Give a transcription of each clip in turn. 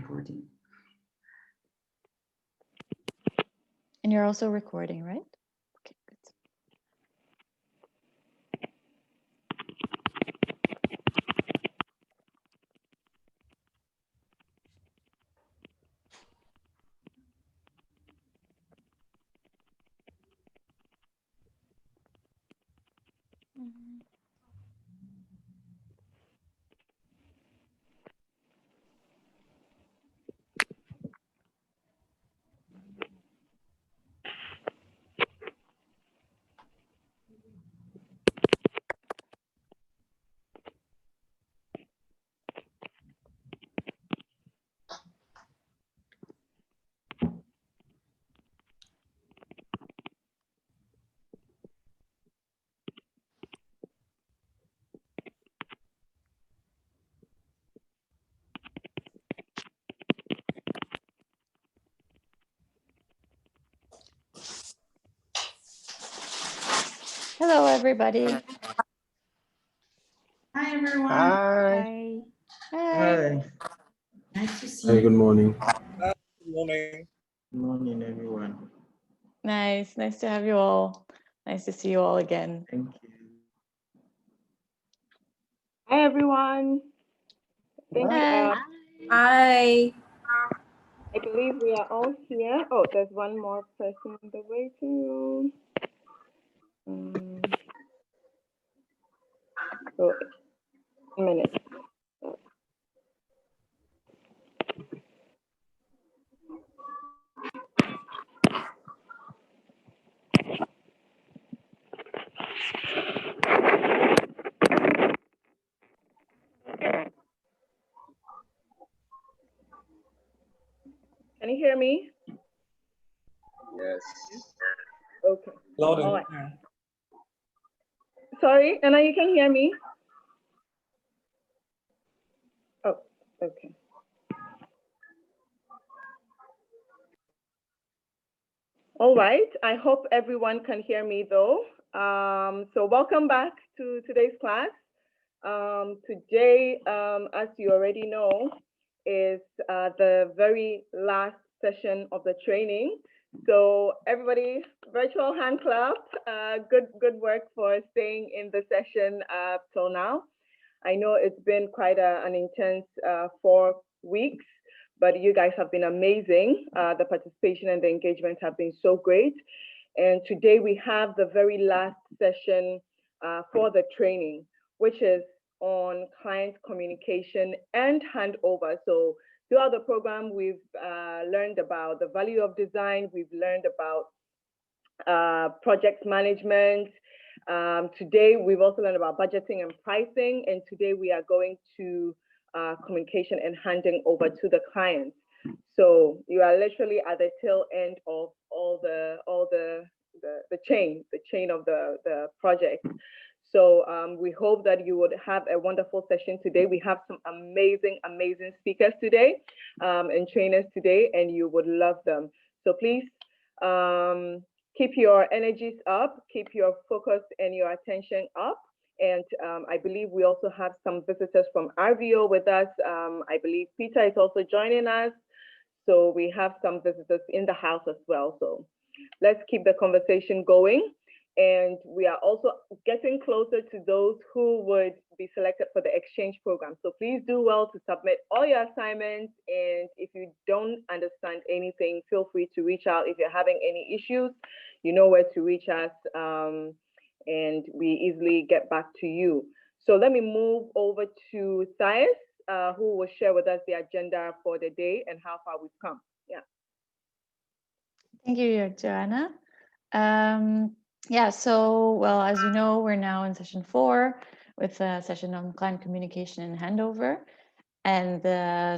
recording. And you're also recording, right? Okay, good. Hello, everybody. Hi, everyone. Hi. Hi. Nice to see Hi, you. good morning. Good morning. Good morning, everyone. Nice to have you all. Nice to see you all again. Thank you. Hi, everyone. Hi. Hi. I believe we are all here. Oh, there's one more person in the waiting room. So, a minute. Can you hear me? Yes. Okay. Loud and All right. clear. Sorry, Anna, you can hear me? Oh, okay. All right. I hope everyone can hear me though. So welcome back to today's class. Today, as you already know, is the very last session of the training. So everybody, virtual hand clap. Good work for staying in the session till now. I know it's been quite an intense 4 weeks, but you guys have been amazing. The participation and the engagement have been so great. And today we have the very last session for the training, which is on client communication and handover. So throughout the program, we've learned about the value of design. We've learned about project management. Today, we've also learned about budgeting and pricing. And today we are going to communication and handing over to the client. So you are literally at the tail end of all the chain of the project. So we hope that you would have a wonderful session today. We have some amazing speakers today and trainers today, and you would love them. So please keep your energies up, keep your focus and your attention up. And I believe we also have some visitors from RVO with us. I believe Peter is also joining us. So we have some visitors in the house as well. So let's keep the conversation going. And we are also getting closer to those who would be selected for the exchange program. So please do well to submit all your assignments. And if you don't understand anything, feel free to reach out. If you're having any issues, you know where to reach us, and we easily get back to you. So let me move over to Thais, who will share with us the agenda for the day and how far we've come. Yeah. Thank you, Joanna. Yeah, so, well, as you know, we're now in session 4 with a session on client communication and handover. And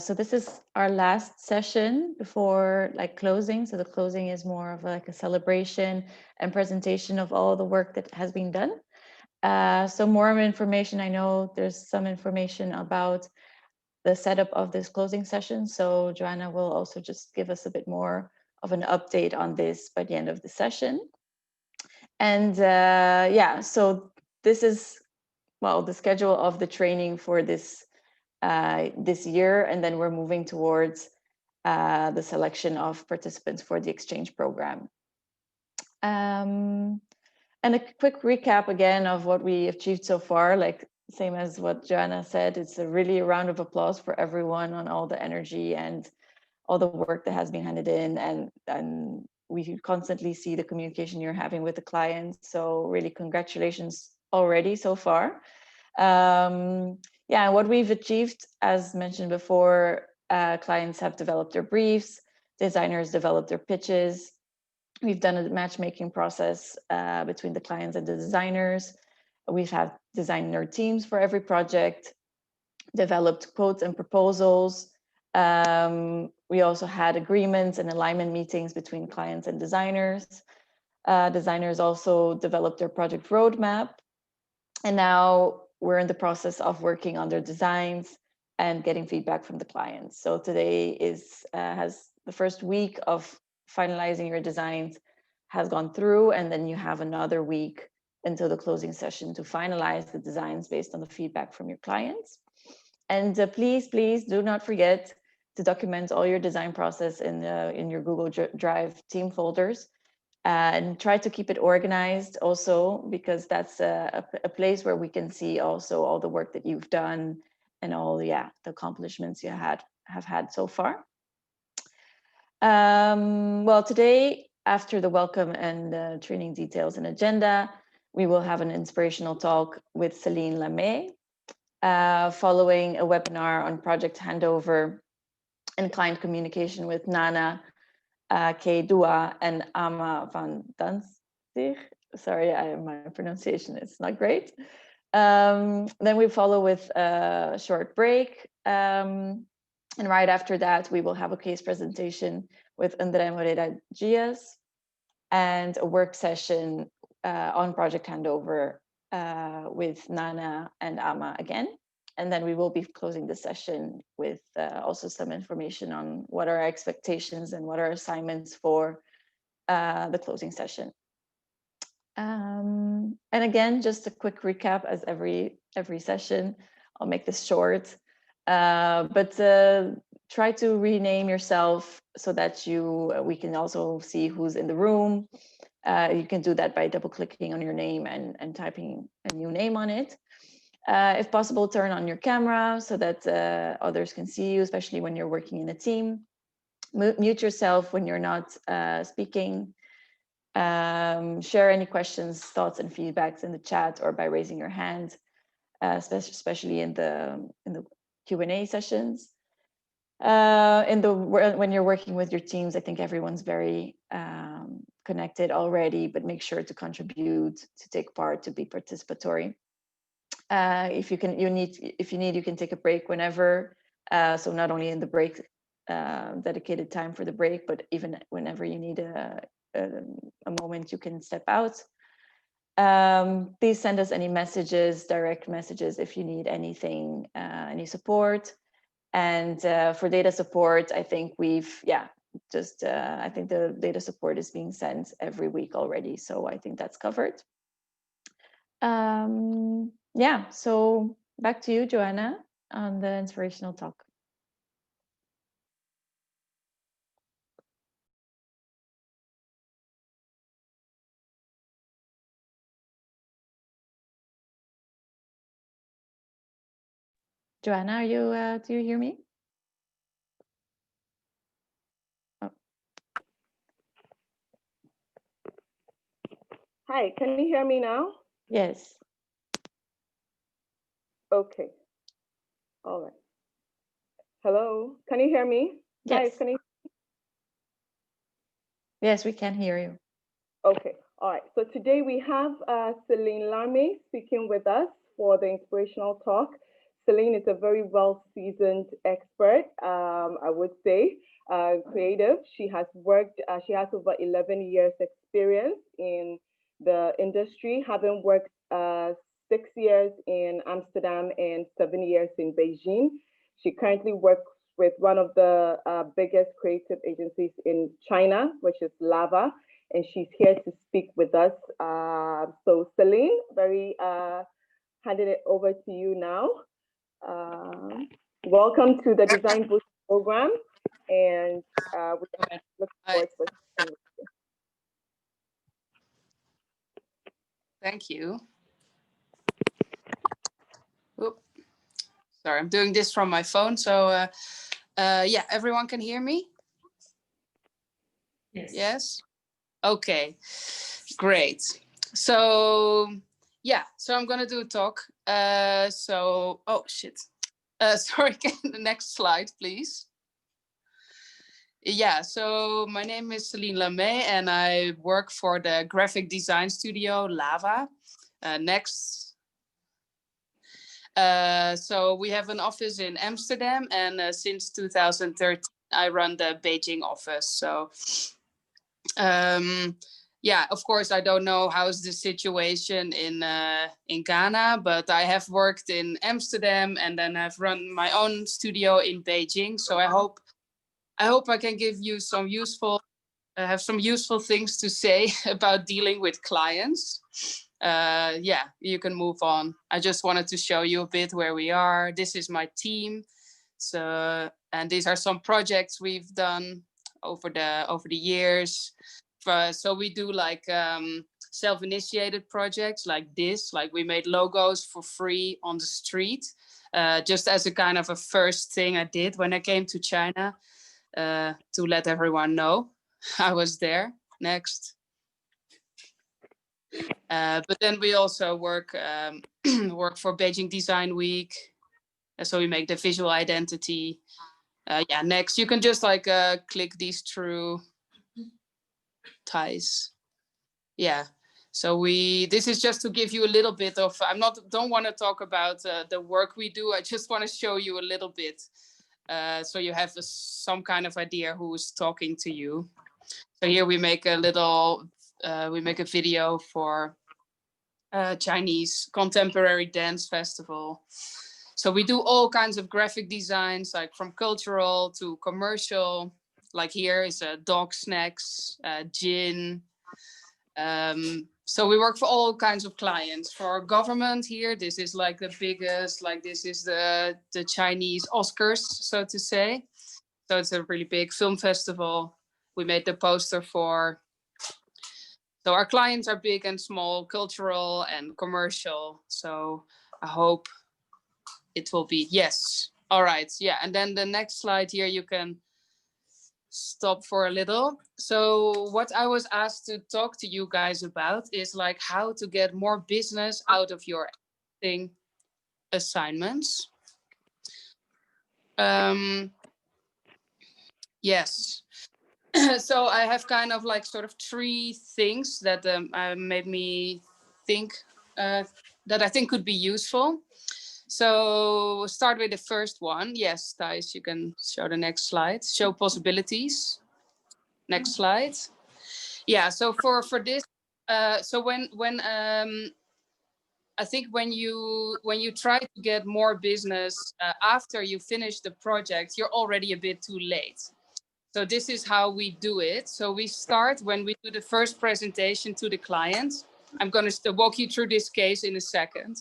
so this is our last session before like closing. So the closing is more of like a celebration and presentation of all the work that has been done. So more information, I know there's some information about the setup of this closing session. So Joanna will also just give us a bit more of an update on this by the end of the session. And yeah, so this is, well, the schedule of the training for this this year, and then we're moving towards the selection of participants for the exchange program. And a quick recap again of what we achieved so far, like same as what Joanna said, it's really a round of applause for everyone on all the energy and all the work that has been handed in, and we constantly see the communication you're having with the clients. So really congratulations already so far. Yeah, what we've achieved, as mentioned before, clients have developed their briefs, designers developed their pitches. We've done a matchmaking process between the clients and the designers. We've had designer teams for every project, developed quotes and proposals. We also had agreements and alignment meetings between clients and designers. Designers also developed their project roadmap. And now we're in the process of working on their designs and getting feedback from the clients. So today has the first week of finalizing your designs has gone through, and then you have another week until the closing session to finalize the designs based on the feedback from your clients. And please do not forget to document all your design process in your Google Drive team folders, and try to keep it organized also, because that's a place where we can see also all the work that you've done and all the accomplishments you have had so far. Well, today, after the welcome and training details and agenda, we will have an inspirational talk with Celine Lamé, following a webinar on project handover and client communication with Nana K. Dua and Ama van Danzig. Sorry, my pronunciation is not great. Then we follow with a short break. And right after that, we will have a case presentation with André Moreira Dias and a work session on project handover with Nana and Ama again. And then we will be closing the session with also some information on what are our expectations and what are assignments for the closing session. And again, just a quick recap as every session. I'll make this short, but try to rename yourself so that we can also see who's in the room. You can do that by double clicking on your name and typing a new name on it. If possible, turn on your camera so that others can see you, especially when you're working in a team. Mute yourself when you're not speaking. Share any questions, thoughts, and feedbacks in the chat or by raising your hand, especially in the Q&A sessions. When you're working with your teams, I think everyone's very connected already, but make sure to contribute, to take part, to be participatory. If you need, you can take a break whenever. So not only in the break, dedicated time for the break, but even whenever you need a moment, you can step out. Please send us any messages, direct messages, if you need anything, any support. And for data support, I think I think the data support is being sent every week already. So I think that's covered. Yeah, so back to you, Joanna, on the inspirational talk. Joanna, do you hear me? Oh. Hi, can you hear me now? Yes. Okay. All right. Hello, can you hear me? Yes. Hi, can you? Yes, we can hear you. Okay. All right. So today we have Celine Lamé speaking with us for the inspirational talk. Celine is a very well-seasoned expert, I would say, creative. She has over 11 years experience in the industry, having worked 6 years in Amsterdam and 7 years in Beijing. She currently works with one of the biggest creative agencies in China, which is Lava, and she's here to speak with us. So Celine, handing it over to you now. welcome to the Design Boost program, and we look forward to working with you. Thank you. Oop. Sorry, I'm doing this from my phone, so yeah, everyone can hear me? Yes. Yes? Okay, great. So yeah, so I'm gonna do a talk. Oh shit. Sorry, the next slide, please. Yeah, so my name is Celine Lamé and I work for the graphic design studio Lava. Next. So we have an office in Amsterdam, and since 2013 I run the Beijing office. So yeah, of course I don't know how's the situation in Ghana, but I have worked in Amsterdam and then I've run my own studio in Beijing. So I hope I can give you some have some useful things to say about dealing with clients. Yeah, you can move on. I just wanted to show you a bit where we are. This is my team. So, and these are some projects we've done over the years. So we do like self-initiated projects like this, like we made logos for free on the street, just as a kind of a first thing I did when I came to China, to let everyone know I was there. Next. But then we also work work for Beijing Design Week. So we make the visual identity. Yeah, next. You can just like click these through ties. Yeah. So this is just to give you a little bit of, don't want to talk about the work we do. I just want to show you a little bit. So you have some kind of idea who's talking to you. So here we make a video for Chinese contemporary dance festival. So we do all kinds of graphic designs, like from cultural to commercial. Like here is dog snacks, gin. So we work for all kinds of clients. For government here, this is like the biggest, like this is the Chinese Oscars, so to say. So it's a really big film festival. We made the poster for. So our clients are big and small, cultural and commercial. So I hope it will be, yes. All right, yeah. And then the next slide here, you can stop for a little. So what I was asked to talk to you guys about is like how to get more business out of your assignments. Yes. So I have kind of like sort of 3 things that made me think that I think could be useful. So start with the first one. Yes, Thijs, you can show the next slide. Show possibilities. Next slide. Yeah. So for this, so when I think when you try to get more business after you finish the project, you're already a bit too late. So this is how we do it. So we start when we do the first presentation to the client. I'm going to walk you through this case in a second.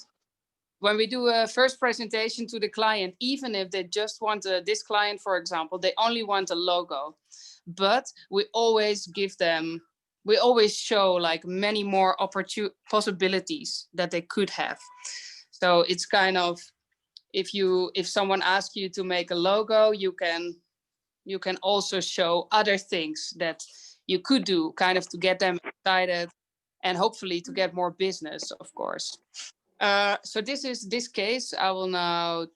When we do a first presentation to the client, even if they just want this client, for example, they only want a logo, but we always show like many more possibilities that they could have. So it's kind of, if someone asks you to make a logo, you can also show other things that you could do kind of to get them excited and hopefully to get more business, of course. So this is this case. I will now.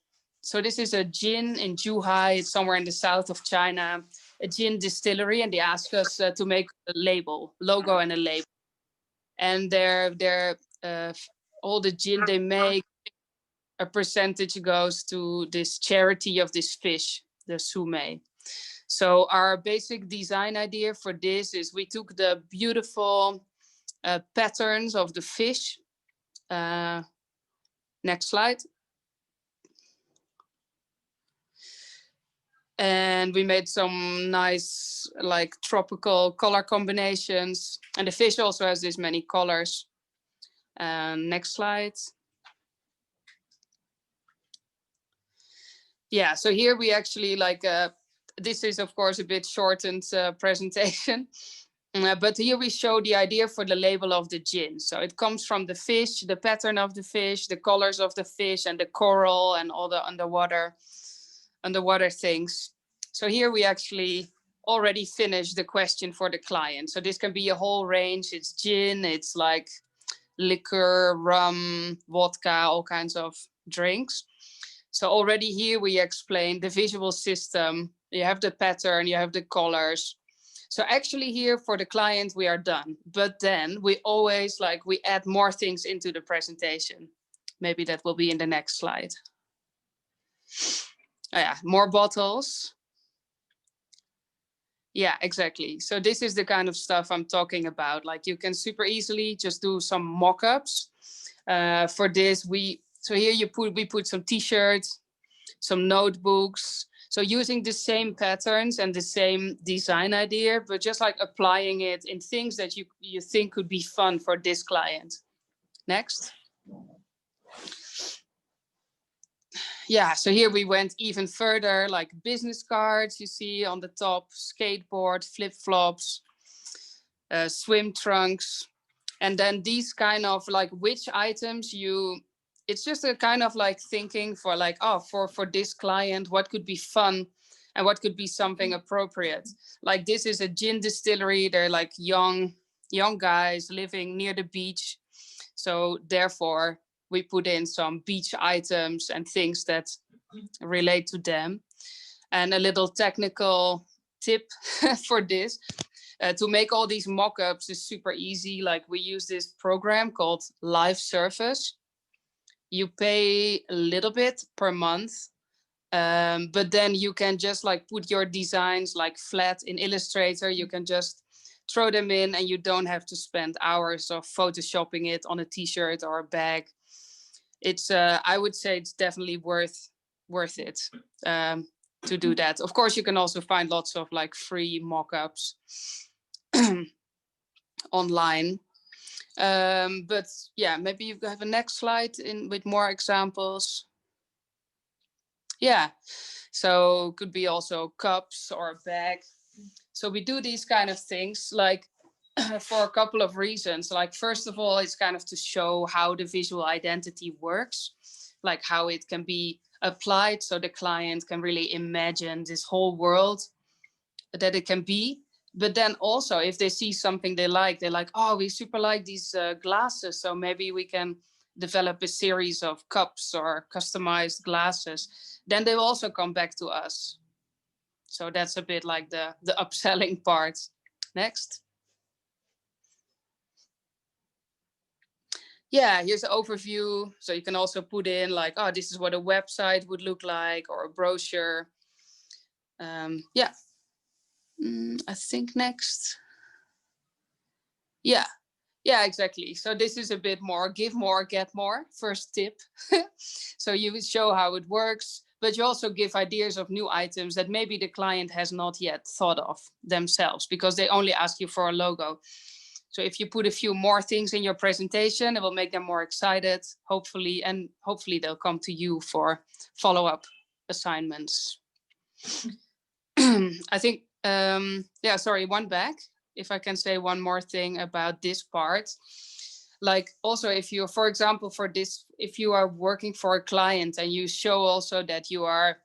So this is a gin in Zhuhai. It's somewhere in the south of China, a gin distillery, and they ask us to make a logo and a label. And they're all the gin they make, a percentage goes to this charity of this fish, the sume. So our basic design idea for this is we took the beautiful patterns of the fish. Next slide. And we made some nice like tropical color combinations. And the fish also has this many colors. Next slide. Yeah, so here we actually like, this is of course a bit shortened presentation, but here we show the idea for the label of the gin. So it comes from the fish, the pattern of the fish, the colors of the fish and the coral and all the underwater things. So here we actually already finished the question for the client. So this can be a whole range. It's gin, it's like liquor, rum, vodka, all kinds of drinks. So already here we explain the visual system. You have the pattern, you have the colors. So actually here for the client, we are done. But then we always we add more things into the presentation. Maybe that will be in the next slide. Oh yeah, more bottles. Yeah, exactly. So this is the kind of stuff I'm talking about. Like you can super easily just do some mock-ups. For this, so here we put some t-shirts, some notebooks. So using the same patterns and the same design idea, but just like applying it in things that you think could be fun for this client. Next. Yeah, so here we went even further, like business cards, you see on the top, skateboard, flip-flops, swim trunks. And then these kind of like which items it's just a kind of like thinking for like, oh, for this client, what could be fun and what could be something appropriate. Like this is a gin distillery. They're like young guys living near the beach. So therefore we put in some beach items and things that relate to them. And a little technical tip for this. To make all these mock-ups is super easy. Like we use this program called Live Surface. You pay a little bit per month, but then you can just like put your designs like flat in Illustrator. You can just throw them in and you don't have to spend hours of photoshopping it on a t-shirt or a bag. It's I would say it's definitely worth it to do that. Of course, you can also find lots of like free mock-ups online. But yeah, maybe you have a next slide with more examples. Yeah, so could be also cups or a bag. So we do these kind of things like for a couple of reasons. Like first of all, it's kind of to show how the visual identity works, like how it can be applied so the client can really imagine this whole world that it can be. But then also if they see something they're like, oh, we super like these glasses. So maybe we can develop a series of cups or customized glasses. Then they will also come back to us. So that's a bit like the upselling part. Next. Yeah, here's an overview. So you can also put in like, oh, this is what a website would look like or a brochure. Yeah. I think next. Yeah, exactly. So this is a bit more give more, get more. First tip. So you would show how it works, but you also give ideas of new items that maybe the client has not yet thought of themselves because they only ask you for a logo. So if you put a few more things in your presentation, it will make them more excited, hopefully, and hopefully they'll come to you for follow-up assignments. I think, yeah, sorry, one back. If I can say one more thing about this part. Like also if you, for example, for this, if you are working for a client and you show also that you are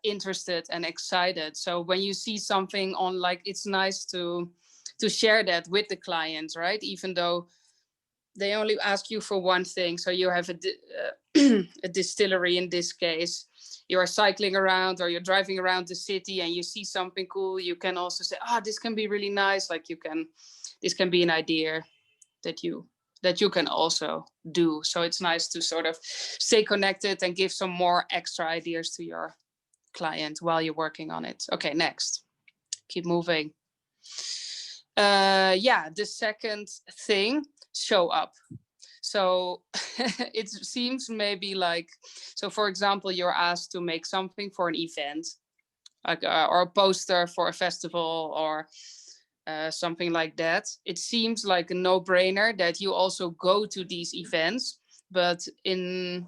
interested and excited. So when you see something on, like, it's nice to share that with the client, right? Even though they only ask you for one thing. So you have a distillery in this case. You are cycling around or you're driving around the city and you see something cool. You can also say, oh, this can be really nice. Like this can be an idea that you can also do. So it's nice to sort of stay connected and give some more extra ideas to your client while you're working on it. Okay, next. Keep moving. Yeah, the second thing, show up. So it seems maybe like, so for example, you're asked to make something for an event, like or a poster for a festival or something like that. It seems like a no-brainer that you also go to these events. But in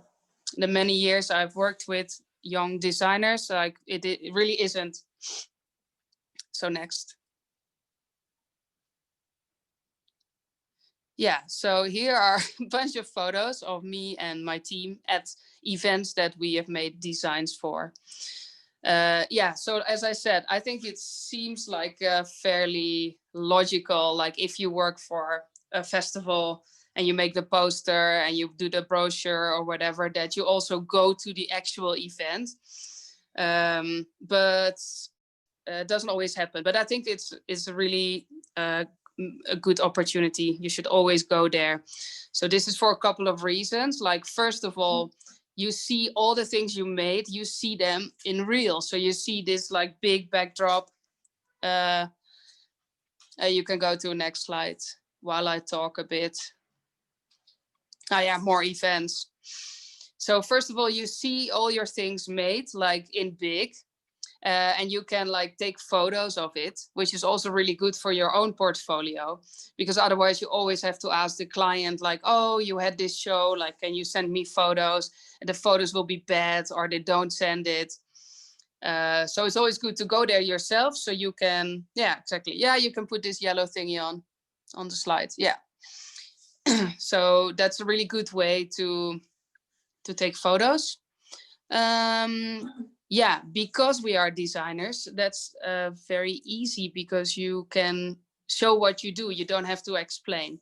the many years I've worked with, young designers. Like it really isn't. So next. Yeah, so here are a bunch of photos of me and my team at events that we have made designs for. Yeah, so as I said, I think it seems like fairly logical, like if you work for a festival and you make the poster and you do the brochure or whatever, that you also go to the actual event. But it doesn't always happen. But I think it's really a good opportunity. You should always go there. So this is for a couple of reasons. Like, first of all, you see all the things you made, you see them in real. So you see this like big backdrop. You can go to the next slide while I talk a bit. Oh yeah, more events. So first of all, you see all your things made like in big. And you can like take photos of it, which is also really good for your own portfolio, because otherwise you always have to ask the client like, oh, you had this show, like, can you send me photos? And the photos will be bad or they don't send it. So it's always good to go there yourself, so you can, yeah, exactly. Yeah, you can put this yellow thingy on the slide. Yeah. So that's a really good way to take photos. Yeah, because we are designers, that's very easy, because you can show what you do. You don't have to explain.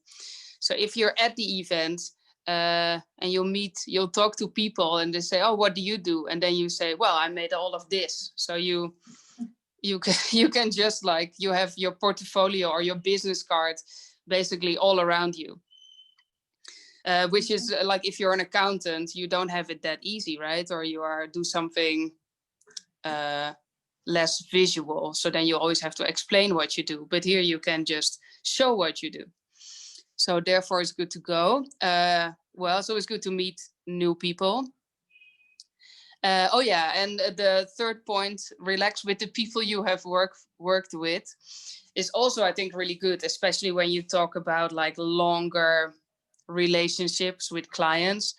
So if you're at the event and you'll talk to people and they say, oh, what do you do? And then you say, well, I made all of this. So you can just like, you have your portfolio or your business card basically all around you. Which is like, if you're an accountant, you don't have it that easy, right? Or you do something less visual. So then you always have to explain what you do. But here you can just show what you do. So therefore it's good to go. Well, it's always good to meet new people. Oh yeah, and the third point, relax with the people you have worked with, is also, I think, really good, especially when you talk about like longer relationships with clients.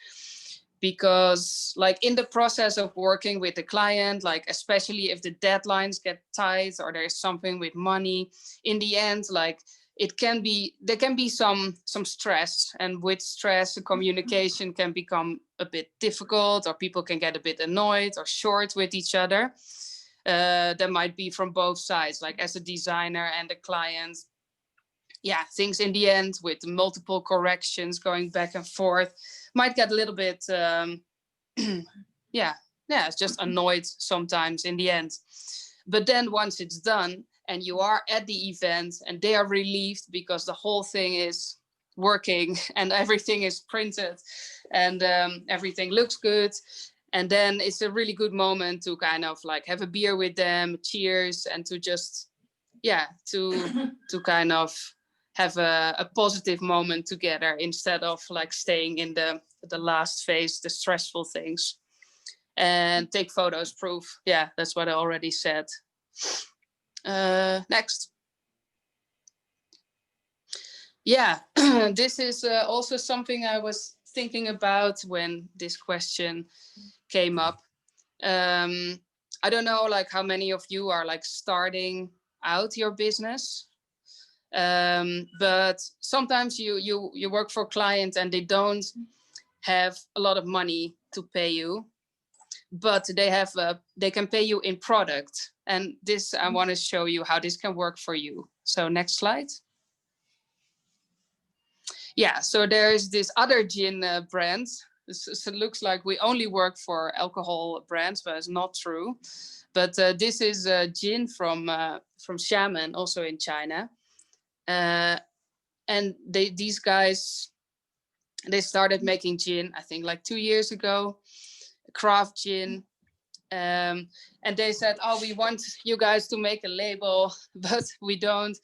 Because like in the process of working with the client, like especially if the deadlines get tight or there's something with money, in the end, like there can be some stress, and with stress the communication can become a bit difficult, or people can get a bit annoyed or short with each other. That might be from both sides, like as a designer and a client. Yeah, things in the end with multiple corrections going back and forth might get a little bit yeah, it's just annoyed sometimes in the end. But then once it's done and you are at the event and they are relieved because the whole thing is working and everything is printed and everything looks good, and then it's a really good moment to kind of like have a beer with them, cheers, and to just, yeah, to kind of have a positive moment together, instead of like staying in the last phase, the stressful things. And take photos, proof. Yeah, that's what I already said. Next. Yeah, this is also something I was thinking about when this question came up. I don't know like how many of you are like starting out your business. But sometimes you work for clients and they don't have a lot of money to pay you, but they can pay you in product. And this, I want to show you how this can work for you. So next slide. Yeah, so there's this other gin brand. It looks like we only work for alcohol brands, but it's not true. But this is gin from Xiamen, also in China. And these guys, they started making gin, I think like 2 years ago, craft gin. And they said, oh, we want you guys to make a label, but we don't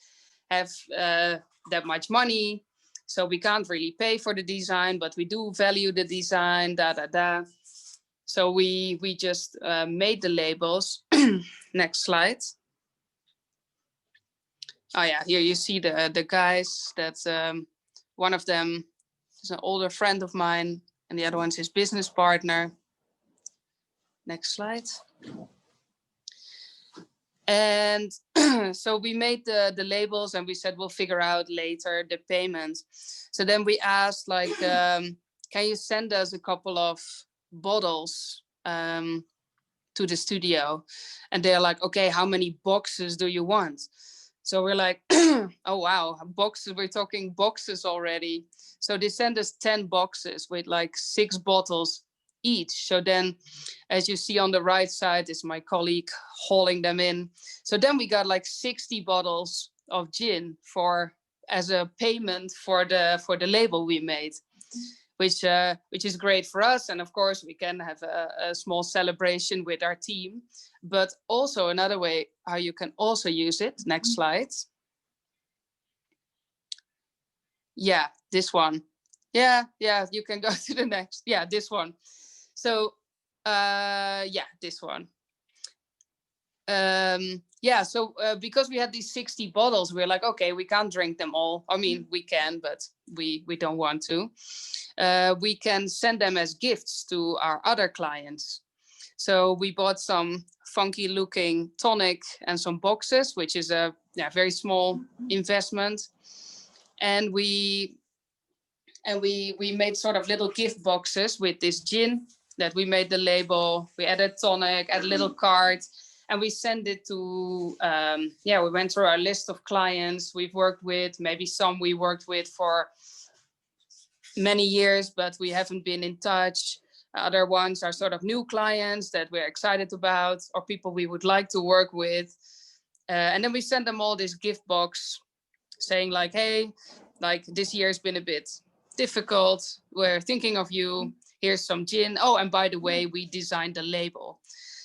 have that much money. So we can't really pay for the design, but we do value the design, So we just made the labels. Next slide. Oh yeah, here you see the guys. That's one of them is an older friend of mine, and the other one's his business partner. Next slide. And so we made the labels and we said we'll figure out later the payment. So then we asked like, can you send us a couple of bottles to the studio? And they're like, okay, how many boxes do you want? So we're like, oh wow, boxes, we're talking boxes already. So they sent us 10 boxes with like 6 bottles each. So then, as you see on the right side is my colleague hauling them in. So then we got like 60 bottles of gin as a payment for the label we made, which is great for us. And of course we can have a small celebration with our team, but also another way how you can also use it. Next slide. Yeah, this one. Yeah, you can go to the next. Yeah, this one. So yeah, this one. Yeah, so because we had these 60 bottles, we're like, okay, we can't drink them all. I mean, we can, but we don't want to. We can send them as gifts to our other clients. So we bought some funky looking tonic and some boxes, which is a very small investment. And we made sort of little gift boxes with this gin that we made the label. We added tonic, added little cards, and we sent it to, we went through our list of clients we've worked with, maybe some we worked with for many years, but we haven't been in touch. Other ones are sort of new clients that we're excited about, or people we would like to work with. And then we send them all this gift box saying like, hey, like this year has been a bit difficult. We're thinking of you. Here's some gin. Oh, and by the way, we designed the label.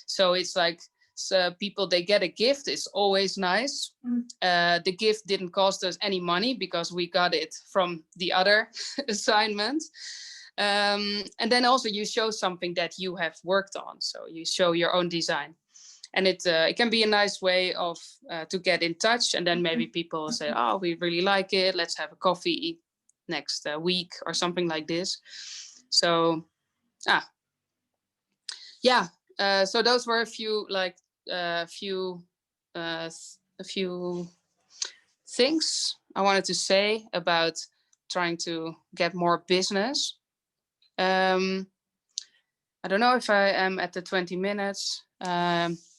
So it's like, so people, they get a gift. It's always nice. The gift didn't cost us any money because we got it from the other assignment. And then also you show something that you have worked on. So you show your own design. And it can be a nice way of to get in touch. And then maybe people say, oh, we really like it. Let's have a coffee next week or something like this. So, yeah. So those were a few things I wanted to say about trying to get more business. I don't know if I am at the 20 minutes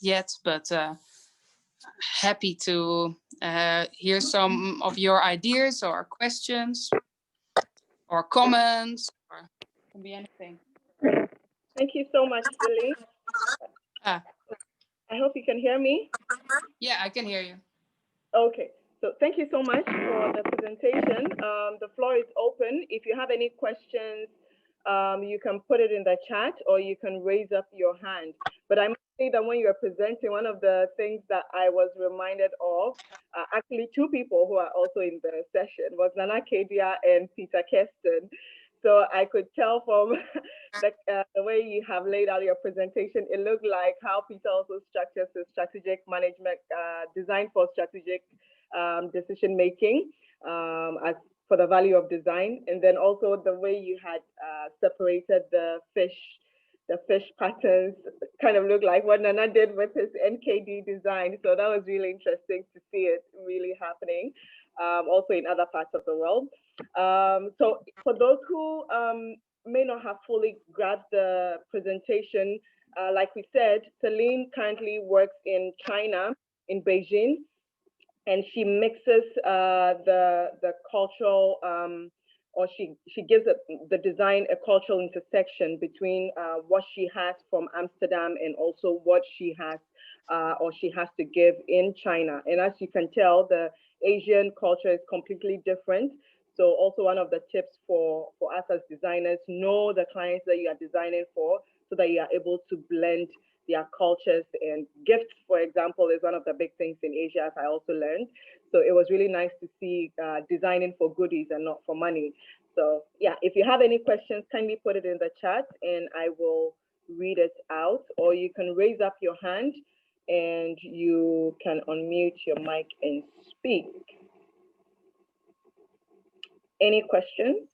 yet, but happy to hear some of your ideas or questions or comments, or it can be anything. Thank you so much, Billy. Ah. I hope you can hear me. Yeah, I can hear you. Okay, so thank you so much for the presentation. The floor is open. If you have any questions, you can put it in the chat or you can raise up your hand. But I must say that when you are presenting, one of the things that I was reminded of, actually 2 people who are also in the session, was Nana Kedia and Peter Keston. So I could tell from the way you have laid out your presentation, it looked like how Peter also structures the strategic management, design for strategic decision making as for the value of design. And then also the way you had separated the fish patterns kind of looked like what Nana did with his NKD design. So that was really interesting to see it really happening also in other parts of the world. So for those who may not have fully grasped the presentation, like we said, Celine currently works in China, in Beijing, and she mixes the cultural, or she gives the design a cultural intersection between what she has from Amsterdam and also what she has or she has to give in China. And as you can tell, the Asian culture is completely different. So also one of the tips for us as designers, know the clients that you are designing for so that you are able to blend their cultures. And gifts, for example, is one of the big things in Asia, as I also learned. So it was really nice to see designing for goodies and not for money. So yeah, if you have any questions, kindly put it in the chat and I will read it out, or you can raise up your hand and you can unmute your mic and speak. Any questions?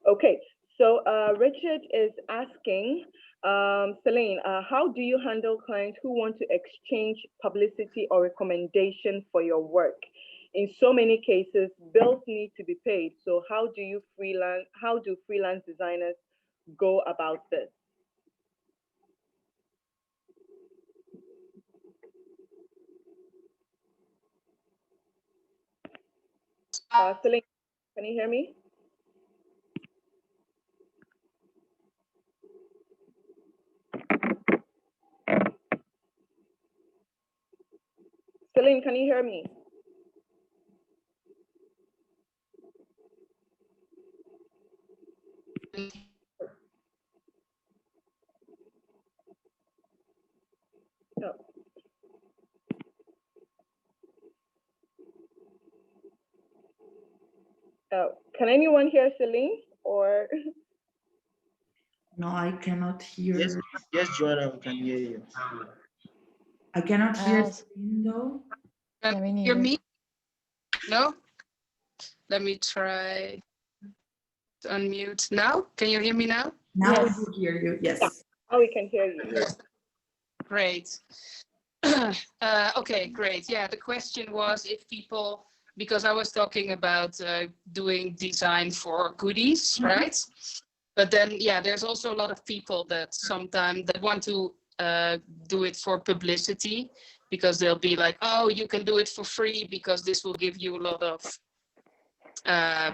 Okay, so Richard is asking, Celine, how do you handle clients who want to exchange publicity or recommendation for your work? In so many cases, bills need to be paid. So how do freelance designers go about this? Celine, can you hear me? Celine, can you hear me? No. Can anyone hear Celine or? No, I cannot hear. Yes, yes, Joanna, we can hear you. I cannot hear Else. Celine though. Yeah, me Hear neither. me? No? Let me try to unmute now. Can you hear me now? Now Yes. we do hear you. Yes. Now we can hear you. Great. Okay, great. Yeah, the question was if people, because I was talking about doing design for goodies, right? But then, yeah, there's also a lot of people that sometimes that want to do it for publicity, because they'll be like, oh, you can do it for free because this will give you a lot of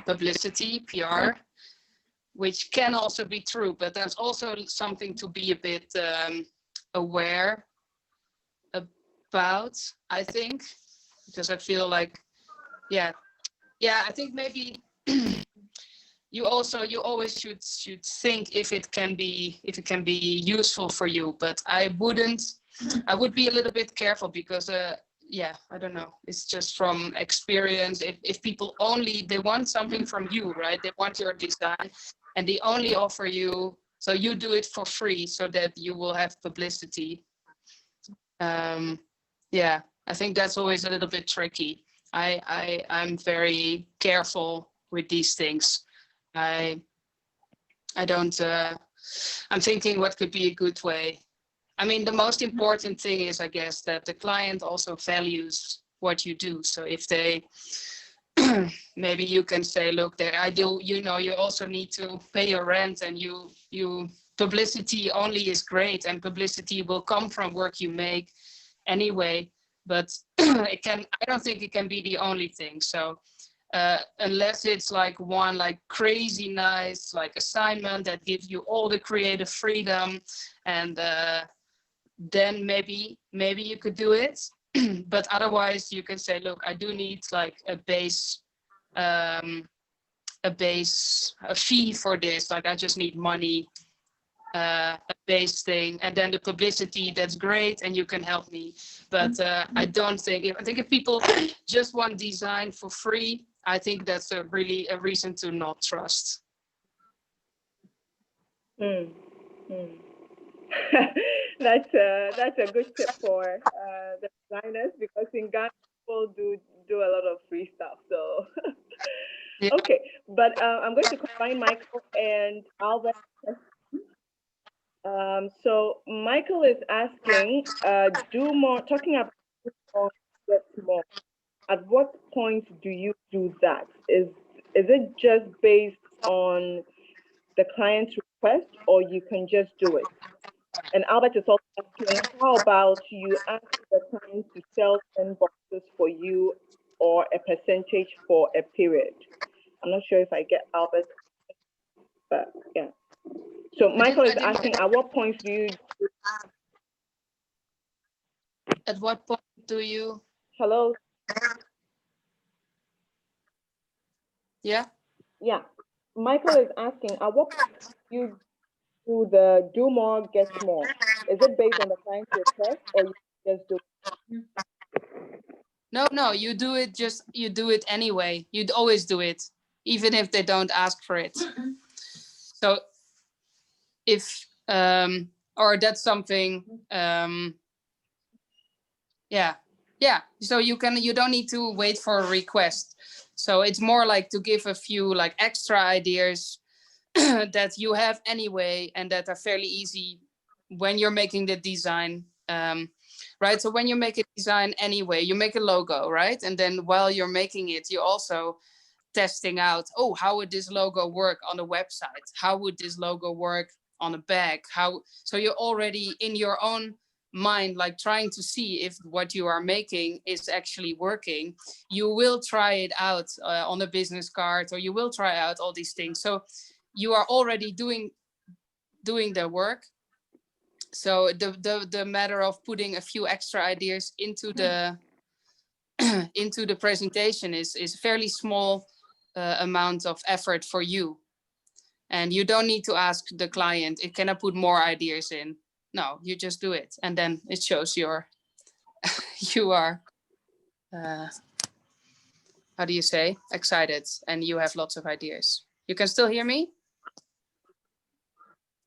publicity, PR, which can also be true, but there's also something to be a bit aware about, I think, because I feel like, yeah, I think maybe you always should think if it can be useful for you, but I would be a little bit careful because yeah, I don't know, it's just from experience. If people they want something from you, right? They want your design and they only offer you, so you do it for free so that you will have publicity. Yeah, I think that's always a little bit tricky. I'm very careful with these things. I don't, I'm thinking what could be a good way. I mean, the most important thing is, I guess, that the client also values what you do. So if they, maybe you can say, look, there, you also need to pay your rent, and publicity only is great, and publicity will come from work you make anyway, but I don't think it can be the only thing. So unless it's like one like crazy nice like assignment that gives you all the creative freedom, and then maybe you could do it. But otherwise you can say, look, I do need like a fee for this, like I just need money, a base thing, and then the publicity, that's great, and you can help me. But I think if people just want design for free, I think that's really a reason to not trust. That's a good tip for the designers, because in Ghana people do a lot of free stuff. So Yeah. okay, but I'm going to combine Michael and Albert. So Michael is asking, do more, talking about more, get more. At what point do you do that? Is it just based on the client's request, or you can just do it? And Albert is also asking, how about you ask the client to sell 10 boxes for you, or a percentage for a period? I'm not sure if I get Albert, but yeah. So Michael is asking, at what point do you? At what point do you? Hello. Yeah. Yeah. Michael is asking, at what point do you do the do more, get more? Is it based on the client's request, or you just do? No, you do it anyway. You'd always do it, even if they don't ask for it. So if or that's something, yeah. So you don't need to wait for a request. So it's more like to give a few like extra ideas that you have anyway, and that are fairly easy when you're making the design. Right, so when you make a design anyway, you make a logo, right? And then while you're making it, you're also testing out, oh, how would this logo work on a website? How would this logo work on a bag? So you're already in your own mind, like trying to see if what you are making is actually working. You will try it out on a business card, or you will try out all these things. So you are already doing the work. So the matter of putting a few extra ideas into the into the presentation is fairly small amount of effort for you, and you don't need to ask the client, can I put more ideas in? No, you just do it, and then it shows you are how do you say, excited, and you have lots of ideas. You can still hear me?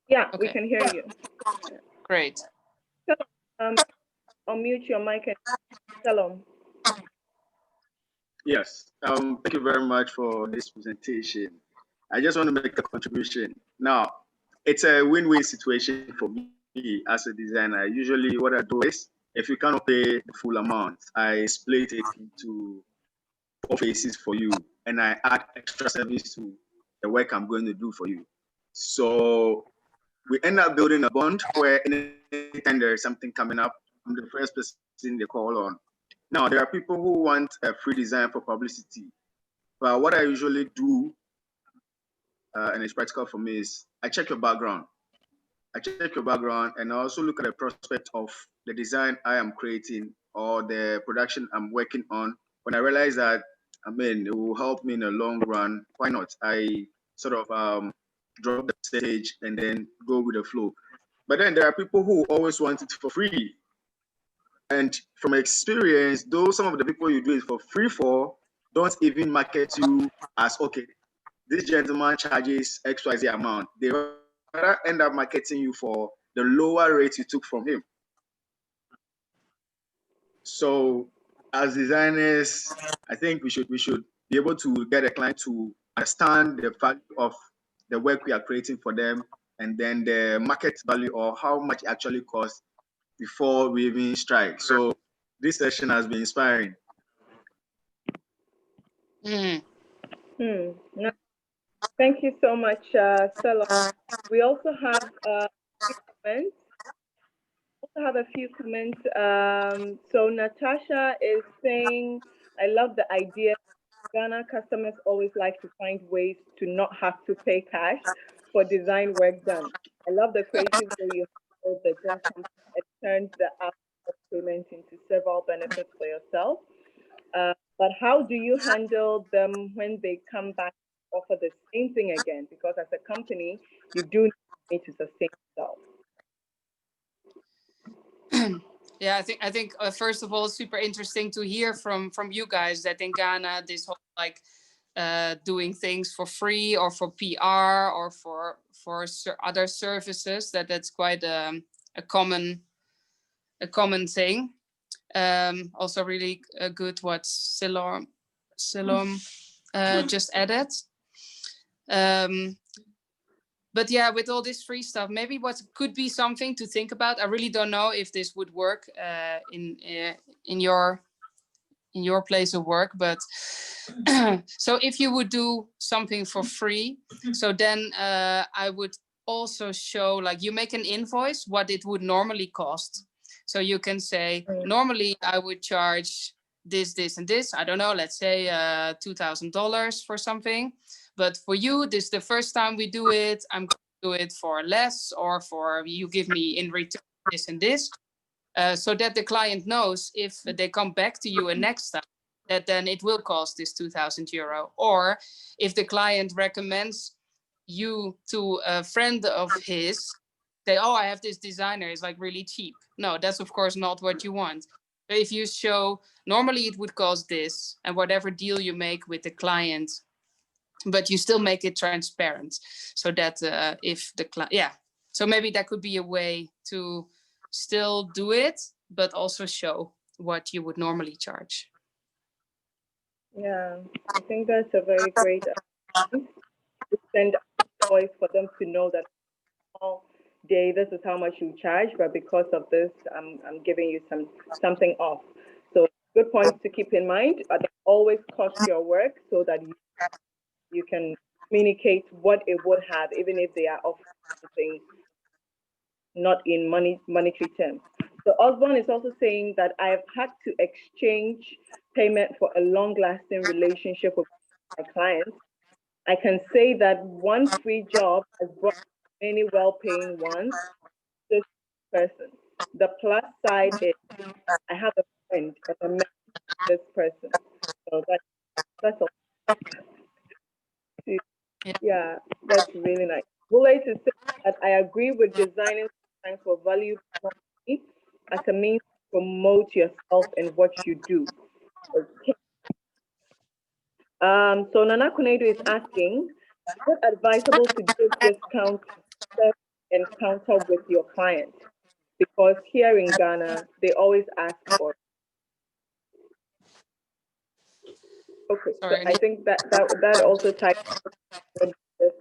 Yeah, we Okay. can hear you. Great. Unmute your mic and Shalom. Yes, thank you very much for this presentation. I just want to make a contribution. Now, it's a win-win situation for me as a designer. Usually what I do is, if you cannot pay the full amount, I split it into 4 phases for you, and I add extra service to the work I'm going to do for you. So we end up building a bond where anytime there is something coming up, I'm the first person they call on. Now, there are people who want a free design for publicity, but what I usually do, and it's practical for me, is I check your background. I check your background, and I also look at the prospect of the design I am creating or the production I'm working on. When I realize that, it will help me in the long run, why not? I sort of drop the stage and then go with the flow. But then there are people who always want it for free. And from experience, though some of the people you do it for free for don't even market you as, okay, this gentleman charges XYZ amount. They rather end up marketing you for the lower rate you took from him. So as designers, I think we should be able to get a client to understand the value of the work we are creating for them, and then the market value or how much it actually costs before we even strike. So this session has been inspiring. No, thank you so much, Stella. We also have a few comments. So Natasha is saying, I love the idea. Ghana customers always like to find ways to not have to pay cash for design work done. I love the creative way you handle the junk. It turns the app of payment into several benefits for yourself. But how do you handle them when they come back and offer the same thing again? Because as a company, you do need to sustain yourself. Yeah, I think first of all, super interesting to hear from you guys that in Ghana, this whole like doing things for free or for PR or for other services, that's quite a common thing. Also really good what Silom just added. But yeah, with all this free stuff, maybe what could be something to think about. I really don't know if this would work in your place of work, but so if you would do something for free, so then I would also show, like, you make an invoice what it would normally cost. So you can say, normally I would charge this, and this. I don't know, let's say $2,000 for something. But for you, this is the first time we do it. I'm going to do it for less, or for you give me in return this and this. So that the client knows if they come back to you next time, that then it will cost this €2,000. Or if the client recommends you to a friend of his, say, oh, I have this designer, it's like really cheap. No, that's of course not what you want. But if you show, normally it would cost this, and whatever deal you make with the client, but you still make it transparent, so that if the client, so maybe that could be a way to still do it, but also show what you would normally charge. Yeah, I think that's a very great point. Send choice for them to know that all day this is how much you charge, but because of this, I'm giving you something off. So good points to keep in mind. But always cost your work so that you can communicate what it would have, even if they are offering something not in monetary terms. So Osborne is also saying that I've had to exchange payment for a long-lasting relationship with my clients. I can say that one free job has brought many well-paying ones to this person. The plus side is I have a friend that I met this person. So that's all. Yeah, that's really nice. Bullet is saying that I agree with designing sometimes for value as a means to promote yourself and what you do. Okay. So Nana Kunedo is asking, is it advisable to give discounts encounter with your client? Because here in Ghana, they always ask for it. Okay, Sorry, so I think that also ties with this.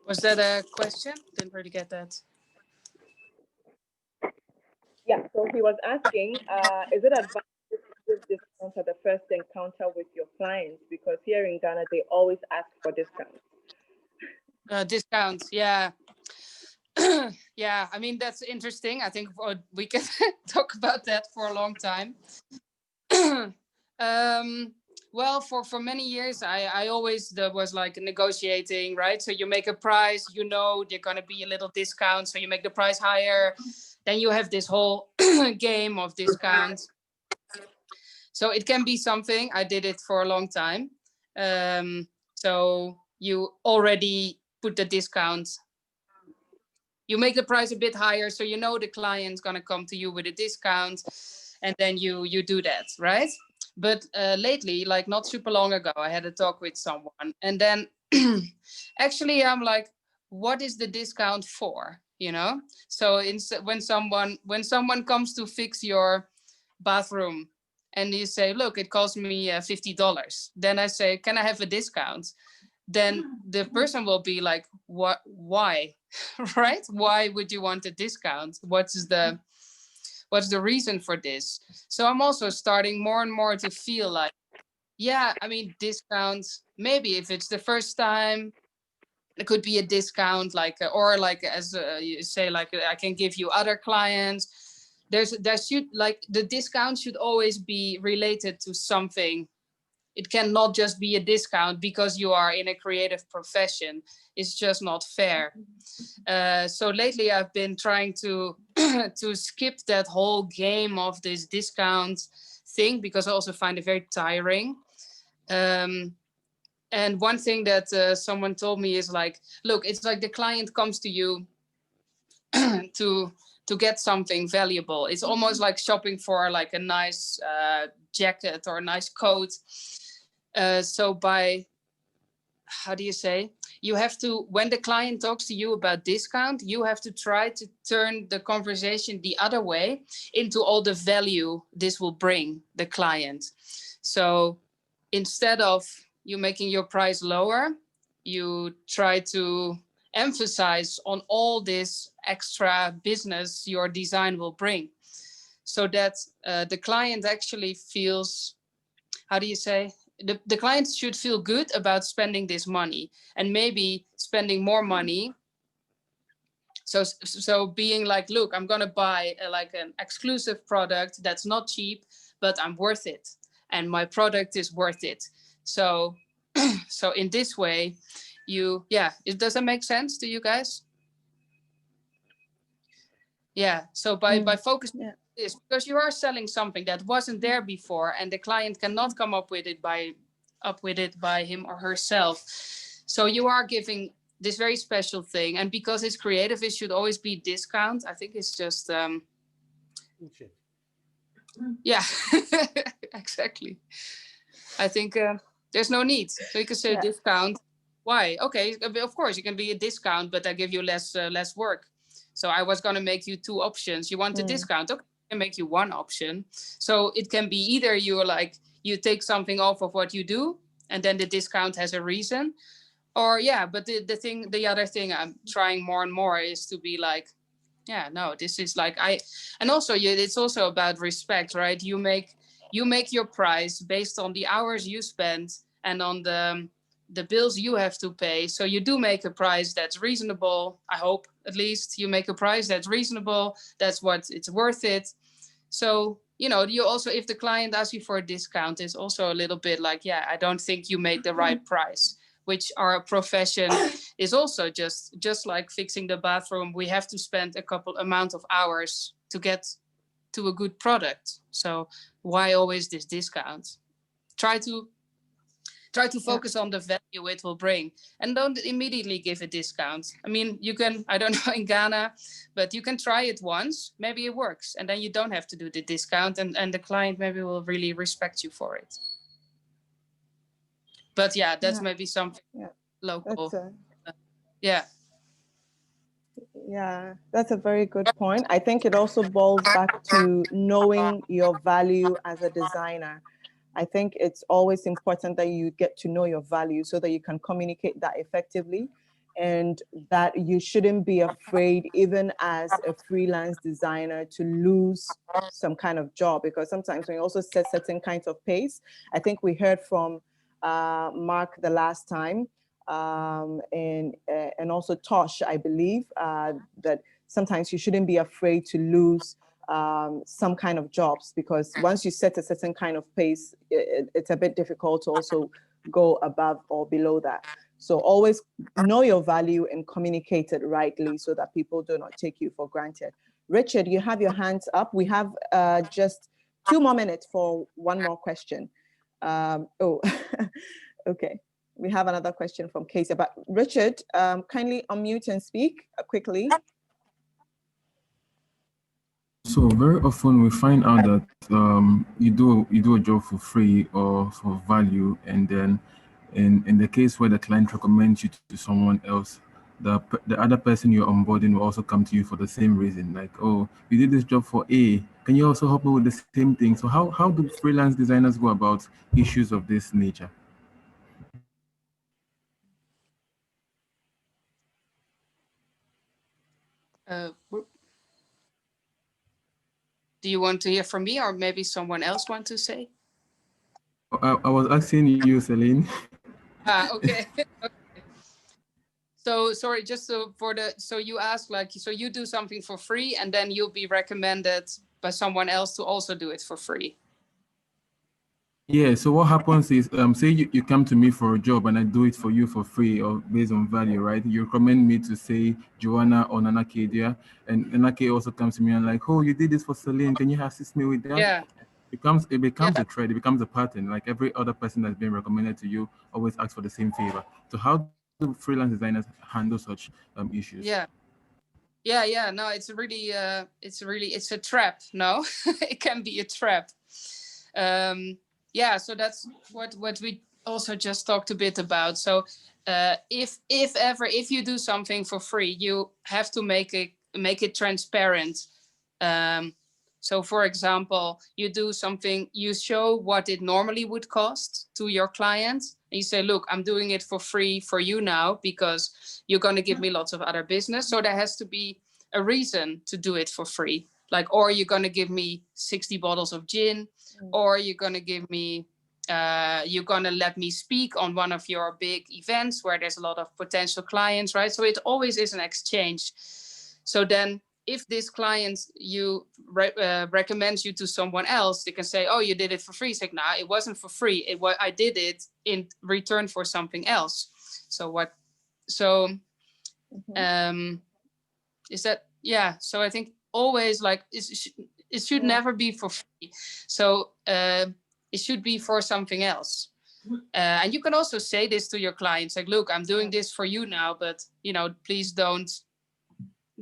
was that a question? Didn't really get that. Yeah, so he was asking, is it advisable to give discounts at the first encounter with your clients? Because here in Ghana, they always ask for discounts. Discounts, yeah. Yeah, I mean, that's interesting. I think we can talk about that for a long time. Well, for many years, I always was like negotiating, right? So you make a price, you know, there's going to be a little discount. So you make the price higher. Then you have this whole game of discounts. So it can be something. I did it for a long time. So you already put the discount. You make the price a bit higher, so you know the client's gonna come to you with a discount, and then you do that, right? But lately, like not super long ago, I had a talk with someone, and then actually I'm like, what is the discount for? You know? So when someone comes to fix your bathroom, and you say, look, it cost me $50, then I say, can I have a discount? Then the person will be like, what, why? Right? Why would you want a discount? What's the reason for this? So I'm also starting more and more to feel like, yeah, I mean, discounts, maybe if it's the first time, it could be a discount, like, or like, as you say, like, I can give you other clients. There should, like, the discount should always be related to something. It cannot just be a discount because you are in a creative profession. It's just not fair. So lately I've been trying to to skip that whole game of this discount thing, because I also find it very tiring. And one thing that someone told me is like, look, it's like the client comes to you to get something valuable. It's almost like shopping for like a nice jacket or a nice coat. So by, how do you say, you have to, when the client talks to you about discount, you have to try to turn the conversation the other way into all the value this will bring the client. So instead of you making your price lower, you try to emphasize on all this extra business your design will bring, so that the client actually feels, how do you say, the client should feel good about spending this money, and maybe spending more money. So being like, look, I'm gonna buy like an exclusive product that's not cheap, but I'm worth it, and my product is worth it. So so in this way, does that make sense to you guys? Yeah, so by focusing this, because you are selling something that wasn't there before, and the client cannot come up with it by him or herself. So you are giving this very special thing, and because it's creative, it should always be discount. I think it's just yeah. Exactly. I think there's no need. So you can say discount. Why? Okay, of course you can be a discount, but I give you less work. So I was going to make you two options. You want a discount? Okay, can make you one option. So it can be either you're like, you take something off of what you do, and then the discount has a reason. Or yeah, but the other thing I'm trying more and more is to be like, yeah, no, this is like and also it's also about respect, right? You make your price based on the hours you spend and on the bills you have to pay. So you do make a price that's reasonable. I hope at least you make a price that's reasonable. That's what it's worth it. So, you also, if the client asks you for a discount, it's also a little bit like, yeah, I don't think you made the right price, which our profession is also just like fixing the bathroom. We have to spend amount of hours to get to a good product. So why always this discount? Try to focus on the value it will bring, and don't immediately give a discount. I mean, you can, I don't know in Ghana, but you can try it once, maybe it works, and then you don't have to do the discount, and the client maybe will really respect you for it. But yeah, that's maybe something local. Yeah. Yeah, that's a very good point. I think it also boils back to knowing your value as a designer. I think it's always important that you get to know your value so that you can communicate that effectively, and that you shouldn't be afraid, even as a freelance designer, to lose some kind of job, because sometimes when you also set certain kinds of pace, I think we heard from Mark the last time, and also Tosh, I believe, that sometimes you shouldn't be afraid to lose some kind of jobs, because once you set a certain kind of pace, it's a bit difficult to also go above or below that. So always know your value and communicate it rightly so that people do not take you for granted. Richard, you have your hands up. We have just 2 more minutes for one more question. Okay. We have another question from Casey, but Richard, kindly unmute and speak quickly. So very often we find out that you do a job for free or for value, and then in the case where the client recommends you to someone else, the other person you're onboarding will also come to you for the same reason, like, oh, you did this job for A, can you also help me with the same thing? So how do freelance designers go about issues of this nature? Do you want to hear from me, or maybe someone else want to say? I was asking you, Celine. Okay. Okay. So sorry, just so you ask, like, so you do something for free and then you'll be recommended by someone else to also do it for free. Yeah, so what happens is, say you come to me for a job and I do it for you for free or based on value, right? You recommend me to, say, Joanna or Nana Kedia, and Nana K also comes to me and like, oh, you did this for Celine, can you assist me with that? Yeah. It becomes a trend, it becomes a pattern. Like every other person that's been recommended to you always asks for the same favor. So how do freelance designers handle such issues? Yeah. No, it's a trap. No, it can be a trap. Yeah, so that's what we also just talked a bit about. So if you do something for free, you have to make it transparent. So for example, you do something, you show what it normally would cost to your client. And you say, look, I'm doing it for free for you now because you're going to give me lots of other business. So there has to be a reason to do it for free. Like, or you're going to give me 60 bottles of gin, or you're going to give me, you're going to let me speak on one of your big events where there's a lot of potential clients, right? So it always is an exchange. So then if this client recommends you to someone else, they can say, oh, you did it for free. It's like, nah, it wasn't for free. I did it in return for something else. Is that, yeah. So I think always, like, it should never be for free. So it should be for something else. And you can also say this to your clients, like, look, I'm doing this for you now, but please don't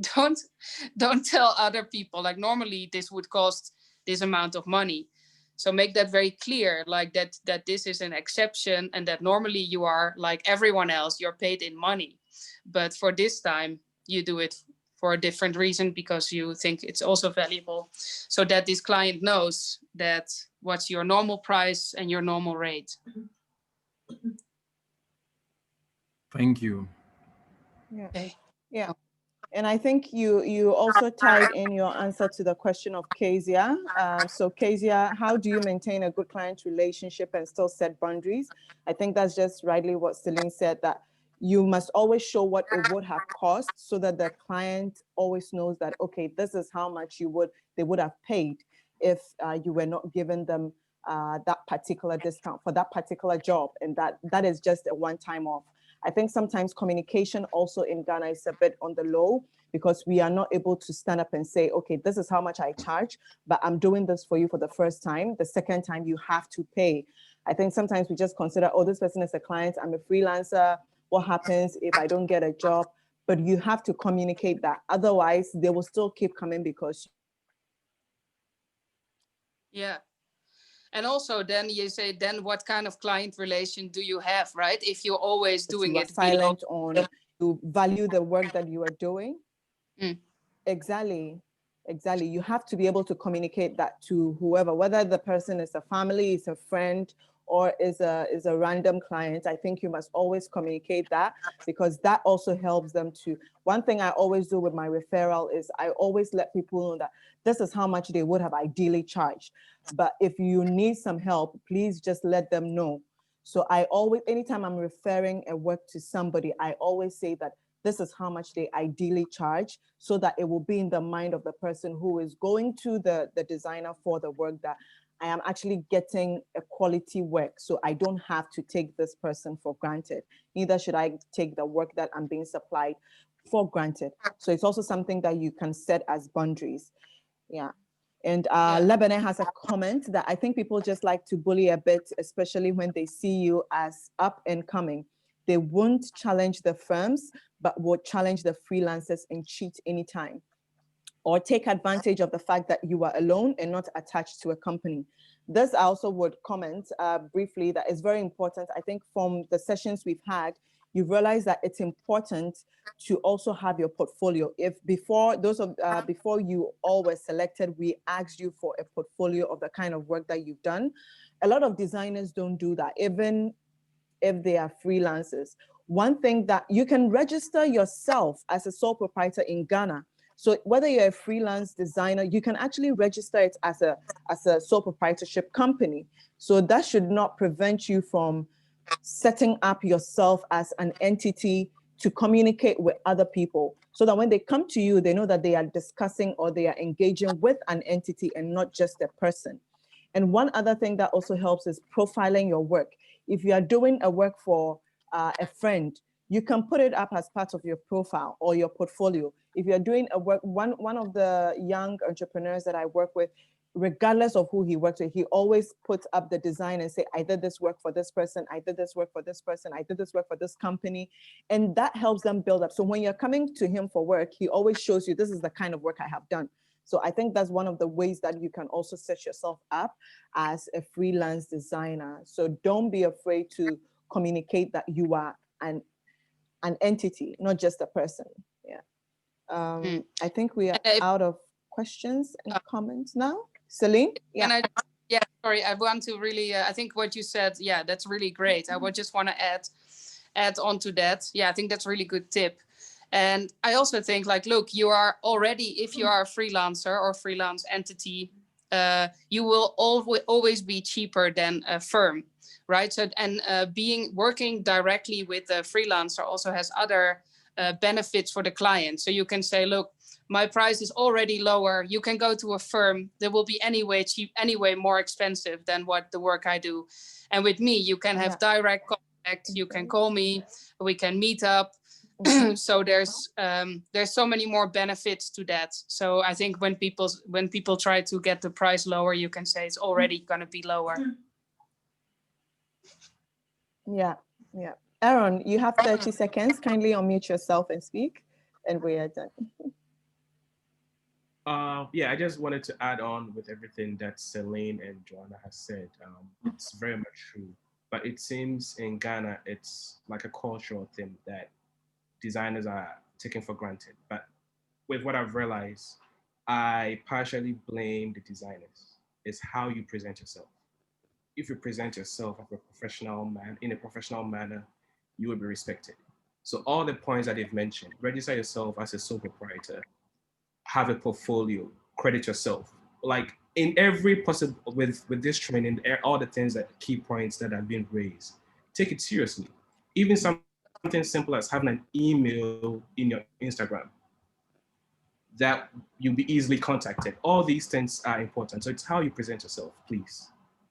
tell other people, like, normally this would cost this amount of money. So make that very clear, like that this is an exception, and that normally you are like everyone else, you're paid in money, but for this time you do it for a different reason because you think it's also valuable, so that this client knows that what's your normal price and your normal rate. Thank you. Yeah. Okay. Yeah. And I think you also tied in your answer to the question of Kezia. So Kezia, how do you maintain a good client relationship and still set boundaries? I think that's just rightly what Celine said, that you must always show what it would have cost so that the client always knows that, okay, this is how much they would have paid if you were not giving them that particular discount for that particular job. And that is just a one-time off. I think sometimes communication also in Ghana is a bit on the low because we are not able to stand up and say, okay, this is how much I charge, but I'm doing this for you for the first time. The second time you have to pay. I think sometimes we just consider, oh, this person is a client, I'm a freelancer. What happens if I don't get a job? But you have to communicate that. Otherwise, they will still keep coming because. Yeah. And also then you say, then what kind of client relation do you have, right? If you're always doing you are it below. silent on, you value the work that you are doing. Mm. Exactly. You have to be able to communicate that to whoever, whether the person is a family, is a friend, or is a random client. I think you must always communicate that because that also helps them to. One thing I always do with my referral is I always let people know that this is how much they would have ideally charged. But if you need some help, please just let them know. So I always, anytime I'm referring a work to somebody, I always say that this is how much they ideally charge so that it will be in the mind of the person who is going to the designer for the work that I am actually getting a quality work. So I don't have to take this person for granted. Neither should I take the work that I'm being supplied for granted. So it's also something that you can set as boundaries. Yeah. And Lebanon has a comment that I think people just like to bully a bit, especially when they see you as up and coming. They won't challenge the firms, but will challenge the freelancers and cheat anytime, or take advantage of the fact that you are alone and not attached to a company. This I also would comment briefly that is very important. I think from the sessions we've had, you've realized that it's important to also have your portfolio. If before before you all were selected, we asked you for a portfolio of the kind of work that you've done. A lot of designers don't do that, even if they are freelancers. One thing that you can register yourself as a sole proprietor in Ghana. So whether you're a freelance designer, you can actually register it as a sole proprietorship company. So that should not prevent you from setting up yourself as an entity to communicate with other people so that when they come to you, they know that they are discussing or they are engaging with an entity and not just a person. And one other thing that also helps is profiling your work. If you are doing a work for a friend, you can put it up as part of your profile or your portfolio. If you're doing a work, one of the young entrepreneurs that I work with, regardless of who he works with, he always puts up the design and say, I did this work for this person, I did this work for this person, I did this work for this company. And that helps them build up. So when you're coming to him for work, he always shows you, this is the kind of work I have done. So I think that's one of the ways that you can also set yourself up as a freelance designer. So don't be afraid to communicate that you are an entity, not just a person. Yeah. I think we are out of questions and comments now. Celine? Yeah. Yeah, sorry, I want to really, I think what you said, yeah, that's really great. I would just want to add on to that. Yeah, I think that's a really good tip. And I also think like, look, you are already, if you are a freelancer or freelance entity, you will always be cheaper than a firm, right? So, and working directly with a freelancer also has other benefits for the client. So you can say, look, my price is already lower. You can go to a firm that will be anyway more expensive than what the work I do. And with me, you can have direct contact. You can call me. We can meet up. So there's so many more benefits to that. So I think when people try to get the price lower, you can say it's already going to be lower. Yeah, yeah. Aaron, you have 30 seconds. Kindly unmute yourself and speak, and we are done. Yeah, I just wanted to add on with everything that Celine and Joanna has said. It's very much true, but it seems in Ghana, it's like a cultural thing that designers are taken for granted. But with what I've realized, I partially blame the designers. It's how you present yourself. If you present yourself as a professional man in a professional manner, you will be respected. So all the points that they've mentioned, register yourself as a sole proprietor, have a portfolio, credit yourself. Like in every possible with this training, all the things that key points that have been raised, take it seriously. Even something simple as having an email in your Instagram that you'll be easily contacted. All these things are important. So it's how you present yourself, please.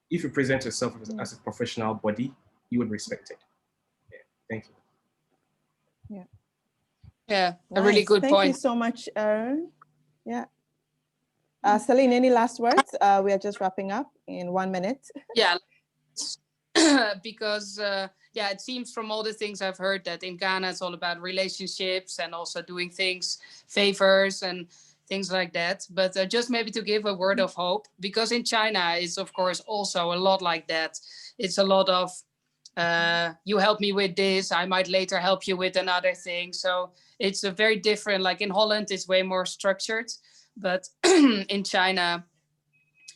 If you present yourself as a professional body, you would respect it. Yeah, thank you. Yeah, a Nice. really good Thank you point. so much, Aaron. Yeah. Celine, any last words? We are just wrapping up in 1 minute. Yeah, because yeah, it seems from all the things I've heard that in Ghana it's all about relationships and also doing things, favors and things like that. But just maybe to give a word of hope, because in China it's of course also a lot like that. It's a lot of you help me with this, I might later help you with another thing. So it's a very different, like in Holland it's way more structured, but in China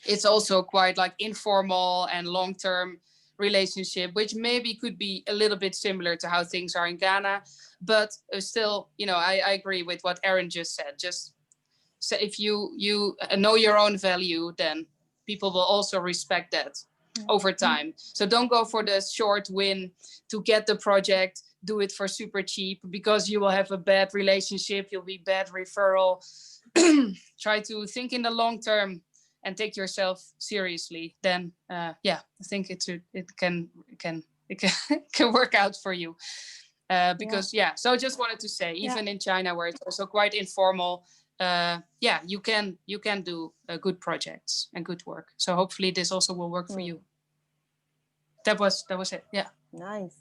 it's also quite like informal and long-term relationship, which maybe could be a little bit similar to how things are in Ghana. But still, you know, I agree with what Aaron just said. Just so if you know your own value, then people will also respect that over time. So don't go for the short win to get the project. Do it for super cheap because you will have a bad relationship. You'll be bad referral. Try to think in the long term and take yourself seriously. Then yeah, I think it can can work out for you. Because yeah, so I just wanted to say, even in China where it's also quite informal, yeah, you can do good projects and good work. So hopefully this also will work for you. That was it. Yeah. Nice.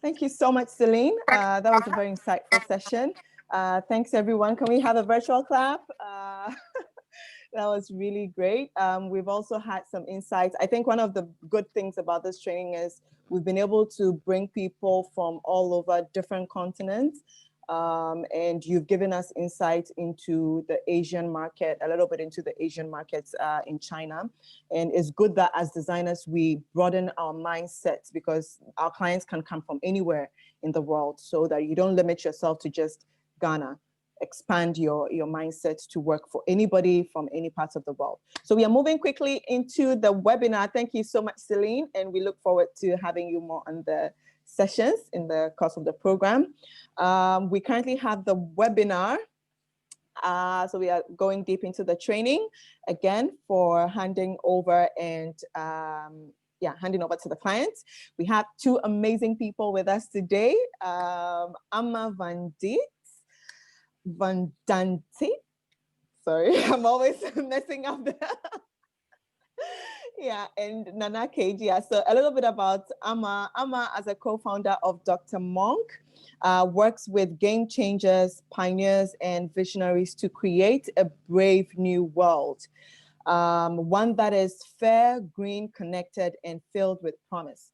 Thank you so much, Celine. That was a very insightful session. Thanks, everyone. Can we have a virtual clap? That was really great. We've also had some insights. I think one of the good things about this training is we've been able to bring people from all over different continents. And you've given us insight into the Asian market, a little bit into the Asian markets in China. And it's good that as designers, we broaden our mindsets because our clients can come from anywhere in the world so that you don't limit yourself to just Ghana. Expand your mindset to work for anybody from any parts of the world. So we are moving quickly into the webinar. Thank you so much, Celine. And we look forward to having you more on the sessions in the course of the program. We currently have the webinar. So we are going deep into the training again for handing over and handing over to the clients. We have two amazing people with us today. Amma Van Dante. Sorry, I'm always messing up the yeah, and Nana Cage. Yeah, so a little bit about Amma. Amma, as a co-founder of Dr. Monk, works with game changers, pioneers, and visionaries to create a brave new world. One that is fair, green, connected, and filled with promise.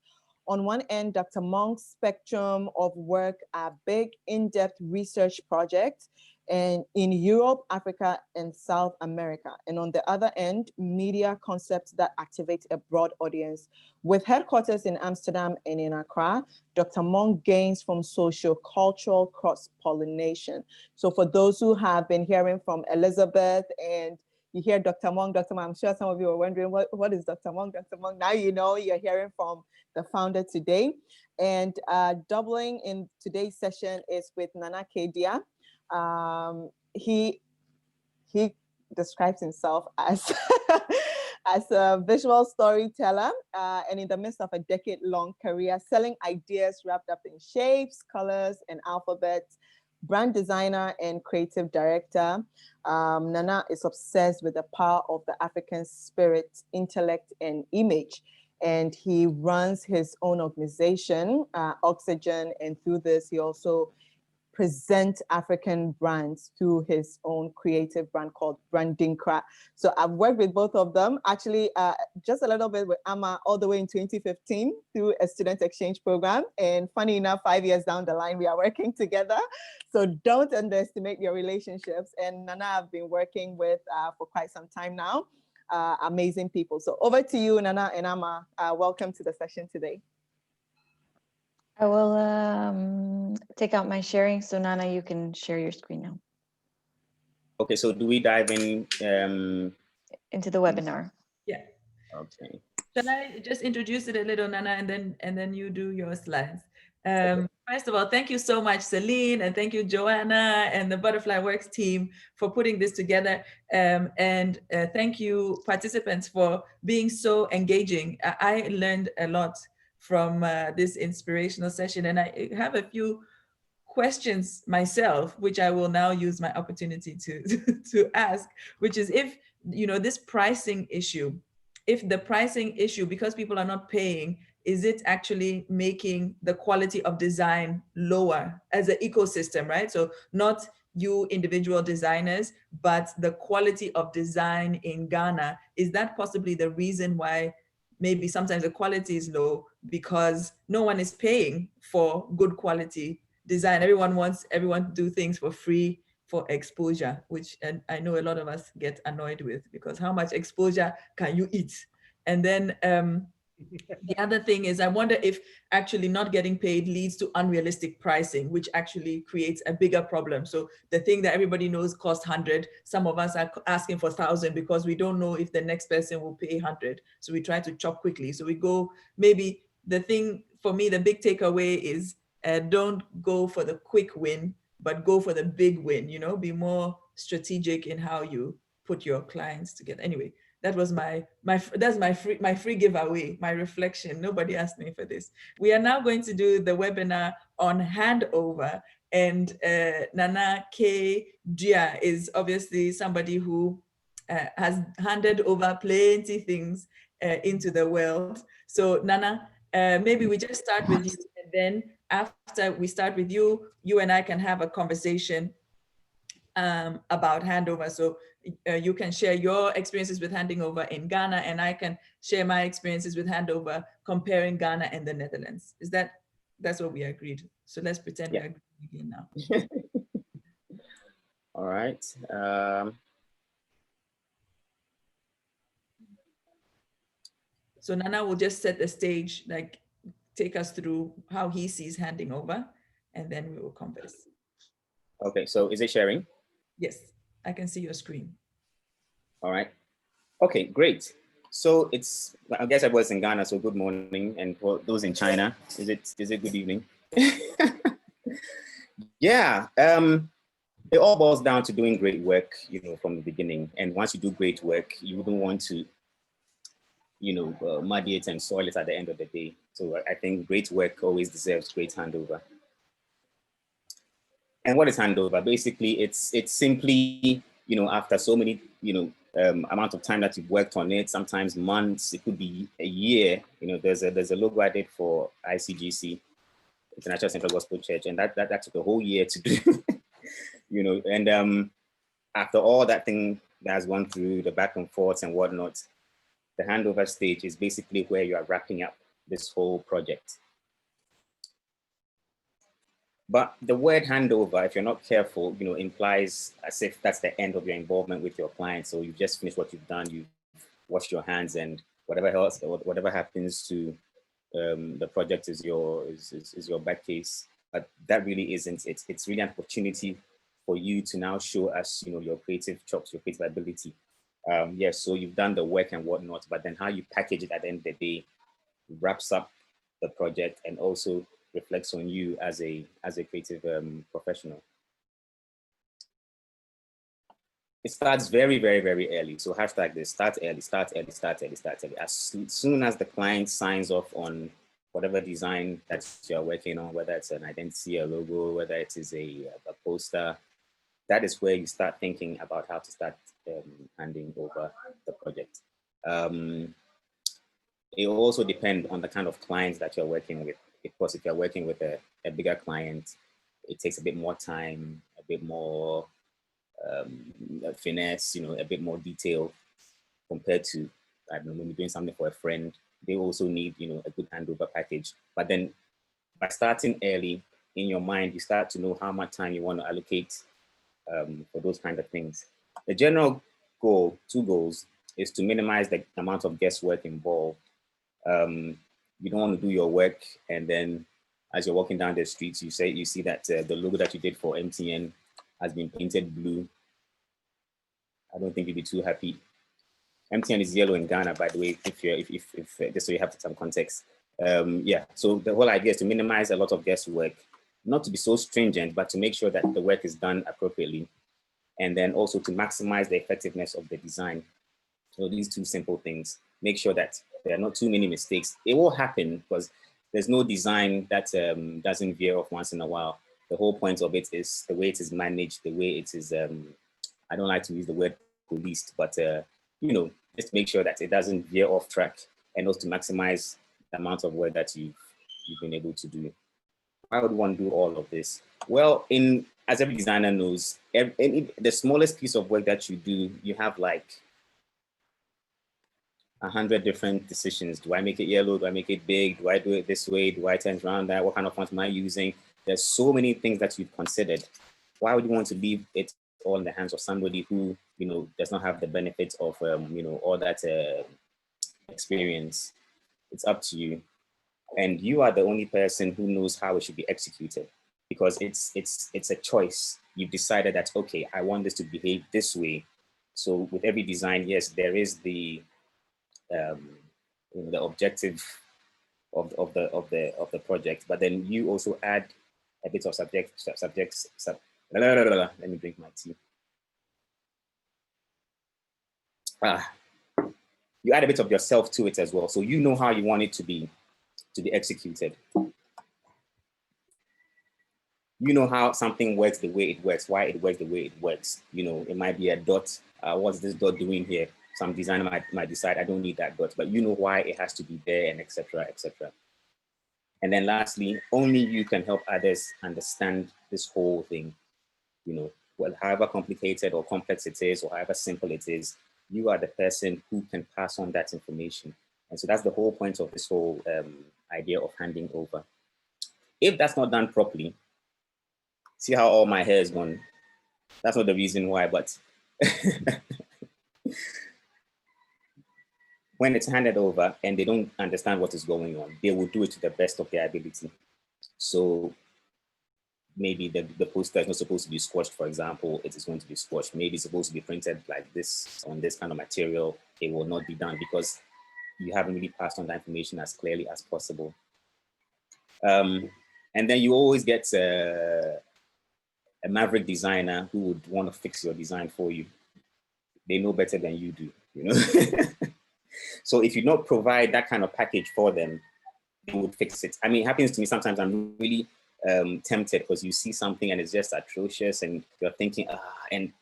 On one end, Dr. Monk's spectrum of work are big, in-depth research projects and in Europe, Africa, and South America. And on the other end, media concepts that activate a broad audience. With headquarters in Amsterdam and in Accra, Dr. Monk gains from socio-cultural cross-pollination. So for those who have been hearing from Elizabeth and you hear Dr. Monk, I'm sure some of you are wondering, what is Dr. Monk? Dr. Monk, now you know, you're hearing from the founder today. And doubling in today's session is with Nana Kedia. He describes himself as, as a visual storyteller and in the midst of a decade-long career, selling ideas wrapped up in shapes, colors, and alphabets, brand designer and creative director. Nana is obsessed with the power of the African spirit, intellect, and image. And he runs his own organization, Oxygen, and through this, he also present African brands through his own creative brand called Brandinkra. So I've worked with both of them, actually just a little bit with Amma all the way in 2015 through a student exchange program. And funny enough, 5 years down the line, we are working together. So don't underestimate your relationships. And Nana, I've been working with for quite some time now. Amazing people. So over to you, Nana and Amma. Welcome to the session today. I will take out my sharing. So Nana, you can share your screen now. Okay, so do we dive in? Into the webinar. Yeah. Okay. Shall I just introduce it a little, Nana, and then you do your slides? First of all, thank you so much, Celine, and thank you, Joanna, and the Butterfly Works team for putting this together. And thank you, participants, for being so engaging. I learned a lot from this inspirational session, and I have a few questions myself, which I will now use my opportunity to ask, which is if, this pricing issue, if the pricing issue, because people are not paying, is it actually making the quality of design lower as an ecosystem, right? So not you individual designers, but the quality of design in Ghana, is that possibly the reason why maybe sometimes the quality is low, because no one is paying for good quality design? Everyone wants everyone to do things for free for exposure, which and I know a lot of us get annoyed with, because how much exposure can you eat? And then the other thing is, I wonder if actually not getting paid leads to unrealistic pricing, which actually creates a bigger problem. So the thing that everybody knows costs 100, some of us are asking for 1,000 because we don't know if the next person will pay 100. So we try to chop quickly. So we go, maybe the thing for me, the big takeaway is don't go for the quick win, but go for the big win, be more strategic in how you put your clients together. Anyway, that was that's my free giveaway, my reflection. Nobody asked me for this. We are now going to do the webinar on handover, and Nana K. Gia is obviously somebody who has handed over plenty things into the world. So Nana, maybe we just start with you, and then after we start with you, you and I can have a conversation about handover. So you can share your experiences with handing over in Ghana, and I can share my experiences with handover comparing Ghana and the Netherlands. That's what we agreed? So let's pretend we agreed again now. All right. So Nana will just set the stage, like take us through how he sees handing over, and then we will converse. Okay, so is it sharing? Yes, I can see your screen. All right. Okay, great. So I guess I was in Ghana, so good morning. And for those in China, is it good evening? Yeah, it all boils down to doing great work, from the beginning. And once you do great work, you wouldn't want to, muddy it and soil it at the end of the day. So I think great work always deserves great handover. And what is handover? Basically, it's simply, after so many, amount of time that you've worked on it, sometimes months, it could be a year. There's a logo I did for ICGC, International Central Gospel Church, and that took a whole year to do. And after all that thing that has gone through the back and forth and whatnot, the handover stage is basically where you are wrapping up this whole project. But the word handover, if you're not careful, implies as if that's the end of your involvement with your client. So you've just finished what you've done, you've washed your hands, and whatever else, whatever happens to the project is your back case. But that really isn't. It's really an opportunity for you to now show us, your creative chops, your creative ability. Yes, so you've done the work and whatnot, but then how you package it at the end of the day wraps up the project and also reflects on you as a creative professional. It starts very, very, very early. So hashtag this, start early, start early, start early, start early. As soon as the client signs off on whatever design that you're working on, whether it's an identity, a logo, whether it is a poster, that is where you start thinking about how to start handing over the project. It will also depend on the kind of clients that you're working with. Of course, if you're working with a bigger client, it takes a bit more time, a bit more finesse, you know, a bit more detail compared to, I don't know, when you're doing something for a friend. They also need, you know, a good handover package. But then by starting early in your mind, you start to know how much time you want to allocate for those kind of things. The general goal, 2 goals, is to minimize the amount of guesswork involved. You don't want to do your work and then as you're walking down the streets, you see that the logo that you did for MTN has been painted blue. I don't think you'd be too happy. MTN is yellow in Ghana, by the way, if just so you have some context. Yeah, so the whole idea is to minimize a lot of guesswork, not to be so stringent, but to make sure that the work is done appropriately. And then also to maximize the effectiveness of the design. So these 2 simple things, make sure that there are not too many mistakes. It will happen because there's no design that doesn't veer off once in a while. The whole point of it is the way it is managed, the way it is, I don't like to use the word policed, but you know, just make sure that it doesn't veer off track and also to maximize the amount of work that you've been able to do. Why would one do all of this? Well, as every designer knows, the smallest piece of work that you do, you have like 100 different decisions. Do I make it yellow? Do I make it big? Do I do it this way? Do I turn around that? What kind of font am I using? There's so many things that you've considered. Why would you want to leave it all in the hands of somebody who, you know, does not have the benefits of, you know, all that experience? It's up to you. And you are the only person who knows how it should be executed, because it's a choice. You've decided that, okay, I want this to behave this way. So with every design, yes, there is the you know, the objective of the project, but then you also add a bit of let me drink my tea. You add a bit of yourself to it as well, so you know how you want it to be executed. You know how something works the way it works, why it works the way it works. You know, it might be a dot. What's this dot doing here? Some designer might decide I don't need that dot, but you know why it has to be there, and etc., etc. And then lastly, only you can help others understand this whole thing. You know, well, however complicated or complex it is, or however simple it is, you are the person who can pass on that information. And so that's the whole point of this whole idea of handing over. If that's not done properly, see how all my hair is gone? That's not the reason why, but when it's handed over and they don't understand what is going on, they will do it to the best of their ability. So maybe the poster is not supposed to be squashed, for example, it is going to be squashed. Maybe it's supposed to be printed like this on this kind of material. It will not be done because you haven't really passed on the information as clearly as possible. And then you always get a maverick designer who would want to fix your design for you. They know better than you do, you know? So if you don't provide that kind of package for them, they would fix it. I mean, it happens to me sometimes. I'm really tempted because you see something and it's just atrocious and you're thinking, and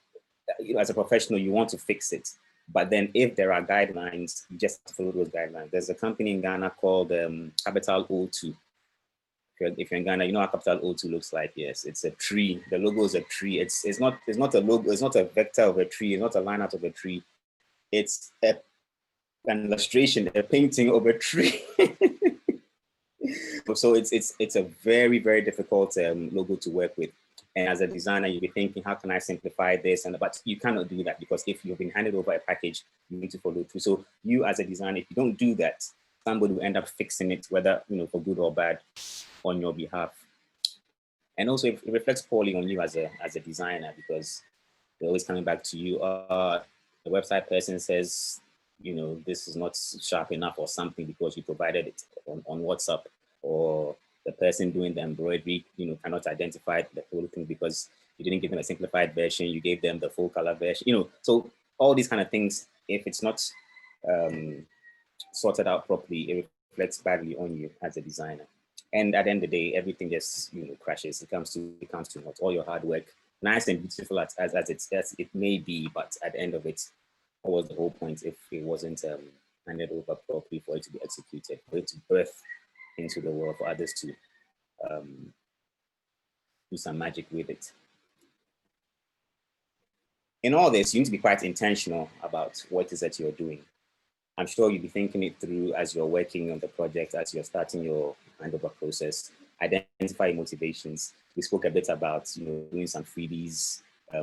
you know, as a professional, you want to fix it. But then if there are guidelines, you just have to follow those guidelines. There's a company in Ghana called Capital O2. If you're in Ghana, you know how Capital O2 looks like. Yes, it's a tree. The logo is a tree. It's not a logo. It's not a vector of a tree. It's not a line out of a tree. It's an illustration, a painting of a tree. So it's a very, very difficult logo to work with. And as a designer, you'll be thinking, how can I simplify this? But you cannot do that, because if you've been handed over a package, you need to follow through. So you as a designer, if you don't do that, somebody will end up fixing it, whether, you know, for good or bad, on your behalf. And also it reflects poorly on you as a designer, because they're always coming back to you. The website person says, you know, this is not sharp enough or something because you provided it on WhatsApp, or the person doing the embroidery, you know, cannot identify the whole thing because you didn't give them a simplified version, you gave them the full color version, you know. So all these kind of things, if it's not sorted out properly, it reflects badly on you as a designer. And at the end of the day, everything just, you know, crashes. It comes to naught. All your hard work, nice and beautiful as it may be, but at the end of it, what was the whole point if it wasn't handed over properly for it to be executed, for it to birth into the world, for others to, you do some magic with it. In all this, you need to be quite intentional about what it is that you're doing. I'm sure you'll be thinking it through as you're working on the project, as you're starting your handover process. Identify motivations. We spoke a bit about doing some freebies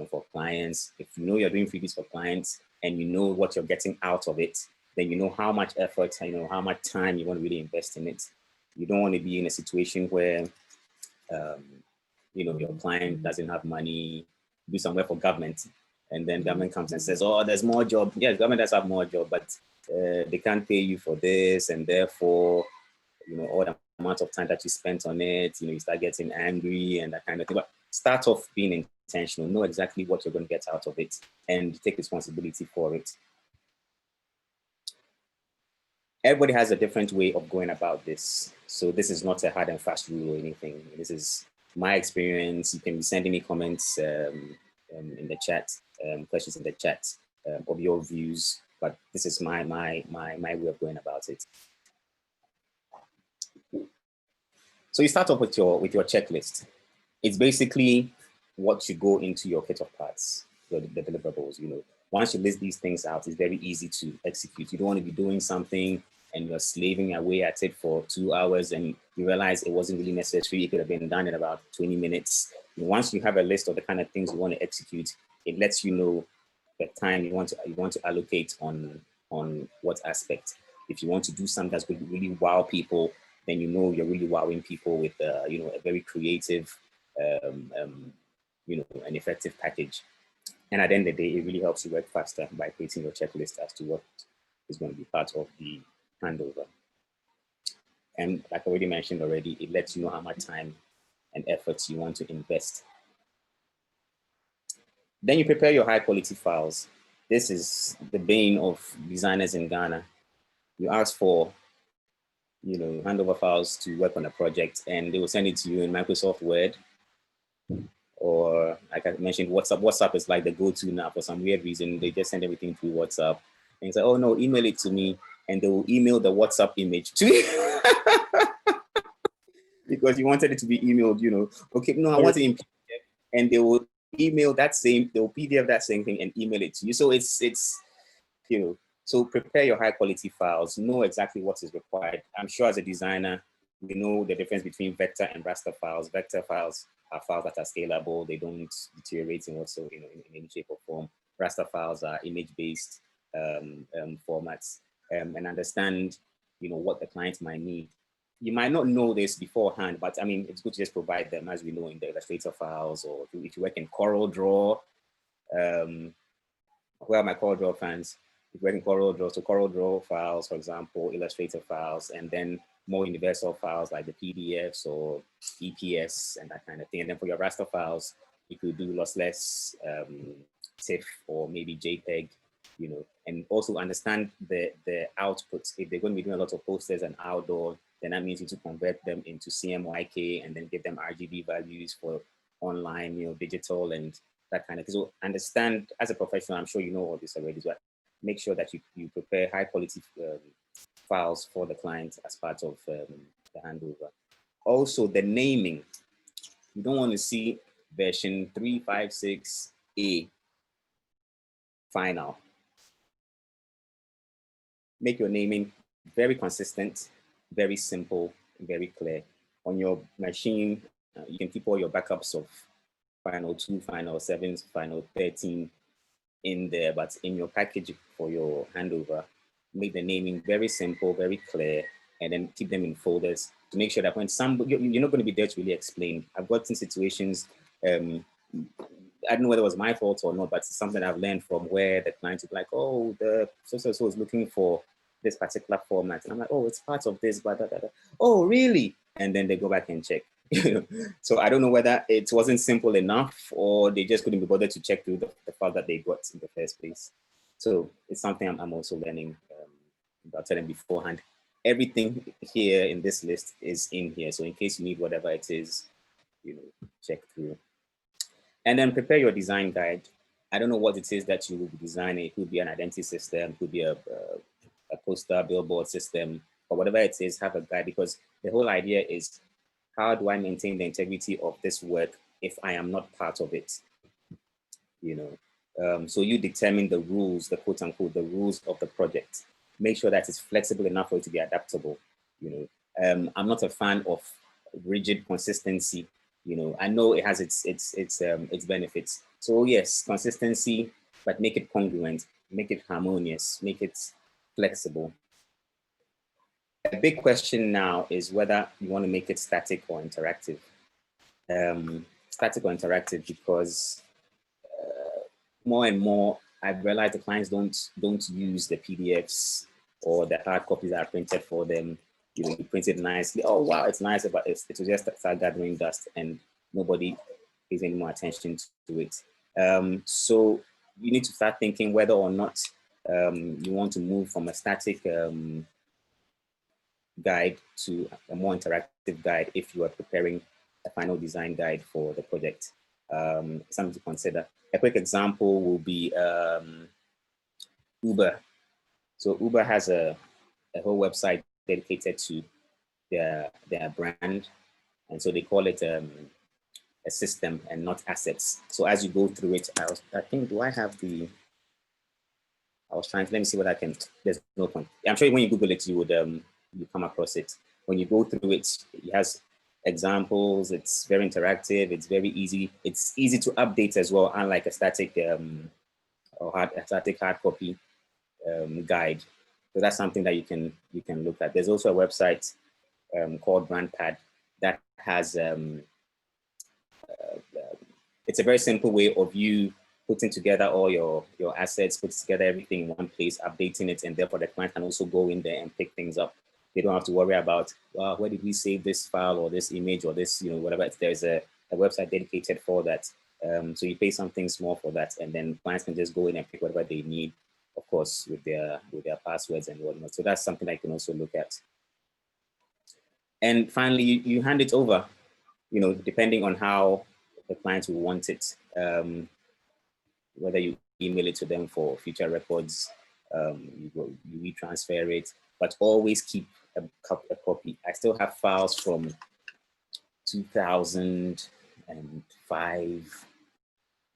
for clients. If you know you're doing freebies for clients and you know what you're getting out of it, then you know how much effort, how much time you want to really invest in it. You don't want to be in a situation where your client doesn't have money, do somewhere for government, and then government comes and says, oh, there's more job. Yes, government does have more job, but they can't pay you for this, and therefore, all the amount of time that you spent on it, you start getting angry and that kind of thing. But start off being intentional, know exactly what you're going to get out of it, and take responsibility for it. Everybody has a different way of going about this. So this is not a hard and fast rule or anything. This is my experience. You can be sending me comments in the chat, questions in the chat of your views, but this is my way of going about it. So you start off with your checklist. It's basically what should go into your kit of parts, the deliverables. Once you list these things out, it's very easy to execute. You don't want to be doing something and you're slaving away at it for 2 hours and you realize it wasn't really necessary. It could have been done in about 20 minutes. Once you have a list of the kind of things you want to execute, it lets you know the time you want to allocate on what aspect. If you want to do something that's going to really wow people, then you're really wowing people with a very creative, an effective package. And at the end of the day, it really helps you work faster by creating your checklist as to what is going to be part of the handover. And like I already mentioned already, it lets you know how much time and effort you want to invest. Then you prepare your high quality files. This is the bane of designers in Ghana. You ask for handover files to work on a project and they will send it to you in Microsoft Word, or like I mentioned, WhatsApp. WhatsApp is like the go-to now for some weird reason. They just send everything through WhatsApp and it's like, oh no, email it to me, and they will email the WhatsApp image to you because you wanted it to be emailed, okay, no, I want it in PDF, and they will email they'll PDF that same thing and email it to you. So it's so prepare your high quality files, know exactly what is required. I'm sure as a designer, we know the difference between vector and raster files. Vector files are files that are scalable. They don't deteriorate in whatsoever, in any shape or form. Raster files are image-based formats, and understand, what the client might need. You might not know this beforehand, but I mean, it's good to just provide them, as we know, in the Illustrator files, or if you work in CorelDRAW. Where are my CorelDRAW fans? If you work in CorelDRAW, so CorelDRAW files, for example, Illustrator files, and then more universal files like the PDFs or EPS and that kind of thing. And then for your raster files, you could do lossless, TIFF, or maybe JPEG, and also understand the outputs. If they're going to be doing a lot of posters and outdoor, then that means you need to convert them into CMYK and then give them RGB values for online, digital and that kind of thing. So understand, as a professional, I'm sure you know all this already, but make sure that you prepare high quality files for the client as part of the handover. Also, the naming. You don't want to see version 356A final. Make your naming very consistent, very simple, very clear. On your machine, you can keep all your backups of final 2, final 7, final 13 in there, but in your package for your handover, make the naming very simple, very clear, and then keep them in folders to make sure that when you're not going to be there to really explain. I've gotten situations, I don't know whether it was my fault or not, but it's something I've learned from where the client is like, oh, the so-so-so is looking for this particular format. And I'm like, oh, it's part of this, but oh, really? And then they go back and check. So I don't know whether it wasn't simple enough or they just couldn't be bothered to check through the file that they got in the first place. So it's something I'm also learning about telling beforehand. Everything here in this list is in here. So in case you need whatever it is, check through. And then prepare your design guide. I don't know what it is that you will be designing. It could be an identity system, it could be a poster, billboard system, or whatever it is, have a guide, because the whole idea is, how do I maintain the integrity of this work if I am not part of it, you know. So you determine the rules, the quote unquote, the rules of the project. Make sure that it's flexible enough for it to be adaptable, you know. I'm not a fan of rigid consistency. You know, I know it has its benefits. So yes, consistency, but make it congruent, make it harmonious, make it flexible. A big question now is whether you want to make it static or interactive. Static or interactive, because more and more I've realized the clients don't use the PDFs or the hard copies that are printed for them. You know, you print it nicely. Oh wow, it's nice, but it will just start gathering dust, and nobody pays any more attention to it. So you need to start thinking whether or not you want to move from a static guide to a more interactive guide if you are preparing a final design guide for the project. Something to consider. A quick example will be Uber. So Uber has a whole website dedicated to their brand, and so they call it a system and not assets. So as you go through it, I think, do I have the? I was trying to, let me see what I can. There's no point. I'm sure when you Google it, you would you come across it. When you go through it, it has examples. It's very interactive. It's very easy. It's easy to update as well, unlike a static static hard copy guide. So that's something that you can look at. There's also a website called BrandPad that has it's a very simple way of you putting together all your assets, putting together everything in one place, updating it, and therefore the client can also go in there and pick things up. They don't have to worry about, well, where did we save this file or this image or this, you know, whatever. There's a website dedicated for that. So you pay something small for that, and then clients can just go in and pick whatever they need, of course, with their passwords and whatnot. So that's something I can also look at. And finally, you hand it over, you know, depending on how the client will want it. Whether you email it to them for future records, you retransfer it, but always keep a copy. I still have files from 2005,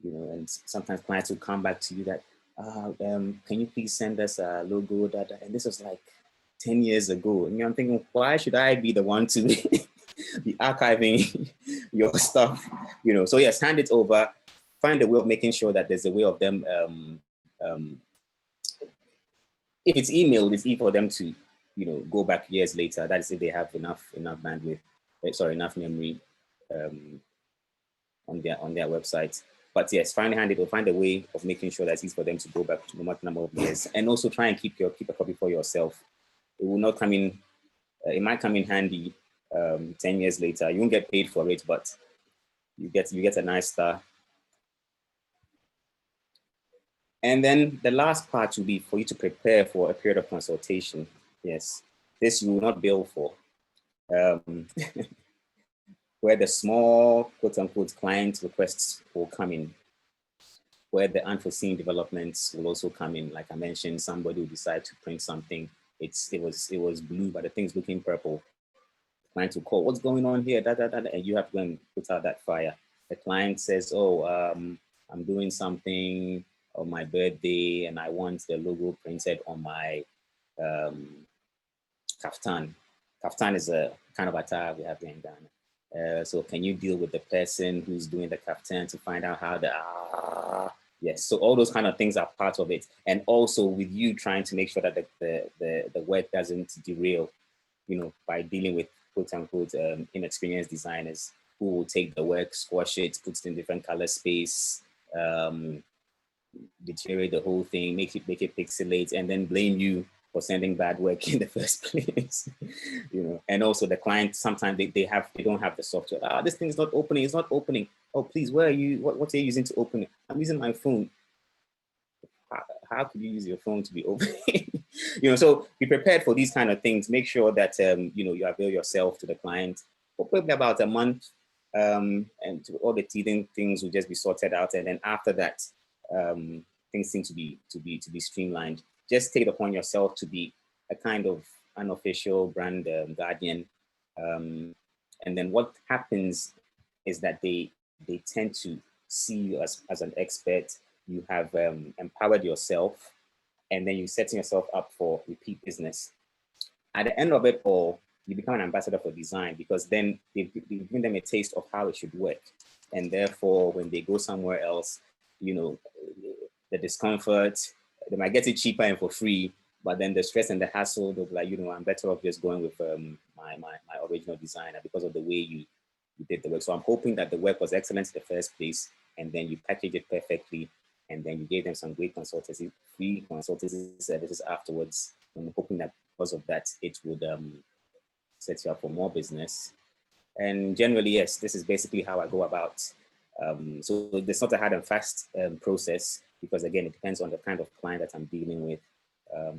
you know, and sometimes clients will come back to you that, can you please send us a logo, and this was like 10 years ago. And I'm thinking, why should I be the one to be archiving your stuff? You know, so yes, hand it over. Find a way of making sure that there's a way of them, if it's emailed, it's easy for them to, you know, go back years later. That is if they have enough bandwidth, enough memory on their website. But yes, find a way of making sure that it's easy for them to go back to no matter number of years, and also try and keep a copy for yourself. It will not come in. It might come in handy 10 years later. You won't get paid for it, but you get a nice star. And then the last part will be for you to prepare for a period of consultation. Yes, this you will not bill for. Where the small, quote unquote, client requests will come in, where the unforeseen developments will also come in. Like I mentioned, somebody will decide to print something. It was blue, but the thing's looking purple. The client will call, what's going on here? And you have to go and put out that fire. The client says, oh, I'm doing something on my birthday and I want the logo printed on my kaftan. Kaftan is a kind of attire we have here in Ghana. So can you deal with the person who's doing the kaftan to find out how yes, so all those kind of things are part of it. And also with you trying to make sure that the work doesn't derail, you know, by dealing with quote unquote inexperienced designers who will take the work, squash it, put it in different color space, deteriorate the whole thing, make it pixelate, and then blame you for sending bad work in the first place. You know, and also the client, sometimes they don't have the software. This thing is not opening, it's not opening. Oh, please, where are you? What are you using to open it? I'm using my phone. How could you use your phone to be opening? You know, so be prepared for these kind of things. Make sure that you know, you avail yourself to the client for probably about a month, and all the teething things will just be sorted out. And then after that, things seem to be streamlined. Just take it upon yourself to be a kind of unofficial brand guardian. And then what happens is that they they tend to see you as an expert. You have empowered yourself, and then you're setting yourself up for repeat business. At the end of it all, you become an ambassador for design, because then they've given them a taste of how it should work. And therefore, when they go somewhere else, you know, the discomfort, they might get it cheaper and for free, but then the stress and the hassle, they'll be like, you know, I'm better off just going with my original designer because of the way you did the work. So I'm hoping that the work was excellent in the first place, and then you package it perfectly, and then you gave them some great consultancy, free consultancy services afterwards. I'm hoping that because of that, it would set you up for more business. And generally, yes, this is basically how I go about. So it's not a hard and fast process, because again, it depends on the kind of client that I'm dealing with.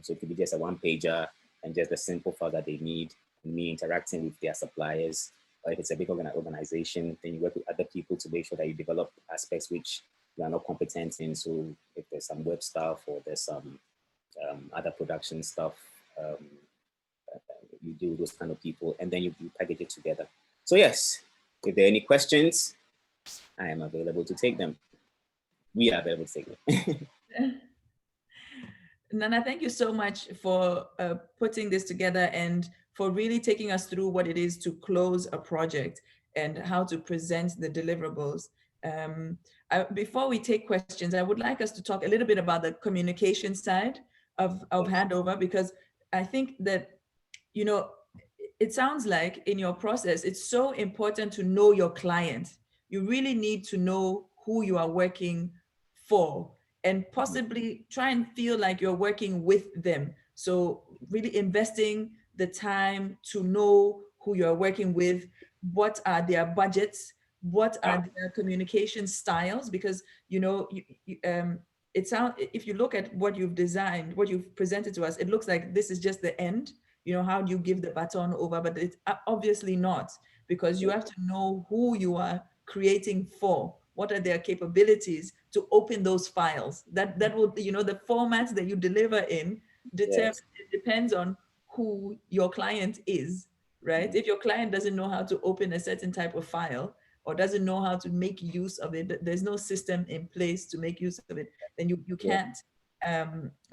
So it could be just a one-pager and just the simple file that they need, me interacting with their suppliers. Or if it's a big organization, then you work with other people to make sure that you develop aspects which you are not competent in. So if there's some web stuff or there's some other production stuff, you deal with those kind of people, and then you package it together. So yes, if there are any questions, I am available to take them. We are available to take them. Nana, thank you so much for putting this together and for really taking us through what it is to close a project and how to present the deliverables. Before we take questions, I would like us to talk a little bit about the communication side of Handover, because I think that, you know, it sounds like in your process, it's so important to know your client. You really need to know who you are working for, and possibly try and feel like you're working with them. So really investing the time to know who you're working with, what are their budgets, what are their communication styles, because, you know, it sounds, if you look at what you've designed, what you've presented to us, it looks like this is just the end. You know, how do you give the baton over? But it's obviously not, because you have to know who you are creating for. What are their capabilities to open those files? That will, you know, the formats that you deliver in Yes. it depends on who your client is, right? If your client doesn't know how to open a certain type of file, or doesn't know how to make use of it, there's no system in place to make use of it, then you can't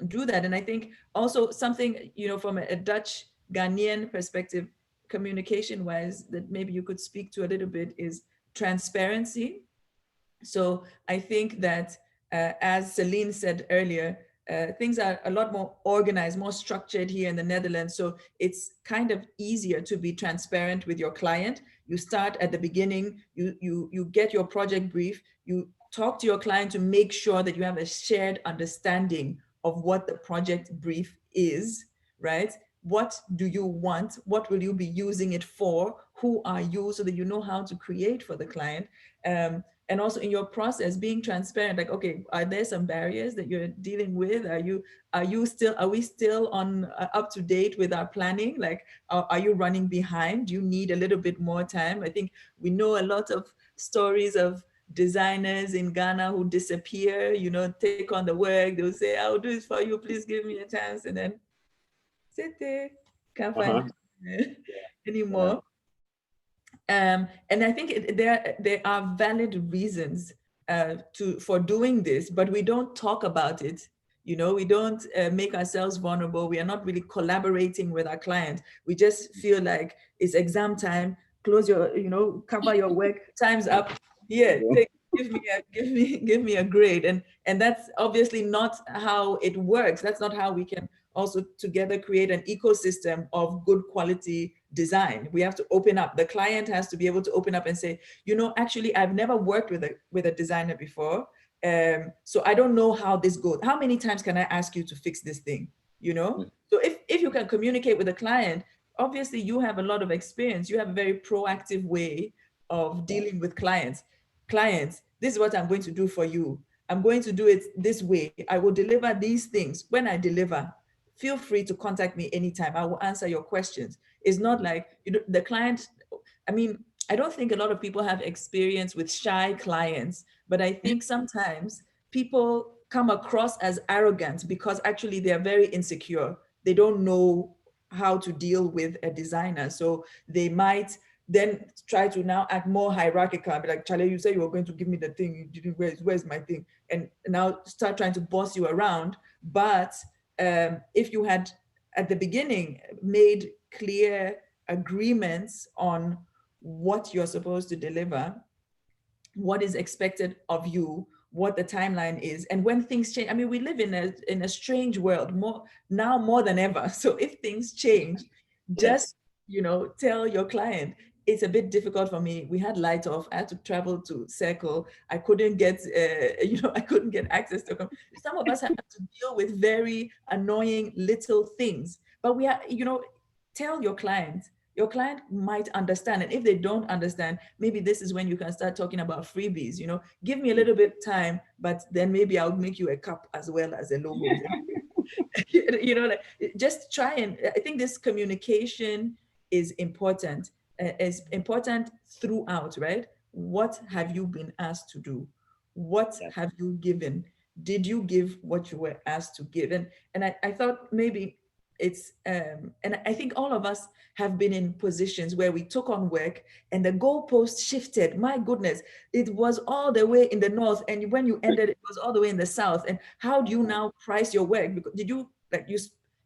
do that. And I think also something, you know, from a Dutch Ghanaian perspective, communication wise, that maybe you could speak to a little bit is transparency. So I think that as Celine said earlier, things are a lot more organized, more structured here in the Netherlands. So it's kind of easier to be transparent with your client. You start at the beginning, you get your project brief, you talk to your client to make sure that you have a shared understanding of what the project brief is, right? What do you want? What will you be using it for? Who are you? So that you know how to create for the client. And also in your process, being transparent, like, okay, are there some barriers that you're dealing with? Are we still on up to date with our planning? Like, are you running behind? Do you need a little bit more time? I think we know a lot of stories of designers in Ghana who disappear, you know, take on the work. They'll say, I'll do it for you. Please give me a chance. And then sit there, can't find it anymore. And I think there are valid reasons for doing this, but we don't talk about it. You know, we don't make ourselves vulnerable. We are not really collaborating with our client. We just feel like it's exam time. Close your, you know, cover your work. Time's up. Yeah, give me a grade. And that's obviously not how it works. That's not how we can also together create an ecosystem of good quality design. We have to open up. The client has to be able to open up and say, you know, actually, I've never worked with a designer before. So I don't know how this goes. How many times can I ask you to fix this thing? You know? So if you can communicate with the client, obviously you have a lot of experience. You have a very proactive way of dealing with clients. Clients, this is what I'm going to do for you. I'm going to do it this way. I will deliver these things. When I deliver, feel free to contact me anytime. I will answer your questions. It's not like, you know, the client, I mean, I don't think a lot of people have experience with shy clients, but I think sometimes people come across as arrogant because actually they are very insecure. They don't know how to deal with a designer. So they might then try to now act more hierarchical and be like, Charlie, you said you were going to give me the thing, you didn't, where's my thing? And now start trying to boss you around. But if you had at the beginning made clear agreements on what you're supposed to deliver, what is expected of you, what the timeline is, and when things change. I mean, we live in a strange world more than ever. So if things change, just tell your client. It's a bit difficult for me. We had light off. I had to travel to Circle. I couldn't get, I couldn't get access to come. Some of us have to deal with very annoying little things. But we are, tell your client. Your client might understand. And if they don't understand, maybe this is when you can start talking about freebies. Give me a little bit of time, but then maybe I'll make you a cup as well as a logo. Just try. And I think this communication is important. Is important throughout, right? What have you been asked to do? What have you given? Did you give what you were asked to give? And I thought maybe it's and I think all of us have been in positions where we took on work and the goalpost shifted. My goodness, it was all the way in the north, and when you ended, it was all the way in the south. And how do you now price your work? Because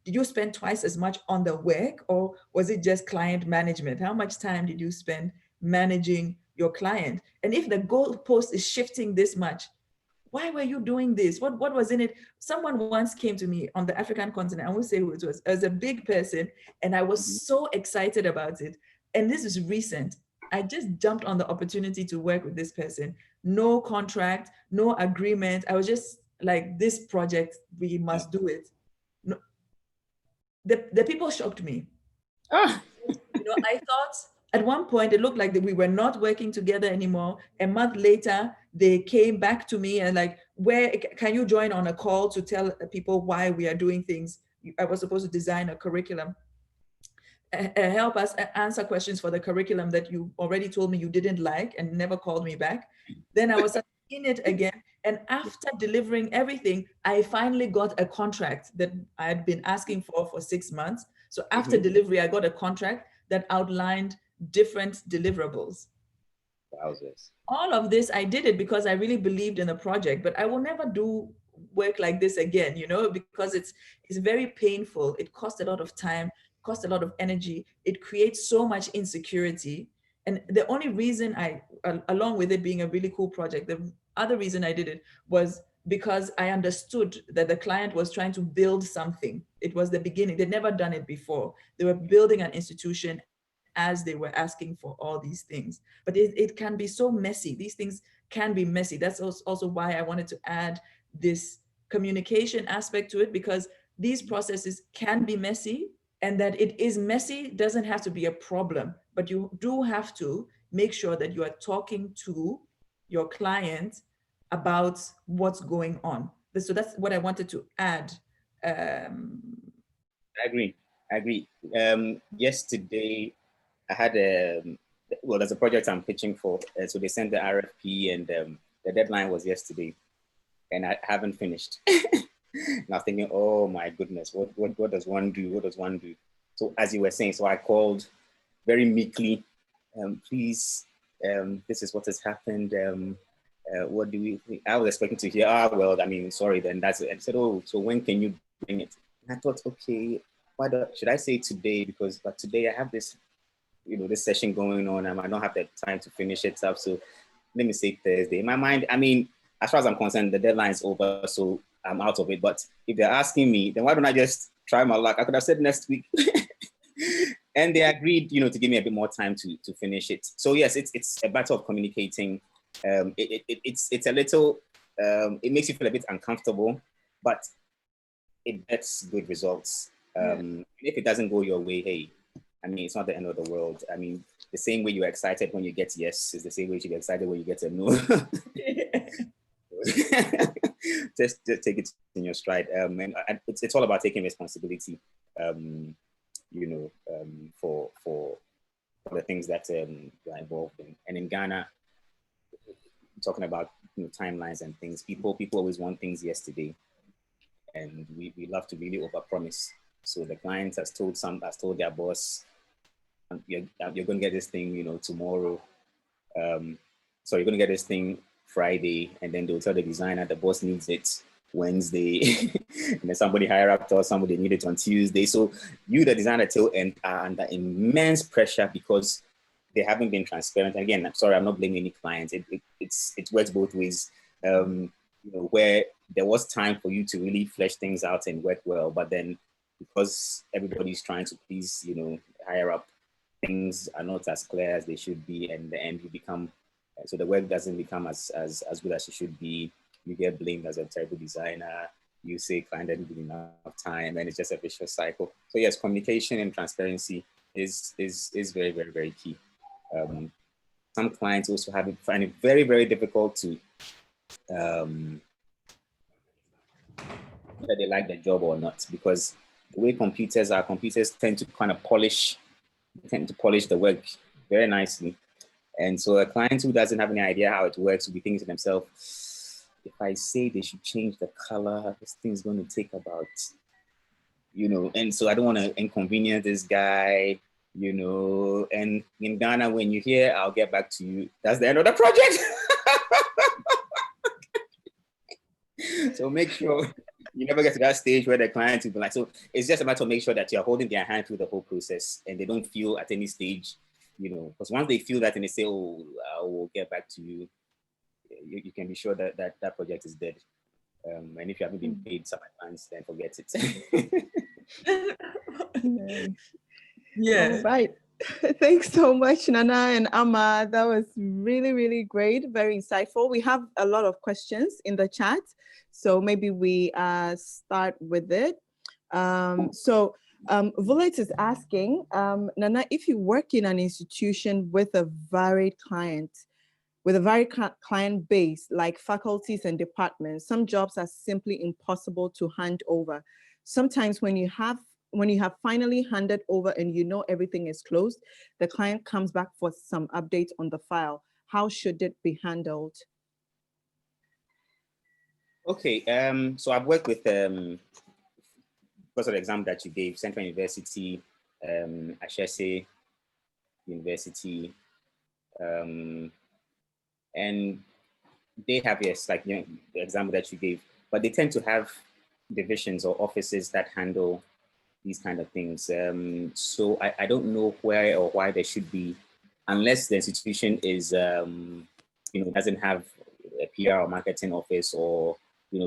did you spend twice as much on the work, or was it just client management? How much time did you spend managing your client? And if the goalpost is shifting this much, why were you doing this? What was in it? Someone once came to me on the African continent, I won't say who it was, as a big person, and I was so excited about it. And this is recent. I just jumped on the opportunity to work with this person. No contract, no agreement. I was just like, this project, we must do it. No, the people shocked me. I thought at one point it looked like that we were not working together anymore. A month later, they came back to me and like, where can you join on a call to tell people why we are doing things? I was supposed to design a curriculum, help us answer questions for the curriculum that you already told me you didn't like and never called me back. Then I was in it again. And after delivering everything, I finally got a contract that I had been asking for 6 months. So after delivery, I got a contract that outlined different deliverables. Wowzers. All of this, I did it because I really believed in the project, but I will never do work like this again, because it's very painful. It costs a lot of time, costs a lot of energy. It creates so much insecurity. And the only reason along with it being a really cool project, the other reason I did it was because I understood that the client was trying to build something. It was the beginning. They'd never done it before. They were building an institution as they were asking for all these things. But it can be so messy. These things can be messy. That's also why I wanted to add this communication aspect to it, because these processes can be messy, and that it is messy doesn't have to be a problem, but you do have to make sure that you are talking to your client about what's going on. So that's what I wanted to add. I agree. Yesterday, I had there's a project I'm pitching for. So they sent the RFP, and the deadline was yesterday, and I haven't finished. And I was thinking, oh my goodness, what does one do? What does one do? So as you were saying, so I called very meekly, please, this is what has happened. What do we think? I was expecting to hear, well, I mean, sorry, then that's it. I said, oh, so when can you bring it? And I thought, okay, should I say today? But today I have this, this session going on, and I don't have the time to finish it up. So let me say Thursday. In my mind, I mean, as far as I'm concerned, the deadline is over, so I'm out of it. But if they're asking me, then why don't I just try my luck? I could have said next week. And they agreed, to give me a bit more time to finish it. So yes, it's a matter of communicating. It's a little, it makes you feel a bit uncomfortable, but it gets good results. If it doesn't go your way, hey, I mean, it's not the end of the world. I mean, the same way you're excited when you get yes is the same way you should be excited when you get a no. just take it in your stride. And it's all about taking responsibility, for the things that you're involved in. And in Ghana, talking about timelines and things, people always want things yesterday, and we love to really overpromise. So the client has told their boss, you're going to get this thing, tomorrow. So you're going to get this thing Friday, and then they'll tell the designer the boss needs it Wednesday, and then somebody higher up tells somebody they need it on Tuesday. So you, the designer, till end are under immense pressure because they haven't been transparent. Again, I'm sorry, I'm not blaming any clients. It works both ways. Where there was time for you to really flesh things out and work well, but then because everybody's trying to please, higher up, things are not as clear as they should be, and in the end you become, so the work doesn't become as good as it should be. You get blamed as a terrible designer. You say client didn't give enough time, and it's just a vicious cycle. So yes, communication and transparency is very, very, very key. Some clients also find it very, very difficult to whether they like the job or not, because the way computers tend to kind of polish the work very nicely. And so a client who doesn't have any idea how it works will be thinking to themselves, if I say they should change the color, this thing's going to take about, and so I don't want to inconvenience this guy, and in Ghana, when you hear, I'll get back to you, that's the end of the project. So make sure you never get to that stage where the client will be like, so it's just a matter of make sure that you're holding their hand through the whole process and they don't feel at any stage, because once they feel that and they say, oh, I will get back to you, you can be sure that project is dead. And if you haven't been paid some advance, then forget it. Yeah. All right. Thanks so much, Nana and Amma. That was really, really great, very insightful. We have a lot of questions in the chat, so maybe we start with it. Vulet is asking, Nana, if you work in an institution with a varied client base, like faculties and departments, some jobs are simply impossible to hand over. Sometimes when you have finally handed over and everything is closed, the client comes back for some updates on the file. How should it be handled? Okay, so I've worked with, because of the example that you gave, Central University, Ashese University, and they have, yes, like the example that you gave, but they tend to have divisions or offices that handle these kind of things. So I don't know where or why there should be, unless the institution is, doesn't have a PR or marketing office or,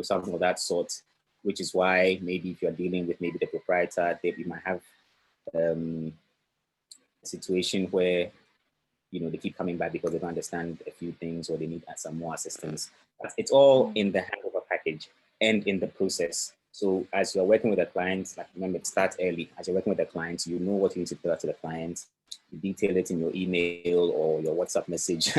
something of that sort, which is why maybe if you're dealing with maybe the proprietor, you might have a situation where, they keep coming back because they don't understand a few things or they need some more assistance. But it's all in the handover package and in the process. So as you're working with a client, like remember, it starts early. As you're working with a client, you know what you need to tell to the client. You detail it in your email or your WhatsApp message.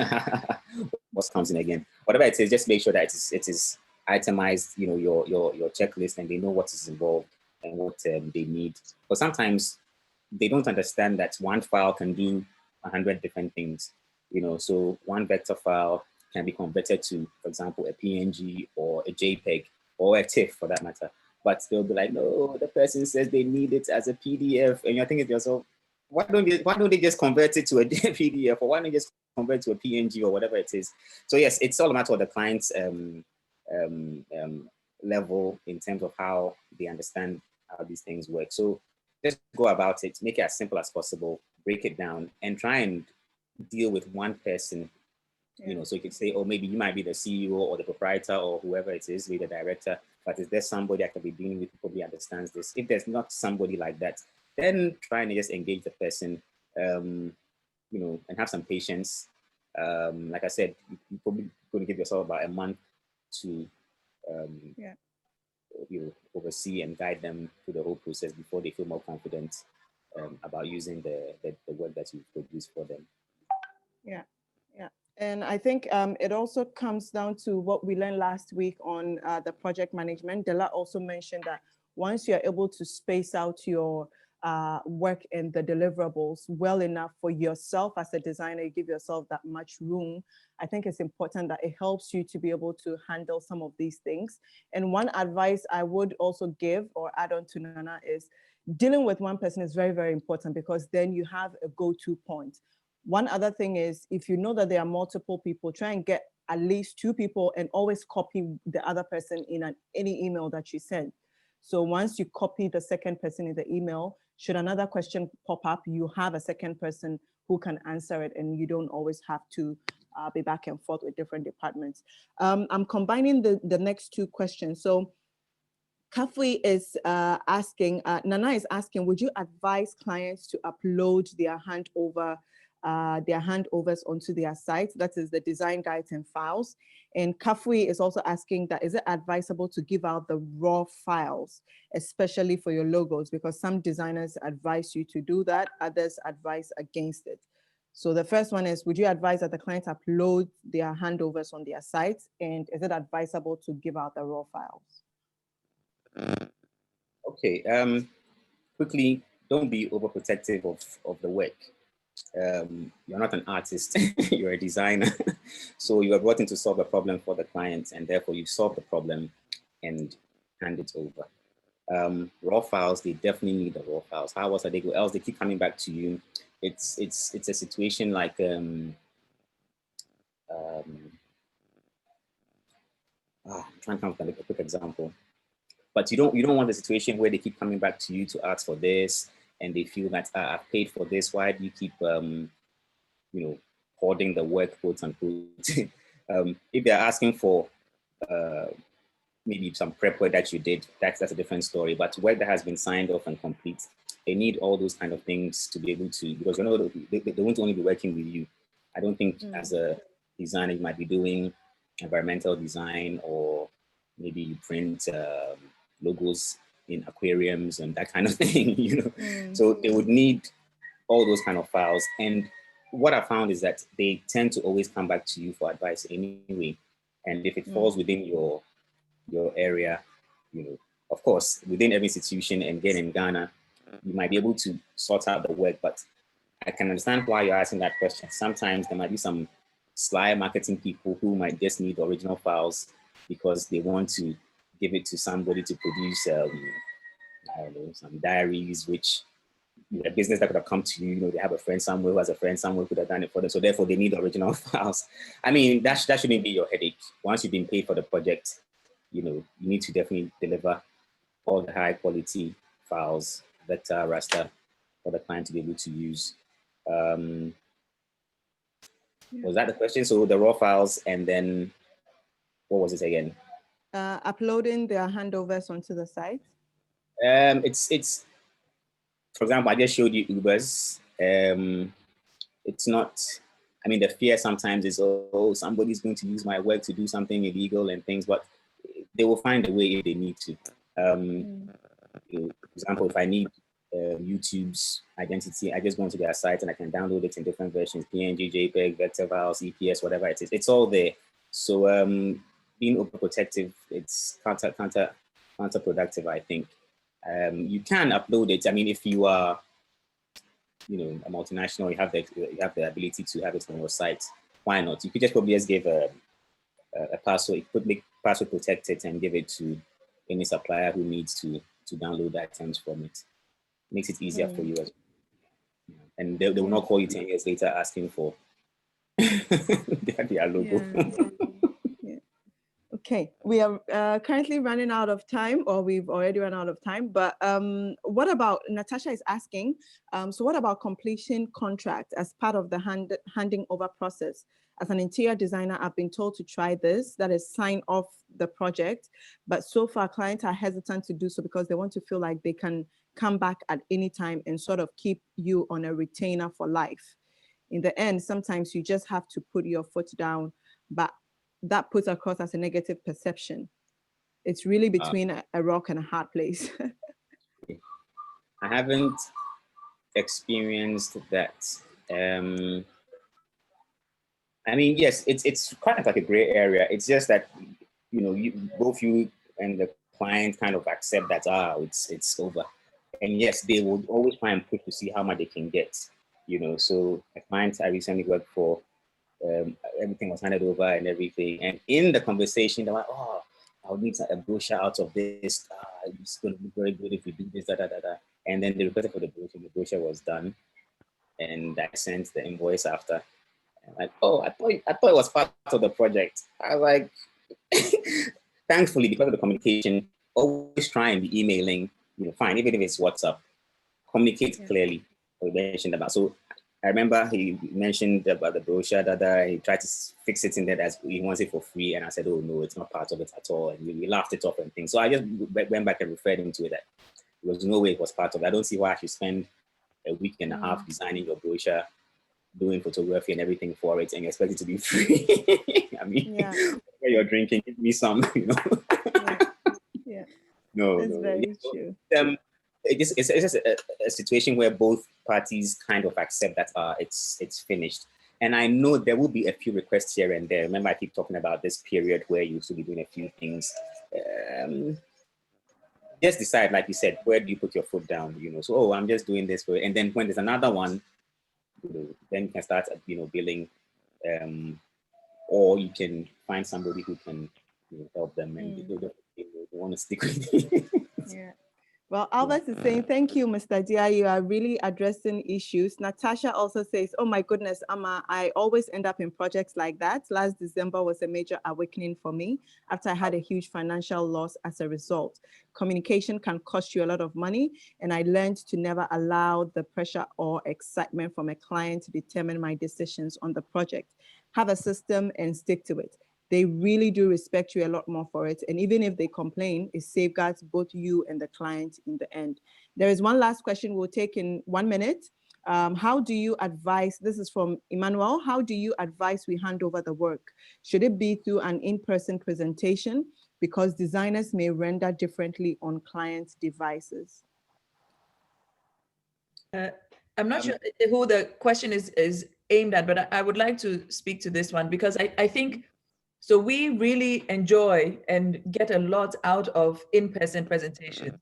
What comes in again? Whatever it is, just make sure that it is itemized, your checklist, and they know what is involved and what they need. But sometimes they don't understand that one file can do 100 different things. So one vector file can be converted to, for example, a PNG or a JPEG or a TIFF for that matter. But they'll be like, no, the person says they need it as a PDF, and you're thinking to yourself, why don't they just convert it to a PDF, or why don't they just convert it to a PNG or whatever it is? So yes, it's all a matter of the client's level in terms of how they understand how these things work. So just go about it, make it as simple as possible, break it down, and try and deal with one person. So you can say, oh, maybe you might be the CEO or the proprietor or whoever it is, maybe the director, but is there somebody I can be dealing with who probably understands this? If there's not somebody like that, then try and just engage the person, and have some patience. Like I said, you're probably going to give yourself about a month to oversee and guide them through the whole process before they feel more confident about using the work that you produce for them. Yeah. And I think it also comes down to what we learned last week on the project management. Dela also mentioned that once you're able to space out your work and the deliverables well enough for yourself as a designer, you give yourself that much room. I think it's important that it helps you to be able to handle some of these things. And one advice I would also give or add on to Nana is, dealing with one person is very, very important, because then you have a go-to point. One other thing is, if you know that there are multiple people, try and get at least 2 people and always copy the other person in any email that you send. So once you copy the second person in the email, should another question pop up, you have a second person who can answer it, and you don't always have to be back and forth with different departments. I'm combining the next 2 questions. So Kafui is asking, Nana is asking, would you advise clients to upload their handovers onto their site? That is the design guides and files. And Kafui is also asking that, is it advisable to give out the raw files, especially for your logos? Because some designers advise you to do that, others advise against it. So the first one is, would you advise that the client upload their handovers on their sites? And is it advisable to give out the raw files? Okay, quickly, don't be overprotective of the work. You're not an artist, you're a designer. So you are brought in to solve a problem for the client, and therefore you solve the problem and hand it over. Raw files, they definitely need the raw files. How else are they go? Else they keep coming back to you. It's a situation like I'm trying to come up with a quick example. But you don't want the situation where they keep coming back to you to ask for this, and they feel that I've paid for this. Why do you keep hoarding the work, quote unquote? If they're asking for maybe some prep work that you did, that's a different story. But work that has been signed off and complete, they need all those kind of things to be able to, because they won't only be working with you. I don't think as a designer you might be doing environmental design, or maybe you print logos in aquariums and that kind of thing, So they would need all those kind of files. And what I found is that they tend to always come back to you for advice anyway. And if it falls within your area, of course, within every institution, and again in Ghana, you might be able to sort out the work, but I can understand why you're asking that question. Sometimes there might be some sly marketing people who might just need original files because they want to give it to somebody to produce, I don't know, some diaries, which a business that could have come to you, they have a friend somewhere who has a friend somewhere who could have done it for them. So therefore they need original files. I mean, that shouldn't be your headache. Once you've been paid for the project, you need to definitely deliver all the high quality files, vector, raster, for the client to be able to use. Was that the question? So the raw files, and then what was it again? Uploading their handovers onto the site. It's for example, I just showed you Ubers. It's not, I mean, the fear sometimes is, oh, somebody's going to use my work to do something illegal and things, but they will find a way if they need to. For example, if I need YouTube's identity, I just go onto their site and I can download it in different versions, PNG, JPEG, vector files, EPS, whatever it is. It's all there. So being overprotective, it's counterproductive, I think. You can upload it. I mean, if you are, a multinational, you have the ability to have it on your site. Why not? You could just probably just give a password. You could make password protected and give it to any supplier who needs to download items from it. Makes it easier for you as well. And they will not call you 10 years later asking for their logo. Okay, we are currently running out of time, or we've already run out of time. But what about, Natasha is asking, so what about completion contract as part of the handing over process? As an interior designer, I've been told to try this, that is sign off the project. But so far, clients are hesitant to do so because they want to feel like they can come back at any time and sort of keep you on a retainer for life. In the end, sometimes you just have to put your foot down, but that puts across as a negative perception. It's really between a rock and a hard place. I haven't experienced that. I mean, yes, it's kind of like a gray area. It's just that, both you and the client kind of accept that, it's over. And yes, they will always try and push to see how much they can get, So a client I recently worked for, everything was handed over and everything. And in the conversation, they're like, oh, I'll need a brochure out of this. It's going to be very good if we do this, da, da, da, da. And then they requested for the brochure. The brochure was done, and I sent the invoice after. And like, oh, I thought it was part of the project. I was like, thankfully, because of the communication, always try and be emailing, fine, even if it's WhatsApp, communicate clearly. We mentioned about. So I remember he mentioned about the brochure that he tried to fix it in there as he wants it for free. And I said, oh no, it's not part of it at all. And we laughed it off and things. So I just went back and referred him to it that there was no way it was part of it. I don't see why I should spend a week and a half designing your brochure, doing photography and everything for it, and you expect it to be free. I mean, where you're drinking, give me some, Yeah. No, That's no. very true. It's just a situation where both parties kind of accept that it's finished. And I know there will be a few requests here and there. Remember, I keep talking about this period where you should be doing a few things. Just decide, like you said, where do you put your foot down? So, oh, I'm just doing this for it. And then when there's another one, then you can start, billing, or you can find somebody who can help them, and they want to stick with it. Yeah. Well, Albert is saying, thank you, Mr. Dia. You are really addressing issues. Natasha also says, oh my goodness, Amma, I always end up in projects like that. Last December was a major awakening for me after I had a huge financial loss as a result. Communication can cost you a lot of money, and I learned to never allow the pressure or excitement from a client to determine my decisions on the project. Have a system and stick to it. They really do respect you a lot more for it. And even if they complain, it safeguards both you and the client in the end. There is one last question we'll take in 1 minute. How do you advise, this is from Emmanuel, how do you advise we hand over the work? Should it be through an in-person presentation? Because designers may render differently on clients' devices. I'm not sure who the question is aimed at, but I would like to speak to this one because I think, so we really enjoy and get a lot out of in-person presentations.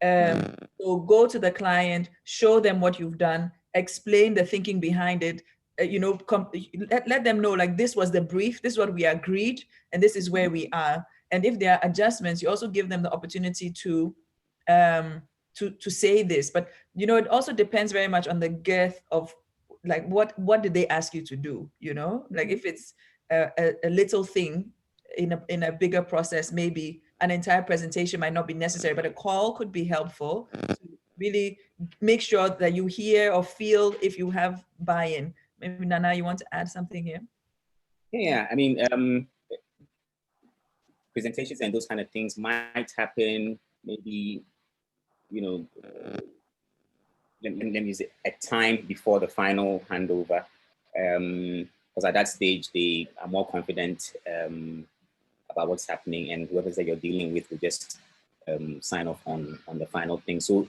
So go to the client, show them what you've done, explain the thinking behind it, let them know, like, this was the brief, this is what we agreed, and this is where we are. And if there are adjustments, you also give them the opportunity to say this. But it also depends very much on the girth of, like, what did they ask you to do? Like, if it's a little thing in a bigger process, maybe an entire presentation might not be necessary, but a call could be helpful to really make sure that you hear or feel if you have buy-in. Maybe Nana, you want to add something here? Yeah, I mean, presentations and those kind of things might happen maybe, let me use it, a time before the final handover. Because at that stage, they are more confident about what's happening, and whoever that you're dealing with will just sign off on the final thing. So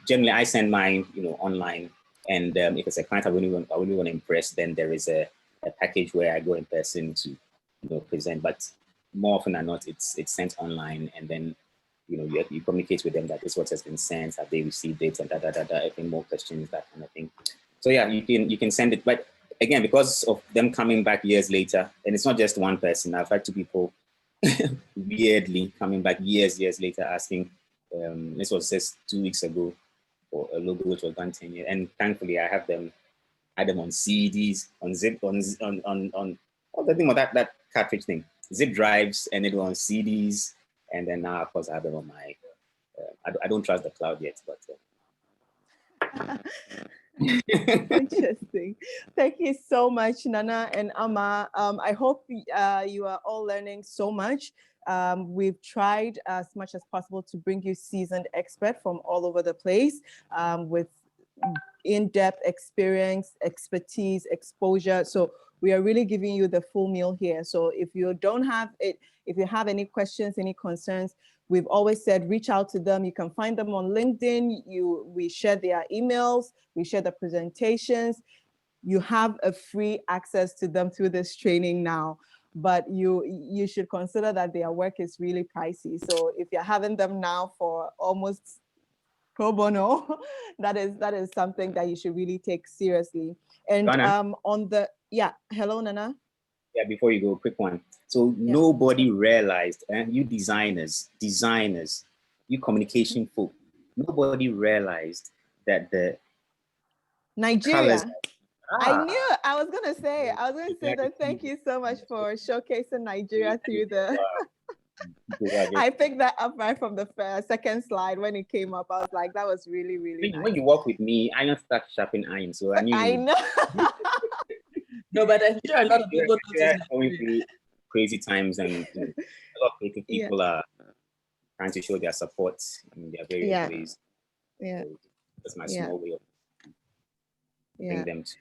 generally, I send mine, online, and if it's a client I really want to impress, then there is a package where I go in person to present. But more often than not, it's sent online, and then you communicate with them that this is what has been sent, have they received it, and any more questions, that kind of thing. So yeah, you can send it, but again, because of them coming back years later, and it's not just one person. I've had two people weirdly coming back years later asking, this was just 2 weeks ago, for a logo which was done 10 years, and thankfully I had them on CDs, on zip, on what's the thing with that cartridge thing, zip drives, and it was on CDs. And then now, of course, I have them on my, I don't trust the cloud yet, but. Interesting. Thank you so much, Nana and Amma. I hope you are all learning so much. We've tried as much as possible to bring you seasoned experts from all over the place with in-depth experience, expertise, exposure. So we are really giving you the full meal here. So if you don't have it, if you have any questions, any concerns, we've always said, reach out to them. You can find them on LinkedIn. We share their emails, we share the presentations. You have a free access to them through this training now, but you should consider that their work is really pricey. So if you're having them now for almost pro bono, that is something that you should really take seriously. And Nana? Hello, Nana. Yeah, before you go, quick one. So nobody realized, you designers, you communication folk, nobody realized that the Nigeria. colors. I knew I was gonna say that. Thank you so much for showcasing Nigeria through the. I picked that up right from the second slide when it came up. I was like, that was really, really nice. When you work with me, iron start sharpening iron, so I knew. I know. No, but I'm sure a lot of people going through crazy times, and a lot of creative people are trying to show their support in their various ways. Yeah. So that's my small way of bring them to.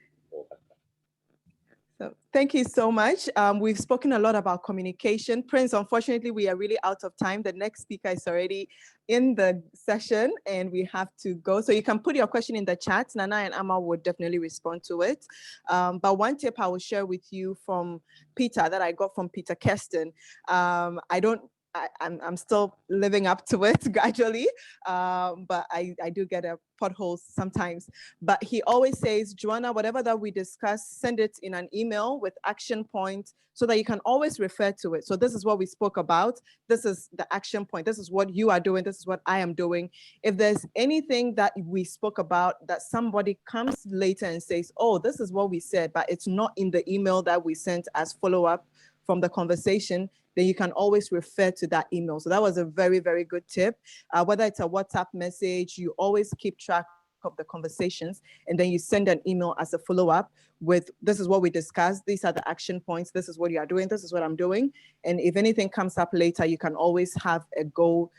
So thank you so much. We've spoken a lot about communication. Prince, unfortunately, we are really out of time. The next speaker is already in the session and we have to go. So you can put your question in the chat. Nana and Amma would definitely respond to it. But one tip I will share with you from Peter that I got from Peter Keston. I'm still living up to it gradually, but I do get potholes sometimes. But he always says, Joanna, whatever that we discuss, send it in an email with action points so that you can always refer to it. So this is what we spoke about. This is the action point. This is what you are doing. This is what I am doing. If there's anything that we spoke about that somebody comes later and says, oh, this is what we said, but it's not in the email that we sent as follow-up from the conversation, then you can always refer to that email. So that was a very, very good tip. Whether it's a WhatsApp message, you always keep track of the conversations and then you send an email as a follow-up with, this is what we discussed, these are the action points, this is what you are doing, this is what I'm doing. And if anything comes up later, you can always have a go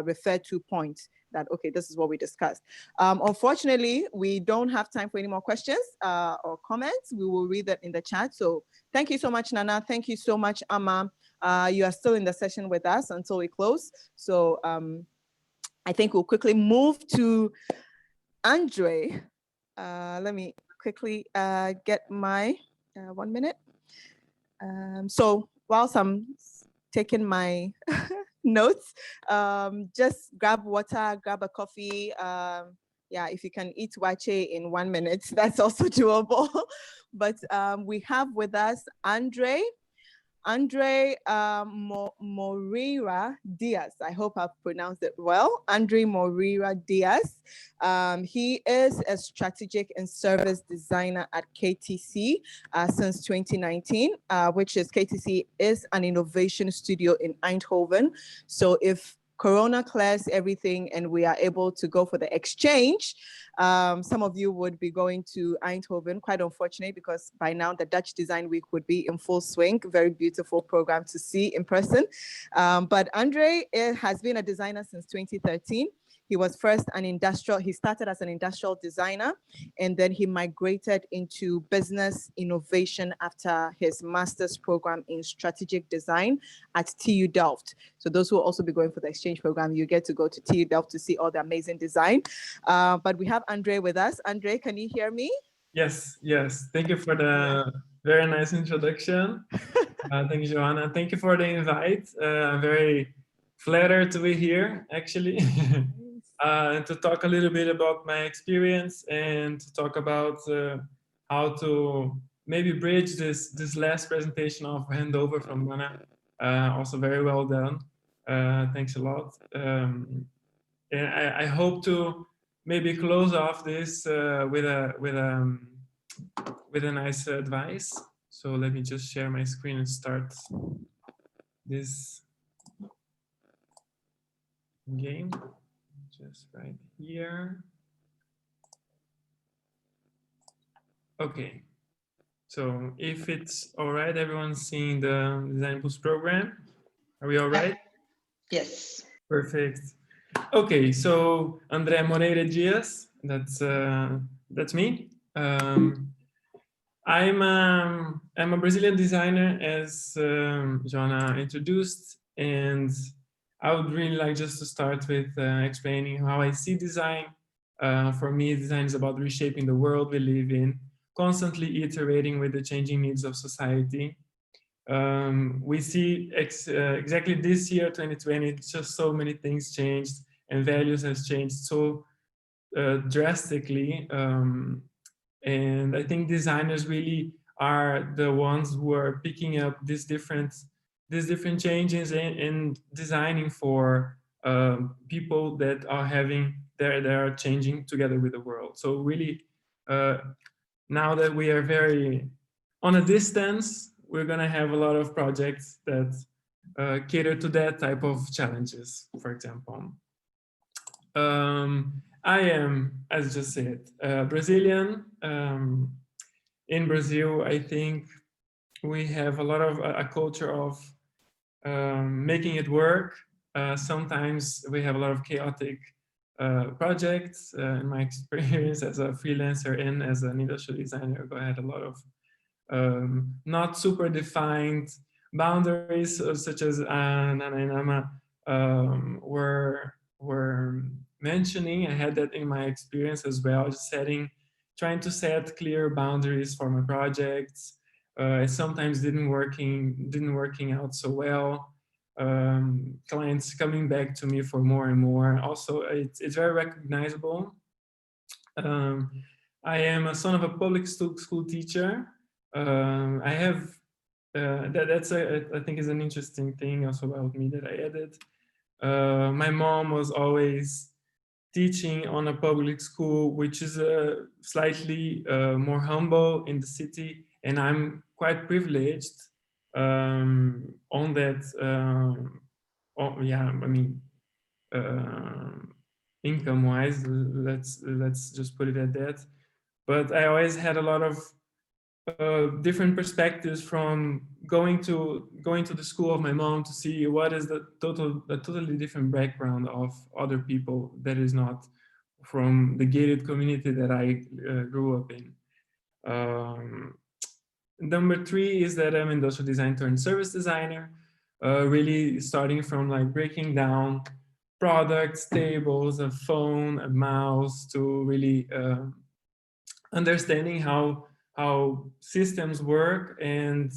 refer to point that, okay, this is what we discussed. Unfortunately, we don't have time for any more questions or comments. We will read that in the chat. So thank you so much, Nana. Thank you so much, Amma. You are still in the session with us until we close. So I think we'll quickly move to Andre. Let me quickly get my 1 minute. So whilst I'm taking my notes, just grab water, grab a coffee. Yeah, if you can eat wache in 1 minute, that's also doable. But we have with us Andre Moreira Diaz. I hope I've pronounced it well. Andre Moreira Diaz. He is a strategic and service designer at KTC since 2019, which is KTC is an innovation studio in Eindhoven. So if Corona clears everything and we are able to go for the exchange, some of you would be going to Eindhoven, quite unfortunate because by now the Dutch Design Week would be in full swing. Very beautiful program to see in person. But Andre has been a designer since 2013. He was first he started as an industrial designer, and then he migrated into business innovation after his master's program in strategic design at TU Delft. So those who will also be going for the exchange program, you get to go to TU Delft to see all the amazing design. But we have Andre with us. Andre, can you hear me? Yes. Thank you for the very nice introduction. Thank you, Joanna. Thank you for the invite. I'm very flattered to be here, actually. And to talk a little bit about my experience and to talk about how to maybe bridge this last presentation of Handover from Nana. Also very well done. Thanks a lot. And I hope to maybe close off this with a nice advice. So let me just share my screen and start this game. Just right here. Okay. So if it's all right, everyone's seeing the Design Boost program. Are we all right? Yes. Perfect. Okay, so André Moreira Dias, that's me. I'm a Brazilian designer, as Joanna introduced, and I would really like just to start with explaining how I see design. For me, design is about reshaping the world we live in, constantly iterating with the changing needs of society. We see exactly this year, 2020, just so many things changed and values has changed so drastically. And I think designers really are the ones who are picking up these different changes and designing for people that are having they are changing together with the world. So really, now that we are very on a distance, we're gonna have a lot of projects that cater to that type of challenges, for example. I am, as just said, Brazilian. In Brazil, I think we have a lot of a culture of making it work. Sometimes we have a lot of chaotic projects. In my experience as a freelancer and as an industrial designer, I had a lot of not super defined boundaries, such as Nana and Ama were mentioning. I had that in my experience as well, just trying to set clear boundaries for my projects. Sometimes didn't working out so well. Clients coming back to me for more and more. Also, it's very recognizable. I am a son of a public school teacher. I have that's I think is an interesting thing also about me that I added. My mom was always teaching on a public school, which is slightly more humble in the city, and I'm quite privileged on that. Yeah, I mean, income-wise, let's just put it at that. But I always had a lot of different perspectives from going to the school of my mom to see what is the totally different background of other people that is not from the gated community that I grew up in. Number 3 is that I'm industrial design turned service designer, really starting from like breaking down products, tables, a phone, a mouse, to really understanding how systems work, and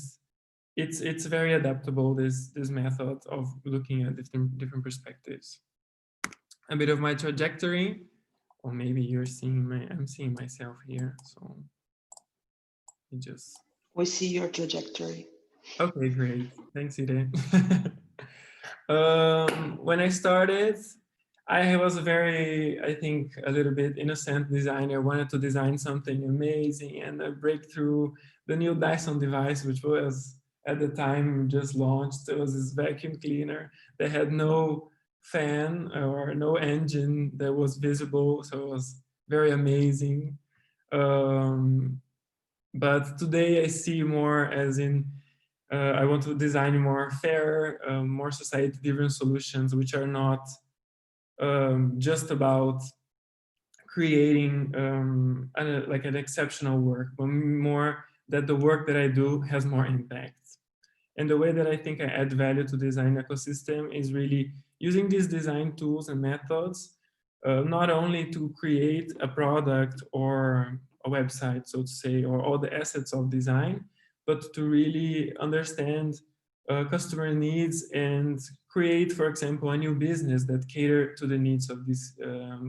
it's very adaptable, this method of looking at different perspectives. A bit of my trajectory, or maybe I'm seeing myself here, so we see your trajectory. Okay, great, thanks, Ide. When I started, I was I think, a little bit innocent designer, wanted to design something amazing and break through the new Dyson device, which was at the time just launched. It was this vacuum cleaner that had no fan or no engine that was visible, so it was very amazing. But today I see more as in, I want to design more fair, more society-driven solutions, which are not just about creating like an exceptional work, but more that the work that I do has more impact. And the way that I think I add value to the design ecosystem is really using these design tools and methods, not only to create a product or a website, so to say, or all the assets of design, but to really understand customer needs and create, for example, a new business that cater to the needs of these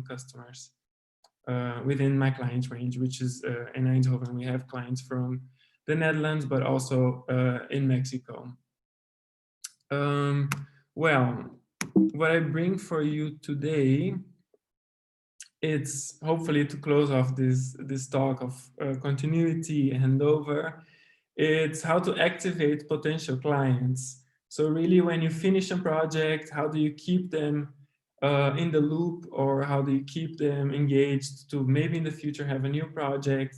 customers within my client range, which is in Eindhoven. We have clients from the Netherlands, but also in Mexico. Well, what I bring for you today, it's hopefully to close off this talk of continuity and handover. It's how to activate potential clients. So really, when you finish a project, how do you keep them in the loop, or how do you keep them engaged to maybe in the future have a new project,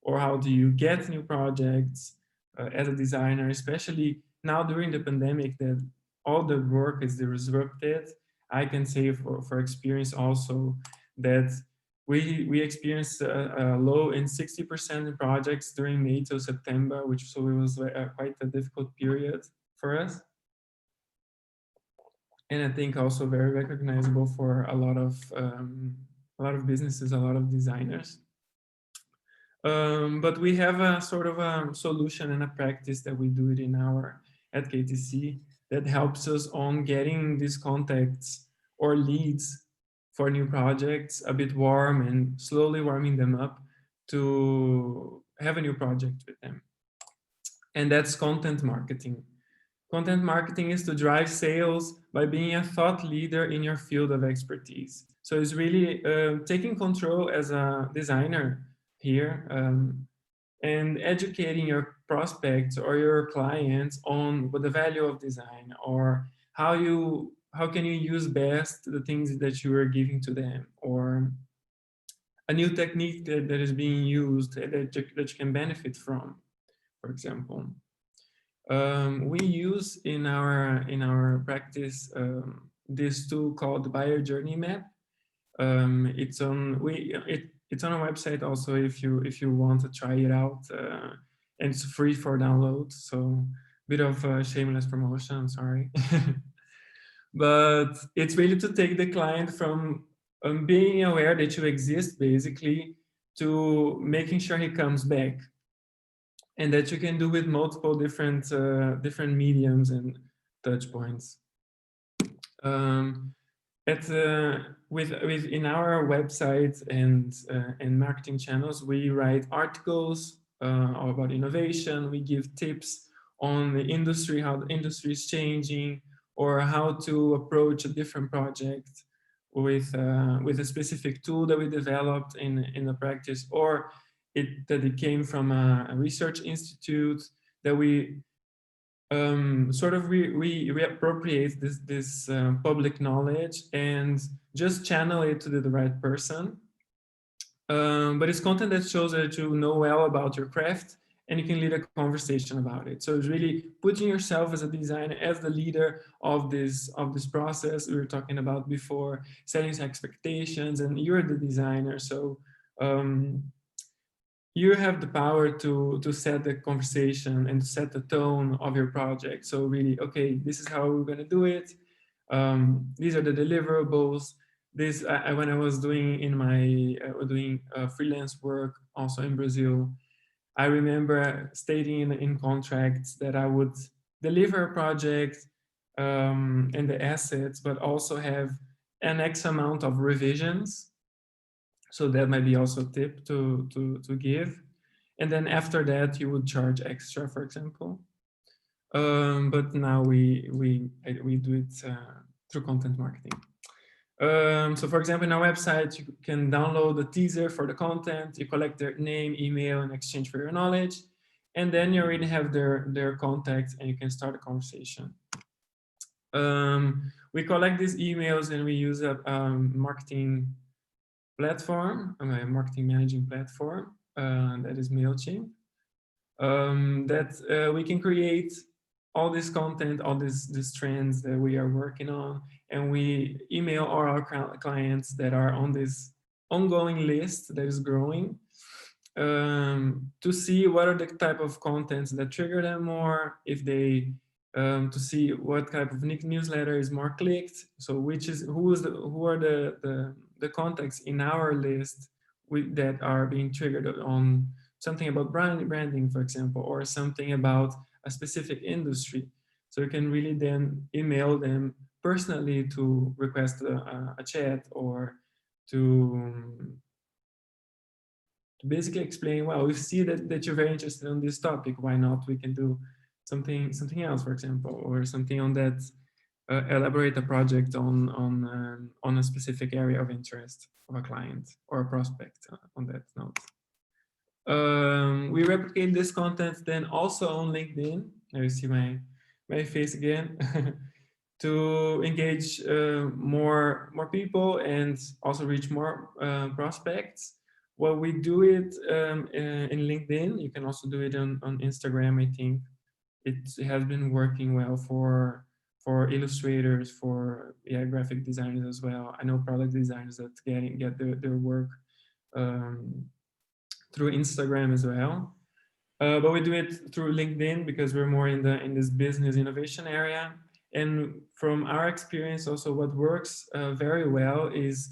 or how do you get new projects as a designer, especially now during the pandemic that all the work is disrupted. I can say for experience also that we experienced a low in 60% in projects during May to September, so it was quite a difficult period for us. And I think also very recognizable for a lot of businesses, a lot of designers. But we have a sort of a solution and a practice that we do it at KTC that helps us on getting these contacts or leads for new projects a bit warm and slowly warming them up to have a new project with them. And that's content marketing. Content marketing is to drive sales by being a thought leader in your field of expertise. So it's really taking control as a designer here, and educating your prospects or your clients on what the value of design, or how can you use best the things that you are giving to them, or a new technique that is being used that you can benefit from, for example. We use in our practice this tool called the Buyer Journey Map. It's on it's on a website also if you want to try it out, and it's free for download. So bit of shameless promotion, sorry. But it's really to take the client from being aware that you exist, basically, to making sure he comes back, and that you can do with multiple different mediums and touch points. Within our website and marketing channels, we write articles about innovation. We give tips on the industry, how the industry is changing, or how to approach a different project with a specific tool that we developed in the practice, or that it came from a research institute that we sort of reappropriate this public knowledge and just channel it to the right person. But it's content that shows that you know well about your craft and you can lead a conversation about it. So it's really putting yourself as a designer, as the leader of this process we were talking about before, setting expectations, and you're the designer. So you have the power to set the conversation and to set the tone of your project. So really, okay, this is how we're going to do it. These are the deliverables. When I was doing freelance work also in Brazil, I remember stating in contracts that I would deliver a project and the assets, but also have an X amount of revisions. So that might be also a tip to give. And then after that, you would charge extra, for example. But now we do it through content marketing. So for example, in our website, you can download the teaser for the content, you collect their name, email, and exchange for your knowledge. And then you already have their contact and you can start a conversation. We collect these emails and we use a marketing platform, a marketing managing platform, that is MailChimp, that we can create all this content, all these trends that we are working on, and we email all our clients that are on this ongoing list that is growing, to see what are the type of contents that trigger them more, if they to see what type of newsletter is more clicked. So who are the contacts in our list that are being triggered on something about branding, for example, or something about a specific industry. So you can really then email them personally to request a chat, or to basically explain, well, we see that you're very interested in this topic, why not we can do something else, for example, or something on that, elaborate a project on a specific area of interest of a client or a prospect on that note. We replicate this content then also on LinkedIn. Now you see my face again. To engage more people and also reach more prospects. Well, we do it in LinkedIn. You can also do it on Instagram, I think. It has been working well for illustrators, for graphic designers as well. I know product designers that get their work through Instagram as well. But we do it through LinkedIn because we're more in this business innovation area. And from our experience, also what works very well is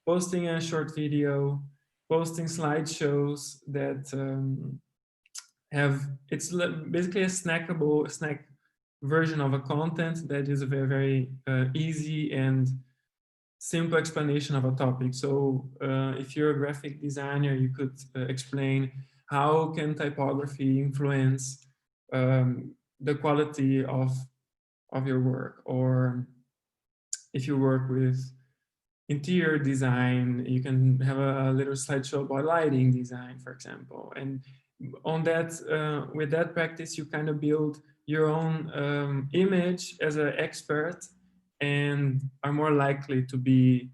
posting a short video, posting slideshows that it's basically a snack version of a content that is a very easy and simple explanation of a topic. So if you're a graphic designer, you could explain how can typography influence the quality of of your work. Or if you work with interior design, you can have a little slideshow about lighting design, for example. And on that, with that practice, you kind of build your own image as an expert and are more likely to be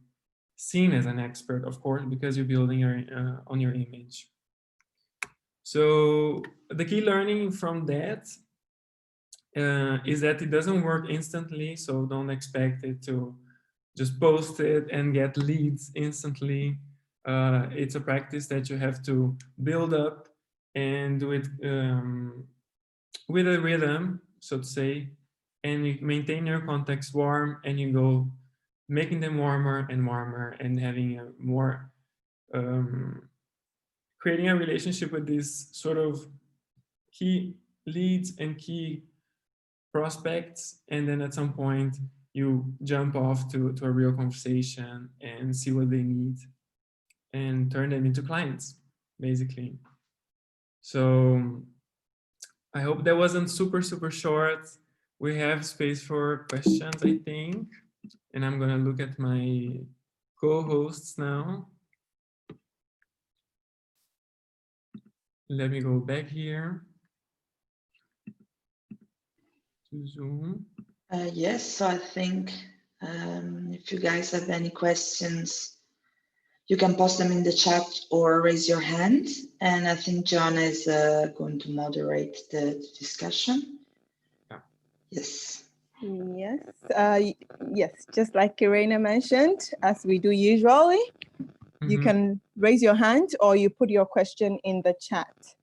seen as an expert, of course, because you're building your, on your image. So the key learning from that is that it doesn't work instantly, so don't expect it to just post it and get leads instantly. It's a practice that you have to build up and do it with a rhythm, so to say, and you maintain your contacts warm, and you go making them warmer and having a more creating a relationship with these sort of key leads and key prospects, and then at some point you jump off to a real conversation and see what they need and turn them into clients, basically. So I hope that wasn't super short. We have space for questions, I think, and I'm gonna look at my co-hosts now. Let me go back here to Zoom. Yes, so I think if you guys have any questions, you can post them in the chat or raise your hand. And I think John is going to moderate the discussion. Yeah. Yes. Yes, yes, just like Irena mentioned, as we do usually, you can raise your hand or you put your question in the chat.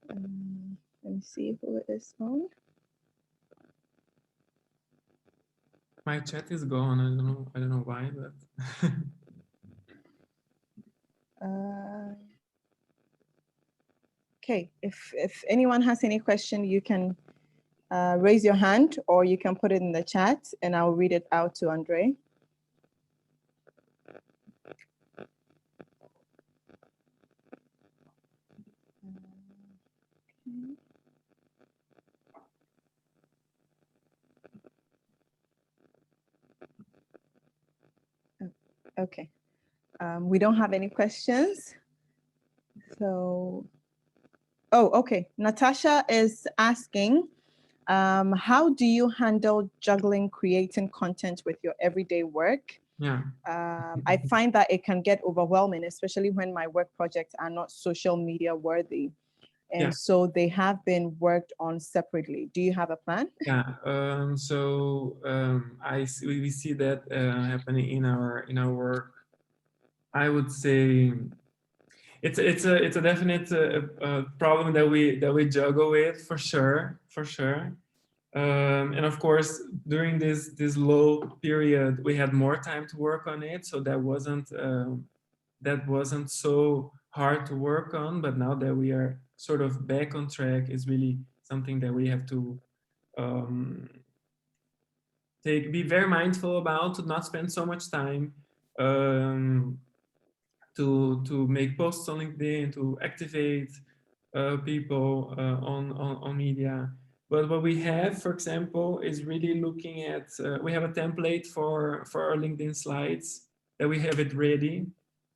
Let me see who it is on. My chat is gone. I don't know why, but Okay, if anyone has any question, you can raise your hand or you can put it in the chat and I'll read it out to Andre. Okay, we don't have any questions. So, oh, okay. Natasha is asking, how do you handle juggling creating content with your everyday work? yeah. I find that it can get overwhelming, especially when my work projects are not social media worthy. And so they have been worked on separately. Do you have a plan? Yeah, we see that happening in our work. I would say it's a definite problem that we juggle with for sure. And of course, during this low period, we had more time to work on it, so that wasn't so hard to work on. But now that we are sort of back on track, it's really something that we have to be very mindful about, to not spend so much time, to make posts on LinkedIn, to activate people on media. But what we have, for example, is really looking at, we have a template for our LinkedIn slides that we have it ready.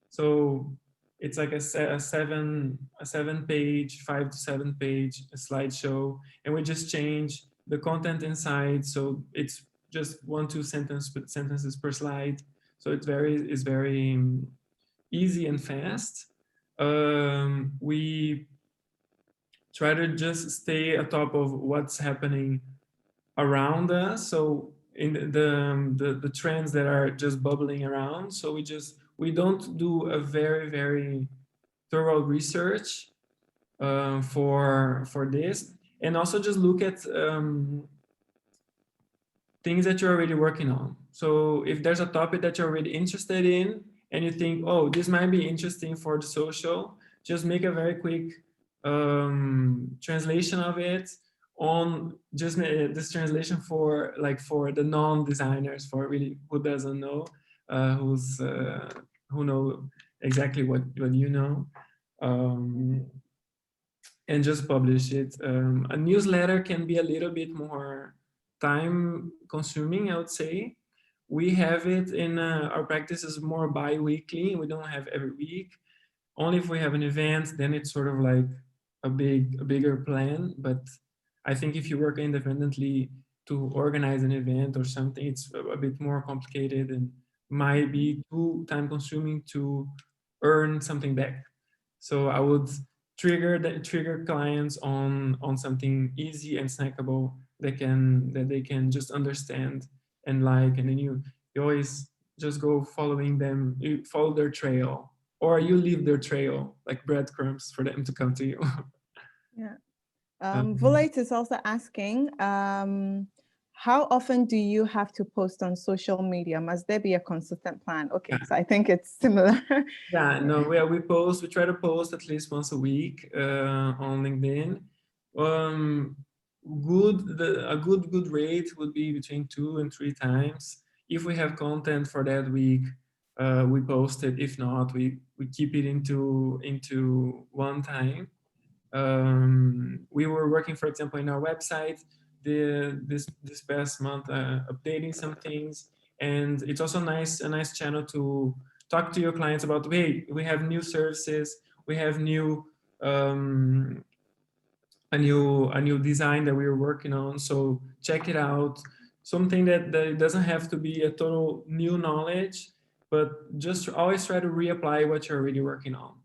So it's like a 7-page, 5 to 7 page slideshow, and we just change the content inside. So it's just 1-2 sentences per slide. So it's very easy and fast. We try to just stay atop of what's happening around us. So in the trends that are just bubbling around. So we don't do a very thorough research for this, and also just look at things that you're already working on. So if there's a topic that you're already interested in and you think, oh, this might be interesting for the social, just make a very quick translation of it on just this translation for the non-designers, for really who doesn't know, who know exactly what you know. and just publish it. A newsletter can be a little bit more time consuming, I would say. We have it in our practice is more bi-weekly. We don't have every week. Only if we have an event, then it's sort of like a bigger plan. But I think if you work independently to organize an event or something, it's a bit more complicated and might be too time consuming to earn something back. So I would trigger clients on something easy and snackable that they can just understand and like, and then you always just go following them, you follow their trail, or you leave their trail like breadcrumbs for them to come to you. Yeah. Volate is also asking, how often do you have to post on social media? Must there be a consistent plan? Okay, so I think it's similar. Yeah, no, we try to post at least once a week on LinkedIn. A good rate would be between 2 and 3 times. If we have content for that week, we post it. If not, we keep it into one time. We were working, for example, in our website this past month, updating some things, and it's also a nice channel to talk to your clients about. Hey, we have new services, we have a new design that we're working on, so check it out. Something that it doesn't have to be a total new knowledge, but just always try to reapply what you're already working on.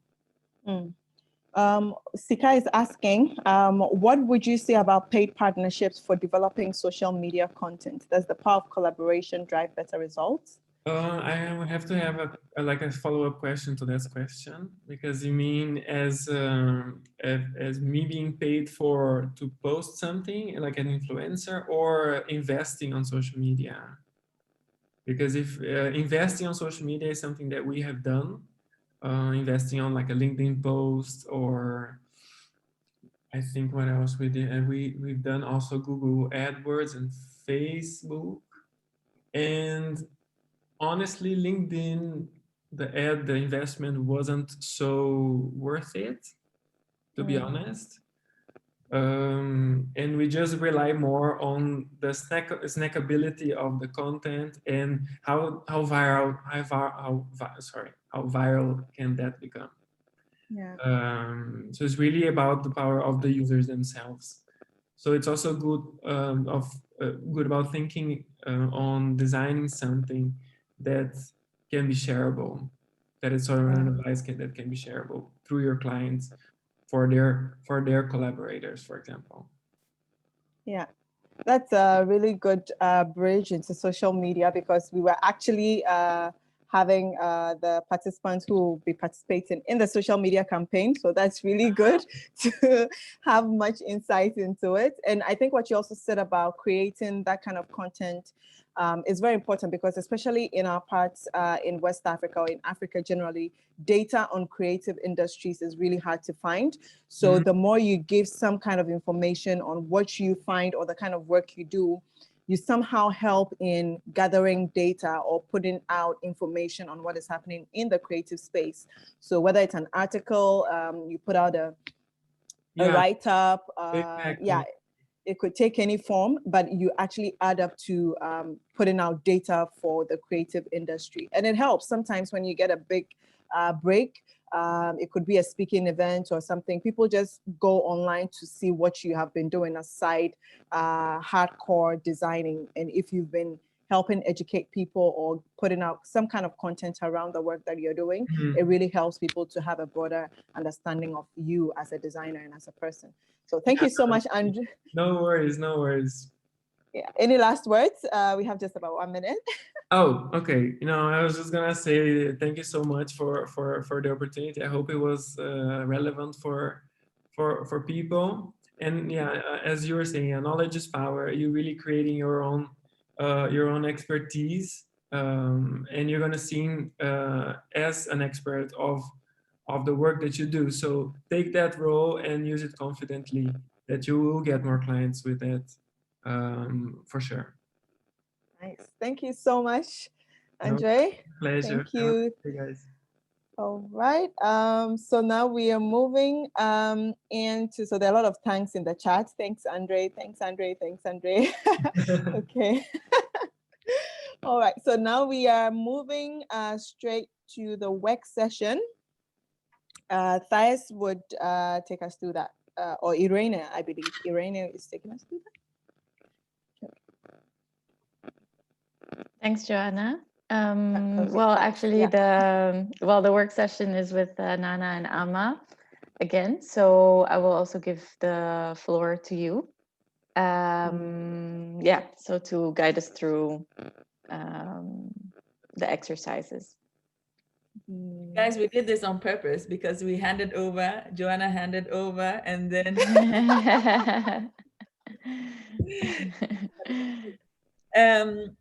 Sika is asking, what would you say about paid partnerships for developing social media content? Does the power of collaboration drive better results? I would have to have a follow-up question to this question, because you mean as me being paid to post something like an influencer, or investing on social media? Because if investing on social media is something that we have done, investing on like a LinkedIn post, or I think what else we did, and we've done also Google AdWords and Facebook. And honestly, LinkedIn, the investment wasn't so worth it, to be honest. And we just rely more on the snackability of the content and how viral can that become. Yeah. So it's really about the power of the users themselves. So it's also good good about thinking on designing something that can be shareable, that is sort of an advice that can be shareable through your clients for their collaborators, for example. Yeah, that's a really good bridge into social media, because we were actually having the participants who will be participating in the social media campaign. So that's really good to have much insight into it. And I think what you also said about creating that kind of content is very important, because especially in our parts in West Africa, or in Africa generally, data on creative industries is really hard to find. So the more you give some kind of information on what you find or the kind of work you do, you somehow help in gathering data or putting out information on what is happening in the creative space. So whether it's an article, you put out a write-up, exactly. It could take any form, but you actually add up to putting out data for the creative industry. And it helps sometimes when you get a big break. It could be a speaking event or something. People just go online to see what you have been doing aside hardcore designing. And if you've been helping educate people or putting out some kind of content around the work that you're doing, it really helps people to have a broader understanding of you as a designer and as a person. So thank you so much, Andrew. No worries, no worries. Yeah. Any last words? We have just about 1 minute. Oh, okay. I was just gonna say thank you so much for the opportunity. I hope it was relevant for people. And yeah, as you were saying, knowledge is power. You're really creating your own expertise, and you're gonna see as an expert of the work that you do. So take that role and use it confidently. That you will get more clients with it, for sure. Nice. Thank you so much, Andre. Pleasure. Thank you. Hey guys. All right. So now we are moving into, so there are a lot of thanks in the chat. Thanks, Andre. Thanks, Andre. Thanks, Andre. Okay. All right. So now we are moving straight to the work session. Thais would take us through that, or Irene, I believe. Irene is taking us through that. Thanks, Joanna. Okay, Well, thanks. actually, Yeah. the work session is with Nana and Ama again. So I will also give the floor to you. Yeah, so to guide us through the exercises. Guys, we did this on purpose because we handed over, Joanna handed over, and then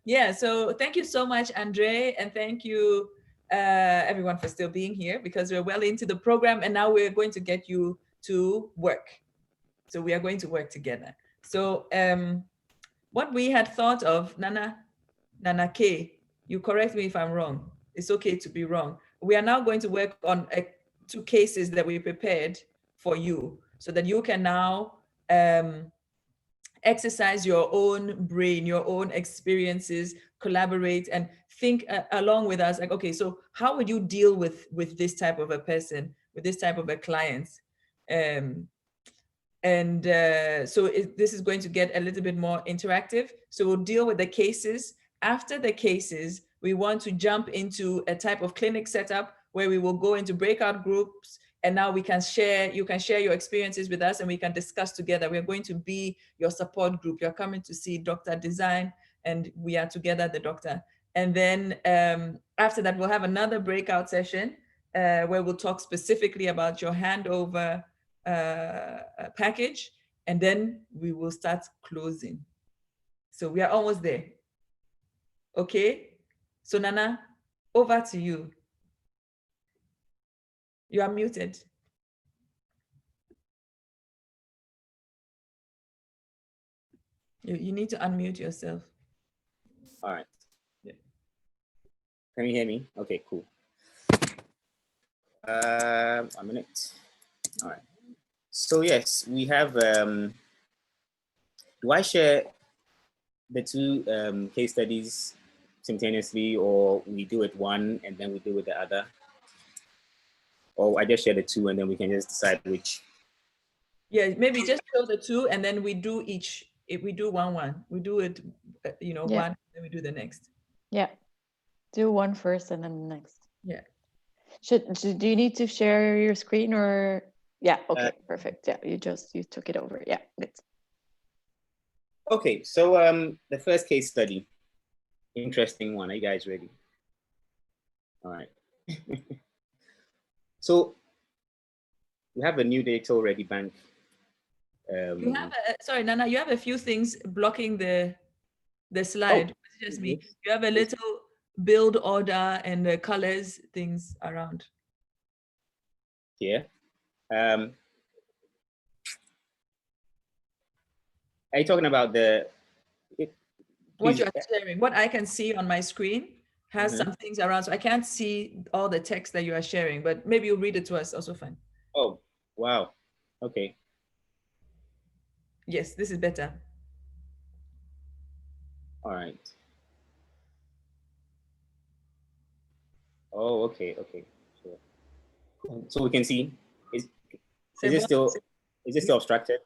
yeah, so thank you so much, Andre, and thank you everyone for still being here, because we're well into the program and now we're going to get you to work. So we are going to work together. So what we had thought of, Nana K, you correct me if I'm wrong. It's okay to be wrong. We are now going to work on 2 cases that we prepared for you so that you can now exercise your own brain, your own experiences, collaborate and think along with us, like, okay, so how would you deal with this type of a person, with this type of a client? So this is going to get a little bit more interactive. So we'll deal with the cases. After the cases, we want to jump into a type of clinic setup where we will go into breakout groups, and now we can share, you can share your experiences with us and we can discuss together. We're going to be your support group. You're coming to see Dr. Design and we are together, the doctor. And then after that, we'll have another breakout session where we'll talk specifically about your handover package, and then we will start closing. So we are almost there. Okay, so Nana, over to you. You are muted. You need to unmute yourself. All right. Yeah. Can you hear me? Okay, cool. A minute. All right. So yes, we have, do I share the 2 case studies simultaneously, or we do it one and then we do it the other? Or I just share the 2 and then we can just decide which? Yeah, maybe just show the 2 and then we do each. If we do one, we do it, Yeah. one, then we do the next. Yeah, do one first and then the next. Yeah. Do you need to share your screen or? Yeah, okay, perfect. Yeah, you took it over. Yeah, good. Okay, so the first case study, interesting one. Are you guys ready? All right. So we have a new data already bank. You have sorry, Nana, you have a few things blocking the slide. Oh, it's just me. You have a little build order and the colors things around. Yeah. Are you talking about what you're sharing? What I can see on my screen has Mm-hmm. some things around, so I can't see all the text that you are sharing, but maybe you'll read it to us, also fine. Oh, wow. Okay. Yes, this is better. All right. Oh, okay, okay. Sure. So we can see, is it still obstructed?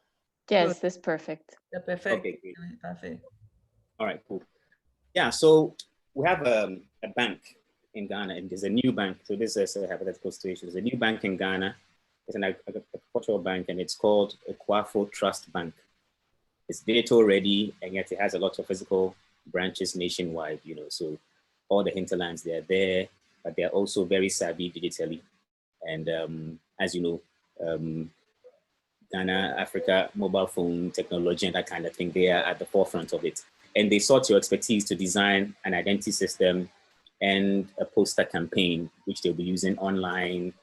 Yes, this is perfect. Perfect. Okay, great. Perfect. All right, cool. Yeah, so we have a bank in Ghana, and there's a new bank. So this is a hypothetical situation. There's a new bank in Ghana. It's an agricultural bank, and it's called Equafo Trust Bank. It's digital ready, and yet it has a lot of physical branches nationwide, so all the hinterlands, they're there, but they're also very savvy digitally. And as you know, Ghana, Africa, mobile phone technology and that kind of thing, they are at the forefront of it. And they sought your expertise to design an identity system and a poster campaign, which they'll be using online,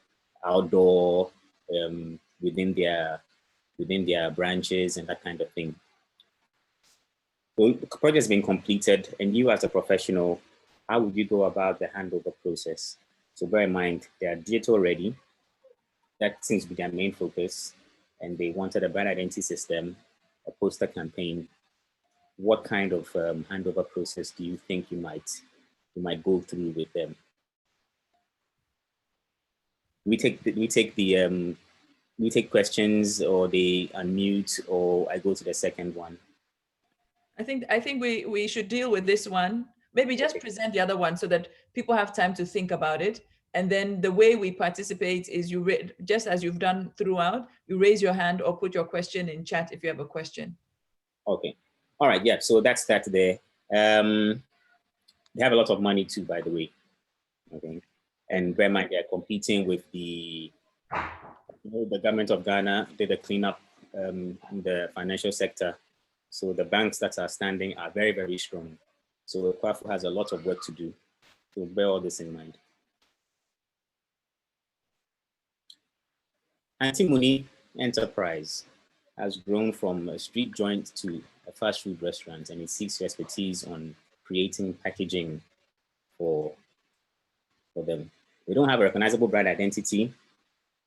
outdoor, within their branches and that kind of thing. So the project has been completed, and you as a professional, how would you go about the handover process? So bear in mind, they are digital ready. That seems to be their main focus. And they wanted a brand identity system, a poster campaign. What kind of handover process do you think you might go through with them? We take questions, or they unmute, or I go to the second one? I think we should deal with this one. Maybe just present the other one so that people have time to think about it. And then the way we participate is just as you've done throughout, you raise your hand or put your question in chat if you have a question. Okay. All right. Yeah. So that's that there. They have a lot of money too, by the way. Okay. And bear in mind, they're competing with the government of Ghana did a cleanup in the financial sector. So the banks that are standing are very, very strong. So Kwafu has a lot of work to do. So bear all this in mind. Antimony Enterprise has grown from a street joint to a fast food restaurant, and it seeks your expertise on creating packaging for them. They don't have a recognizable brand identity.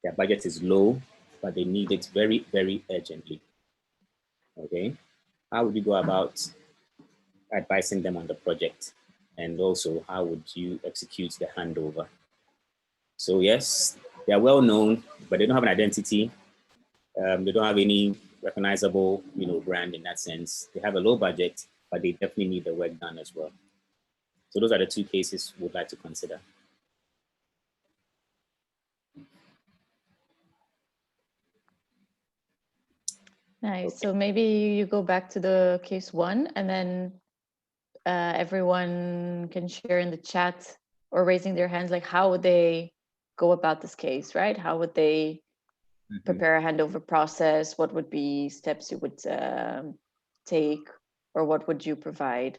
Their budget is low, but they need it very, very urgently. Okay. How would you go about advising them on the project? And also, how would you execute the handover? So yes, they are well known, but they don't have an identity. They don't have any recognizable, brand in that sense. They have a low budget, but they definitely need the work done as well. So those are the two cases we'd like to consider. Nice. So maybe you go back to the case one, and then everyone can share in the chat or raising their hands, like how would they go about this case, right? How would they prepare a handover process? What would be steps you would take, or what would you provide?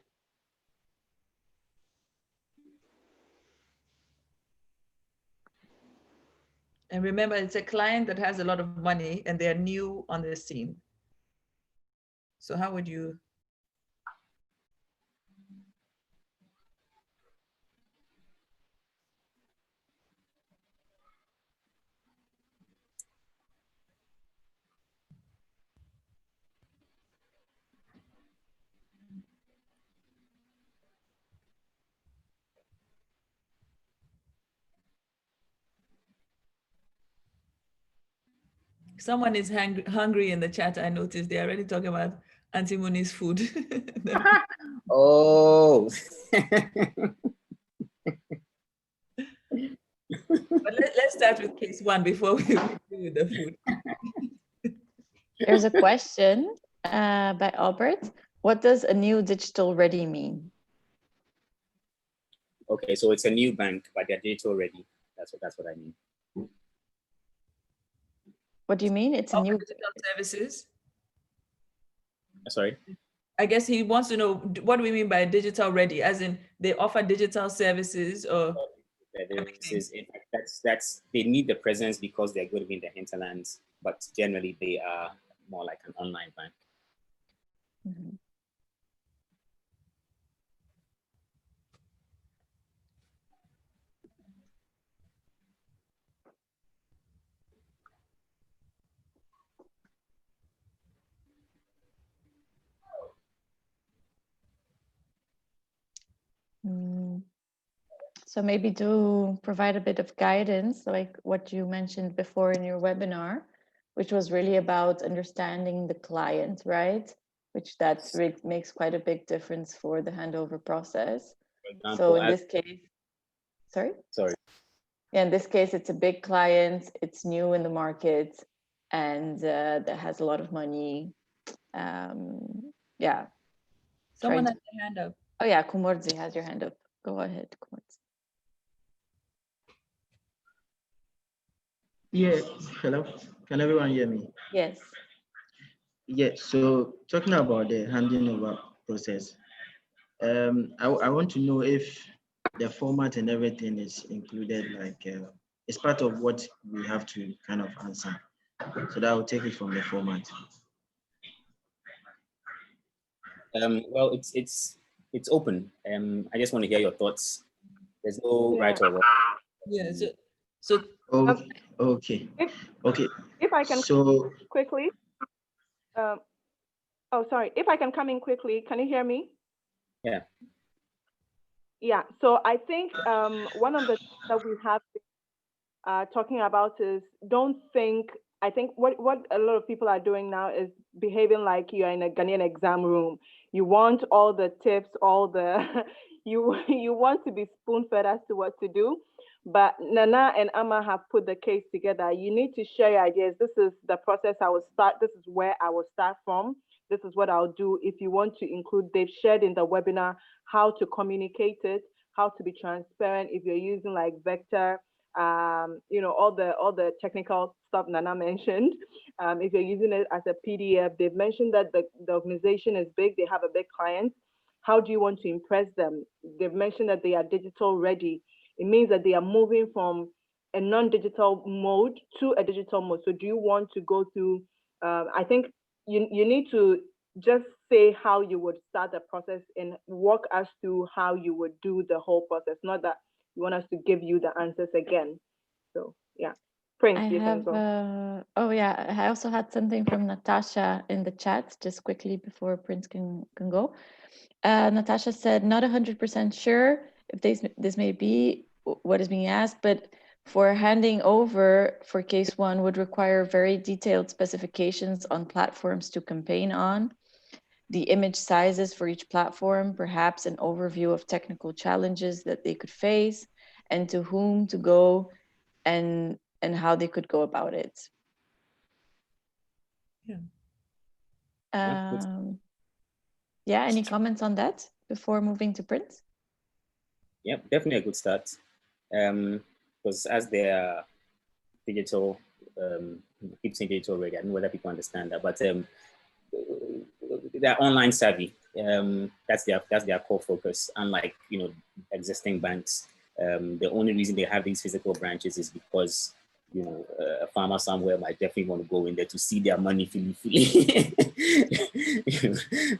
And remember, it's a client that has a lot of money and they're new on the scene. So how would you? Someone is hungry in the chat. I noticed they're already talking about Auntie Muni's food. Oh. But let's start with case one before we deal with the food. There's a question by Albert. What does a new digital ready mean? Okay, so it's a new bank, but they're digital ready. That's what I mean. What do you mean? It's a new digital services. Sorry. I guess he wants to know, what do we mean by digital ready? As in they offer digital services, or that's they need the presence because they're going to be in the hinterlands, but generally they are more like an online bank. Mm-hmm. So maybe to provide a bit of guidance, like what you mentioned before in your webinar, which was really about understanding the client, right? Which makes quite a big difference for the handover process. Example, so in this case, sorry? Yeah, in this case, it's a big client, it's new in the market, and that has a lot of money. Yeah. Someone has their hand up. Oh yeah, Kumordzi has your hand up. Go ahead, Kumordzi. Yeah, hello. Can everyone hear me? Yes. Yeah, so talking about the handing over process, I want to know if the format and everything is included, like it's part of what we have to kind of answer. So that will take it from the format. Well, it's open. I just want to hear your thoughts. There's no right or wrong. Yeah. So Okay. If Okay. if I can So quickly, oh sorry, if I can come in quickly, can you hear me? Yeah. Yeah. So I think one of the things that we have talking about is don't think. I think what a lot of people are doing now is behaving like you're in a Ghanaian exam room. You want all the tips, all the you want to be spoon fed as to what to do. But Nana and Amma have put the case together. You need to share your ideas. This is the process I will start. This is where I will start from. This is what I'll do. If you want to include, they've shared in the webinar how to communicate it, how to be transparent. If you're using like vector, all the technical stuff Nana mentioned. If you're using it as a PDF, they've mentioned that the organization is big, they have a big client. How do you want to impress them? They've mentioned that they are digital ready. It means that they are moving from a non-digital mode to a digital mode. So do you want to go through, I think you need to just say how you would start the process and walk us through how you would do the whole process, not that you want us to give you the answers again. So yeah, Prince, I you can have, go. oh yeah, I also had something from Natasha in the chat just quickly before Prince can go. Natasha said, not 100% sure if this may be what is being asked, but for handing over for case one would require very detailed specifications on platforms to campaign on, the image sizes for each platform, perhaps an overview of technical challenges that they could face, and to whom to go and how they could go about it. Yeah. Yeah, any comments on that before moving to Prince? Yeah, definitely a good start. Because as they are digital, keep saying digital already, I don't know whether people understand that, but they're online savvy. That's their core focus. Unlike existing banks, the only reason they have these physical branches is because a farmer somewhere might definitely want to go in there to see their money fully.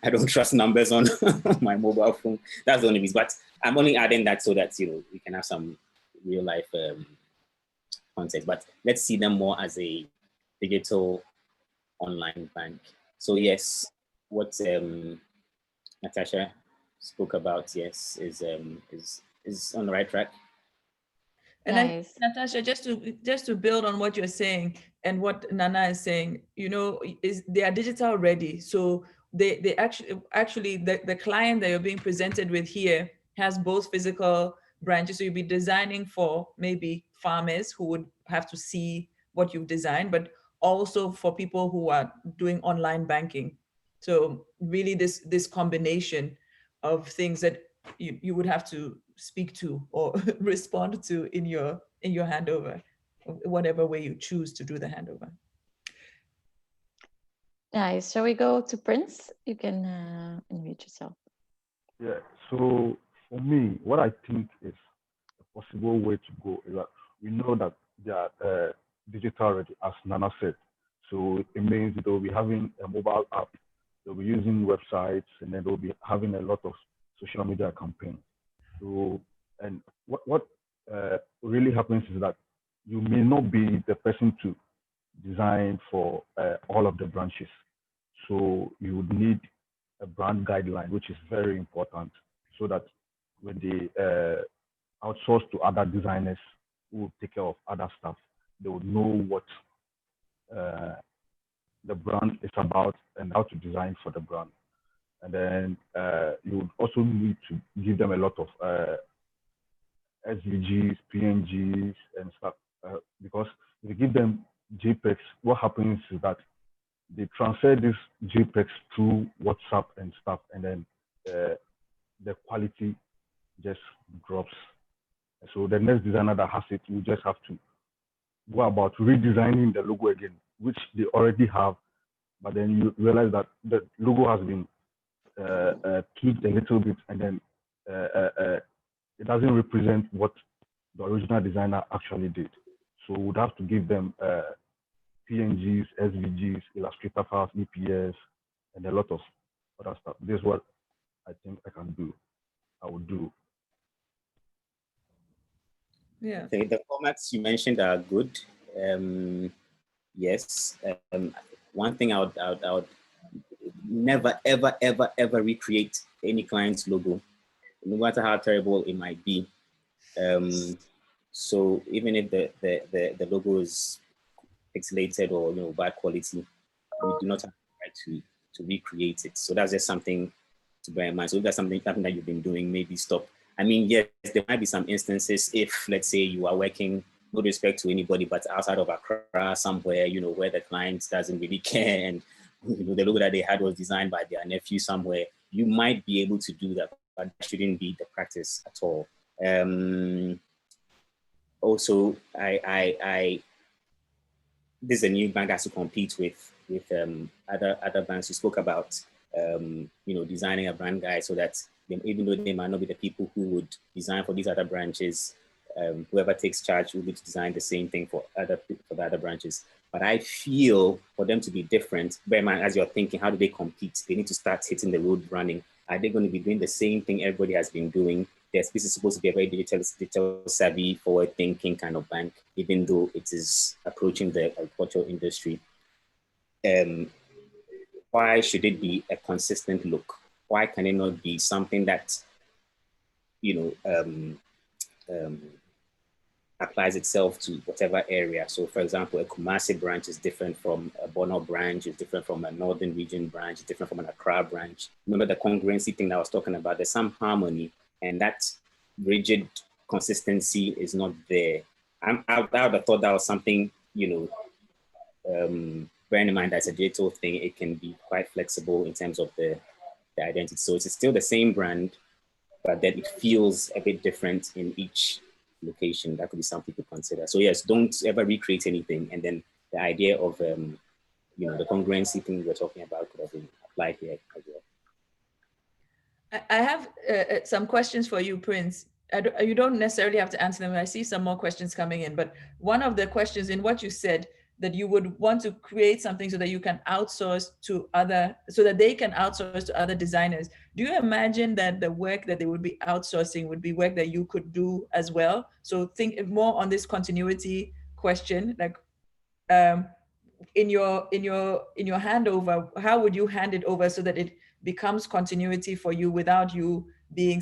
I don't trust numbers on my mobile phone. That's the only reason. But I'm only adding that so that we can have some real life context. But let's see them more as a digital online bank. So yes, what Natasha spoke about, yes, is on the right track. And nice. Natasha, just to build on what you're saying and what Nana is saying, they are digital ready. So they actually the client that you're being presented with here has both physical branches. So you'll be designing for maybe farmers who would have to see what you've designed, but also for people who are doing online banking. So really this combination of things that you would have to speak to or respond to in your handover, whatever way you choose to do the handover. Nice. Shall we go to Prince? You can unmute yourself. Yeah. So for me, what I think is a possible way to go is that we know that they are digital ready, as Nana said. So it means they'll be having a mobile app, they'll be using websites, and then they'll be having a lot of social media campaigns. So, and what really happens is that you may not be the person to design for all of the branches. So you would need a brand guideline, which is very important, so that when they outsource to other designers who will take care of other stuff, they would know what the brand is about and how to design for the brand. And then you would also need to give them a lot of SVGs, PNGs, and stuff. Because if you give them JPEGs, what happens is that they transfer these JPEGs through WhatsApp and stuff, and then the quality just drops. So the next designer that has it will just have to go about redesigning the logo again, which they already have, but then you realize that the logo has been tweaked a little bit, and then it doesn't represent what the original designer actually did. So we would have to give them PNGs, SVGs, Illustrator files, EPS, and a lot of other stuff. This is what I think I can do. I would do. Yeah. The formats you mentioned are good. Yes. One thing I would never, ever, ever, ever recreate any client's logo, no matter how terrible it might be. So even if the logo is pixelated or bad quality, we do not have the right to recreate it. So that's just something to bear in mind. So if that's something that you've been doing, maybe stop. I mean, yes, there might be some instances if, let's say, you are working, no respect to anybody, but outside of Accra somewhere, where the client doesn't really care, and the logo that they had was designed by their nephew somewhere, you might be able to do that, but that shouldn't be the practice at all. Also, this is a new bank that has to compete with other banks. You spoke about designing a brand guide so that even though they might not be the people who would design for these other branches, whoever takes charge will be to design the same thing for the other branches. But I feel for them to be different, bear in mind as you're thinking, how do they compete? They need to start hitting the road running. Are they going to be doing the same thing everybody has been doing? This is supposed to be a very digital savvy, forward thinking kind of bank, even though it is approaching the agricultural industry. Why should it be a consistent look? Why can it not be something that, applies itself to whatever area? So for example, a Kumasi branch is different from a Bono branch, is different from a Northern Region branch, is different from an Accra branch. Remember the congruency thing that I was talking about? There's some harmony, and that rigid consistency is not there. I would have thought that was something, bearing in mind that's a digital thing, it can be quite flexible in terms of the identity. So it's still the same brand, but then it feels a bit different in each location. That could be something to consider. So yes, don't ever recreate anything. And then the idea of, the congruency thing we were talking about could have been applied here as well. I have some questions for you, Prince. You don't necessarily have to answer them. I see some more questions coming in, but one of the questions in what you said, that you would want to create something so that you can outsource to so that they can outsource to other designers. Do you imagine that the work that they would be outsourcing would be work that you could do as well? So think more on this continuity question, like in your handover, how would you hand it over so that it becomes continuity for you without you being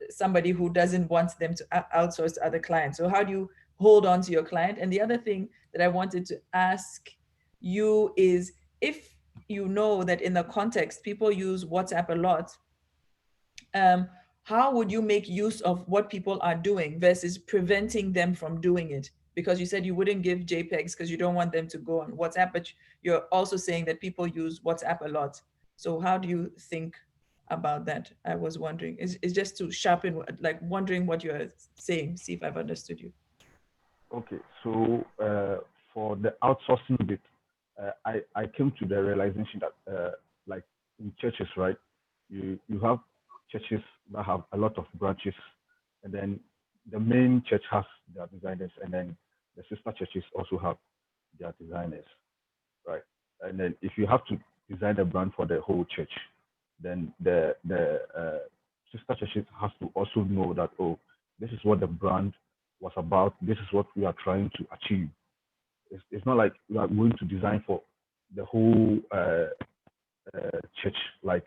somebody who doesn't want them to outsource to other clients? So how do you hold on to your client? And the other thing that I wanted to ask you is, if you know that in the context people use WhatsApp a lot, how would you make use of what people are doing versus preventing them from doing it? Because you said you wouldn't give JPEGs because you don't want them to go on WhatsApp, but you're also saying that people use WhatsApp a lot. So how do you think about that? I was wondering. It's just to sharpen, like wondering what you're saying, see if I've understood you. Okay, so for the outsourcing bit, I came to the realization that like in churches, right, you have churches that have a lot of branches, and then the main church has their designers, and then the sister churches also have their designers, right? And then if you have to design a brand for the whole church, then the sister churches has to also know that, oh, this is what the brand was about. This is what we are trying to achieve. It's not like we are going to design for the whole church, like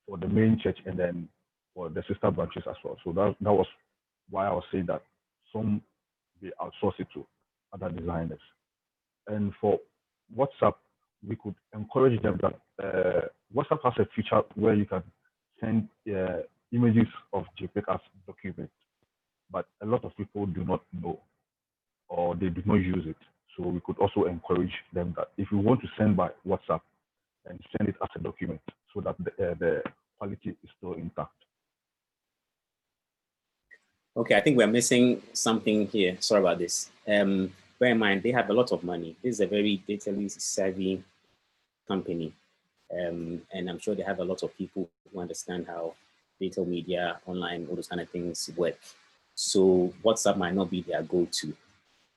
for the main church and then for the sister branches as well. So that was why I was saying that some they outsource it to other designers. And for WhatsApp, we could encourage them that WhatsApp has a feature where you can send images of JPEG as documents, but a lot of people do not know or they do not use it. So we could also encourage them that if you want to send by WhatsApp, and send it as a document so that the quality is still intact. Okay, I think we're missing something here. Sorry about this. Bear in mind, they have a lot of money. This is a very digitally savvy company. And I'm sure they have a lot of people who understand how digital media, online, all those kind of things work. So WhatsApp might not be their go-to.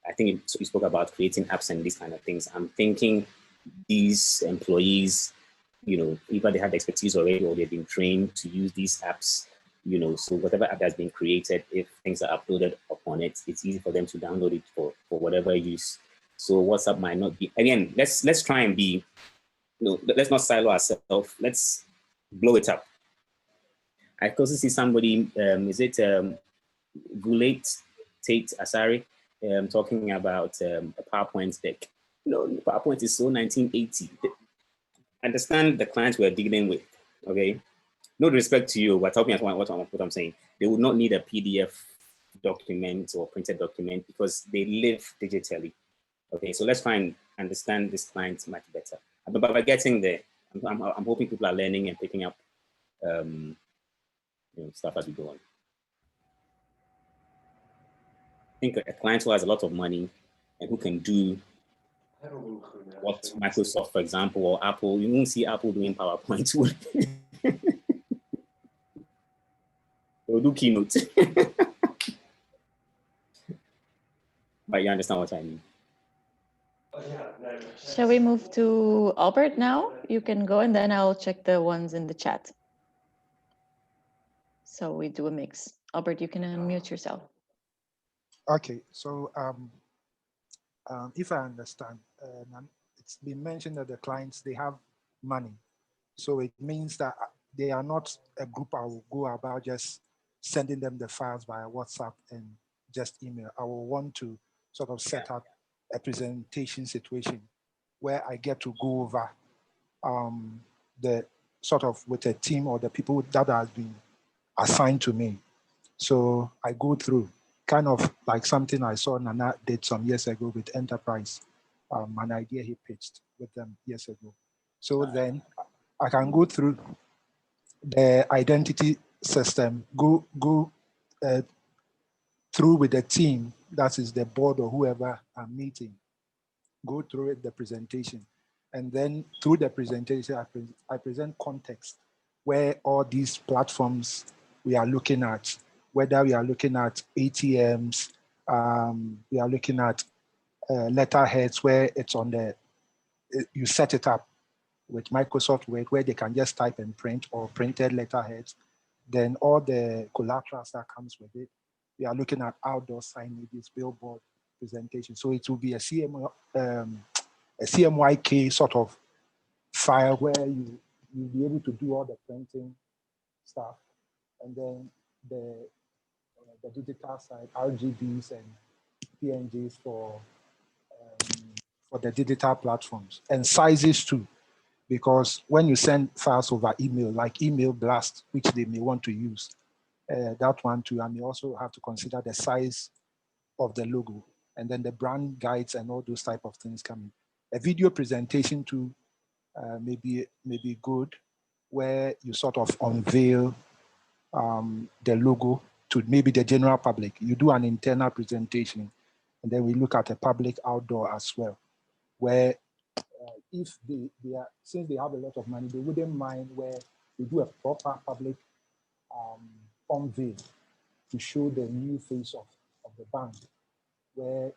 I think you spoke about creating apps and these kind of things. I'm thinking these employees, either they have the expertise already or they've been trained to use these apps So whatever app has been created, if things are uploaded upon it, it's easy for them to download it for whatever use. So WhatsApp might not be, again, let's try and be, let's not silo ourselves. Let's blow it up. I also see somebody, is it Gulate Tate Asari, talking about a PowerPoint deck. PowerPoint is so 1980. Understand the clients we're dealing with, okay? No respect to you, but talking about what I'm saying. They would not need a PDF document or printed document because they live digitally. Okay, so let's try and understand this client much better. But by getting there, I'm hoping people are learning and picking up stuff as we go on. I think a client who has a lot of money and who can do what Microsoft, for example, or Apple, you won't see Apple doing PowerPoint. They'll do Keynote. But you understand what I mean. Shall we move to Albert now? You can go and then I'll check the ones in the chat. So we do a mix. Albert, you can unmute yourself. Okay, so if I understand, it's been mentioned that the clients, they have money. So it means that they are not a group I will go about just sending them the files via WhatsApp and just email. I will want to sort of set up a presentation situation where I get to go over the sort of with a team or the people that has been assigned to me. So I go through kind of like something I saw Nana did some years ago with Enterprise, an idea he pitched with them years ago. So then I can go through the identity system, go through with the team, that is the board or whoever I'm meeting, go through it, the presentation. And then through the presentation, I present context where all these platforms we are looking at, whether we are looking at ATMs, we are looking at letterheads where it's on you set it up with Microsoft Word where they can just type and print, or printed letterheads. Then all the collaterals that comes with it. We are looking at outdoor signages, billboard presentation. So it will be a CMYK sort of file where you'll be able to do all the printing stuff. And then the digital side, RGBs and PNGs for the digital platforms, and sizes too. Because when you send files over email, like email blast, which they may want to use, that one too, I may also have to consider the size of the logo, and then the brand guides and all those type of things coming. A video presentation too may be good, where you sort of unveil the logo to maybe the general public. You do an internal presentation, and then we look at a public outdoor as well, where if they are, since they have a lot of money, they wouldn't mind where we do a proper public unveil to show the new face of the bank, where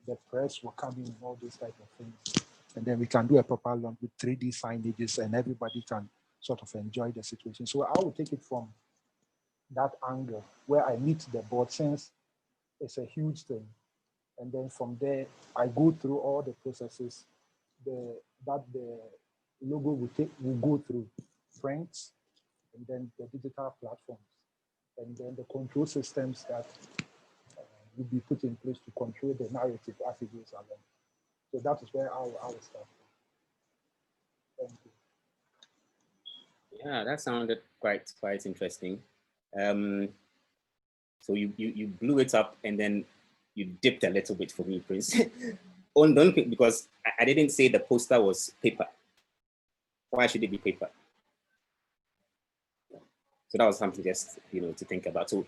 the press will come in and all those type of things. And then we can do a proper launch with 3D signages and everybody can sort of enjoy the situation. So I will take it from that angle where I meet the board, since it's a huge thing. And then from there, I go through all the processes that the logo will go through, prints, and then the digital platforms, and then the control systems that will be put in place to control the narrative as it goes along. So that is where I will start. Thank you. Yeah, that sounded quite interesting. So you blew it up and then you dipped a little bit for me, Prince. Don't because I didn't say the poster was paper. Why should it be paper? So that was something just to think about. So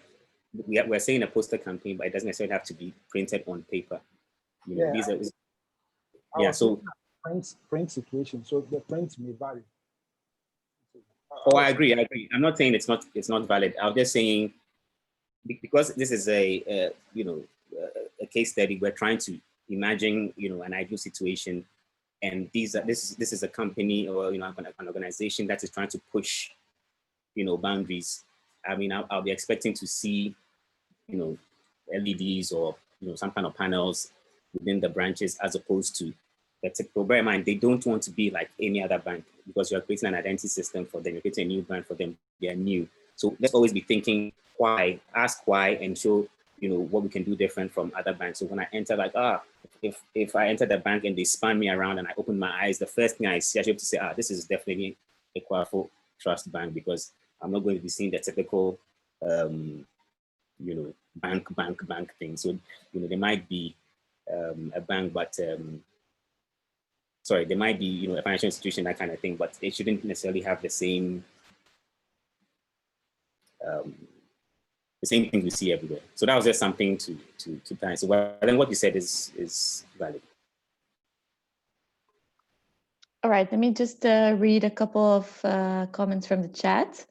we're saying a poster campaign, but it doesn't necessarily have to be printed on paper. So print situation. So the print may vary. Oh, I agree. I'm not saying it's not valid. I'm just saying because this is a case study, we're trying to imagine an ideal situation, and this is a company or an organization that is trying to push boundaries. I mean, I'll be expecting to see, LEDs or, some kind of panels within the branches, as opposed to the typical. Bear in mind, they don't want to be like any other bank, because you're creating an identity system for them. You're creating a new brand for them. They're new. So let's always be thinking why, ask why, and show, what we can do different from other banks. So when I enter, like, if I enter the bank and they span me around and I open my eyes, the first thing I see, I should have to say, this is definitely a Kwafo Trust Bank, because I'm not going to be seeing the typical, bank thing. So, there might be a bank, but sorry, there might be, a financial institution, that kind of thing, but they shouldn't necessarily have the same thing we see everywhere. So that was just something to plan. So then what you said is valid. All right, let me just read a couple of comments from the chat.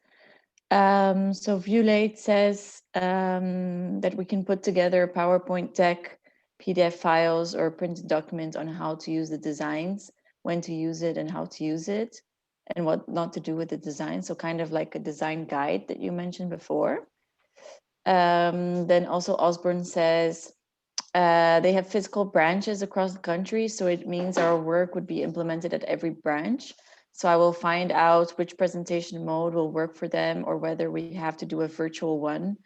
So Viewlate says that we can put together PowerPoint deck, PDF files, or printed documents on how to use the designs, when to use it and how to use it, and what not to do with the design. So kind of like a design guide that you mentioned before. Then also Osborne says they have physical branches across the country, so it means our work would be implemented at every branch. So I will find out which presentation mode will work for them, or whether we have to do a virtual one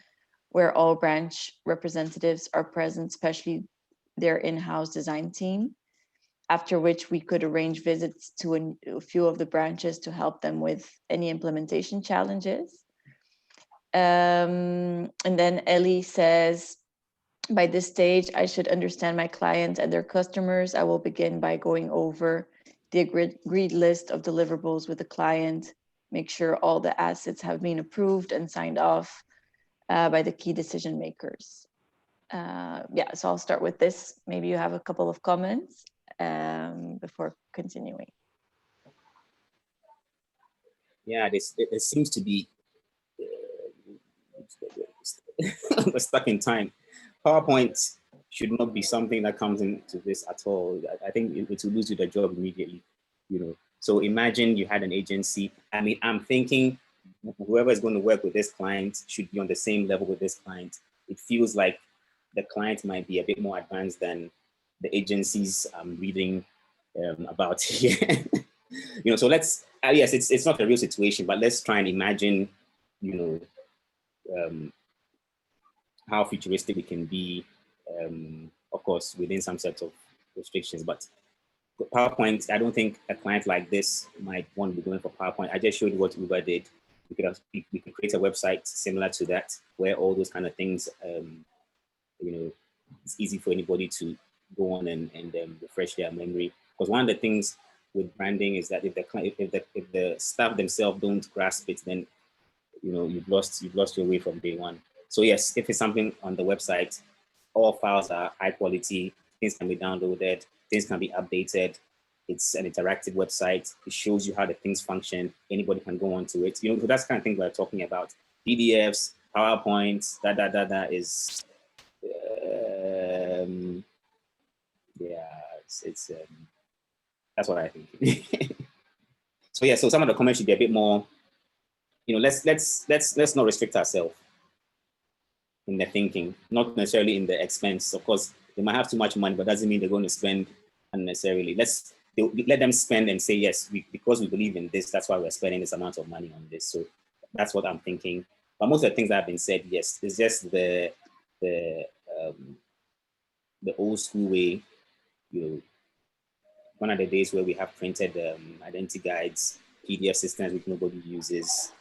where all branch representatives are present, especially their in-house design team, after which we could arrange visits to a few of the branches to help them with any implementation challenges. And then Ellie says, by this stage, I should understand my clients and their customers. I will begin by going over the agreed list of deliverables with the client, make sure all the assets have been approved and signed off by the key decision makers. Yeah, so I'll start with this. Maybe you have a couple of comments before continuing. Yeah, it seems to be we're stuck in time. PowerPoint should not be something that comes into this at all. I think it will lose you the job immediately, So imagine you had an agency. I mean, I'm thinking whoever is going to work with this client should be on the same level with this client. It feels like the client might be a bit more advanced than the agencies I'm reading about here. So let's, yes, it's not a real situation, but let's try and imagine, how futuristic it can be, of course, within some set of restrictions. But PowerPoint, I don't think a client like this might want to be going for PowerPoint. I just showed you what Uber did. We could create a website similar to that, where all those kind of things, it's easy for anybody to go on and refresh their memory. Because one of the things with branding is that if the staff themselves don't grasp it, then you've lost your way from day one. So yes, if it's something on the website, all files are high quality, things can be downloaded, things can be updated. It's an interactive website. It shows you how the things function. Anybody can go onto it. So that's the kind of thing we're talking about. PDFs, PowerPoints, that is, yeah, it's that's what I think. So yeah, so some of the comments should be a bit more, let's not restrict ourselves in the thinking, not necessarily in the expense. Of course, they might have too much money, but doesn't mean they're going to spend unnecessarily. Let them spend and say, yes, because we believe in this, that's why we're spending this amount of money on this. So that's what I'm thinking. But most of the things that have been said, yes, it's just the old school way, one of the days where we have printed identity guides, PDF systems which nobody uses,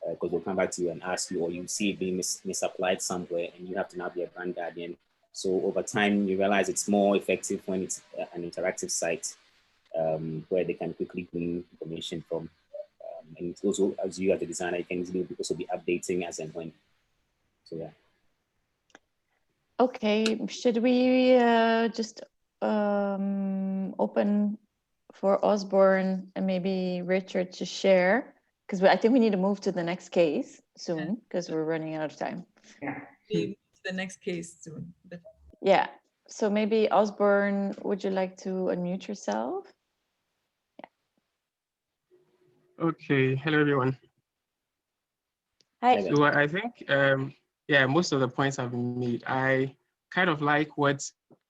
because they'll come back to you and ask you, or you see it being misapplied somewhere, and you have to now be a brand guardian. So over time, you realize it's more effective when it's an interactive site where they can quickly glean information from. And it's also, as you as a designer, you can easily also be updating as and when. So yeah. Okay, should we just open for Osborne and maybe Richard to share? Because I think we need to move to the next case soon because we're running out of time. Yeah. We move to the next case soon. But... Yeah. So maybe Osborne, would you like to unmute yourself? Yeah. Okay. Hello, everyone. Hi. So I think, yeah, most of the points have been made. I kind of like what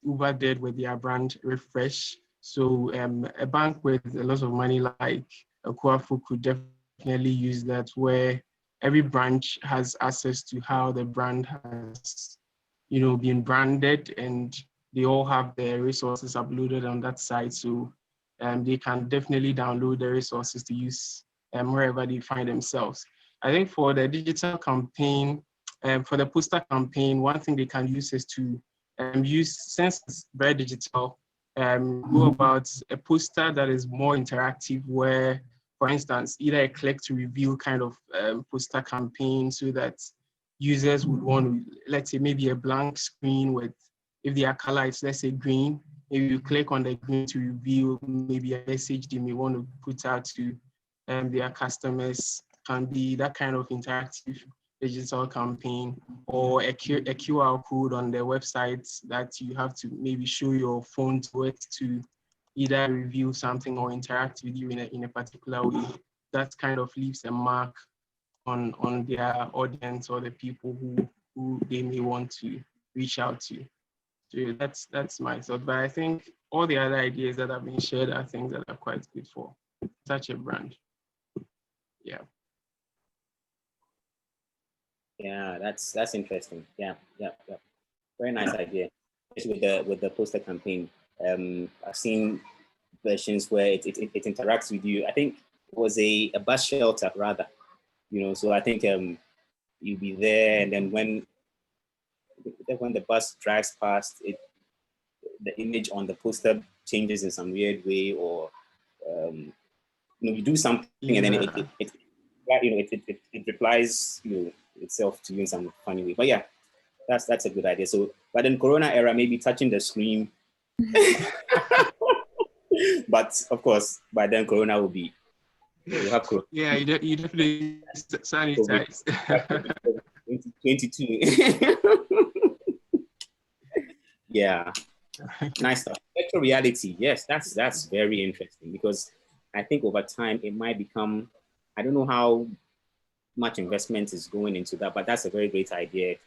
Uber did with their brand refresh. So a bank with a lot of money like Akuafu could definitely use that, where every branch has access to how the brand has, been branded, and they all have their resources uploaded on that site. So they can definitely download the resources to use wherever they find themselves. I think for the digital campaign, for the poster campaign, one thing they can use is to use, since it's very digital, go about a poster that is more interactive where, for instance, either a click to review kind of poster campaign so that users would want to, let's say maybe a blank screen with, if their color is, let's say green, maybe you click on the green to reveal maybe a message they may want to put out to their customers, can be that kind of interactive digital campaign, or a QR code on the website that you have to maybe show your phone to it to either review something or interact with you in a particular way. That kind of leaves a mark on their audience or the people who they may want to reach out to. So that's my thought. But I think all the other ideas that have been shared are things that are quite good for such a brand. Yeah. Yeah, that's interesting. Yeah. Very nice idea. Especially with the poster campaign. I've seen versions where it interacts with you. I think it was a bus shelter rather, so I think you'll be there, and then when the bus drives past, the image on the poster changes in some weird way, or you do something and then it replies itself to you in some funny way. But yeah, that's a good idea. So, but in Corona era, maybe touching the screen. But of course, by then Corona will be. We'll have Corona. Yeah, you definitely sanitize. 2022. Yeah, nice stuff. Virtual reality, yes, that's very interesting, because I think over time it might become, I don't know how much investment is going into that, but that's a very great idea.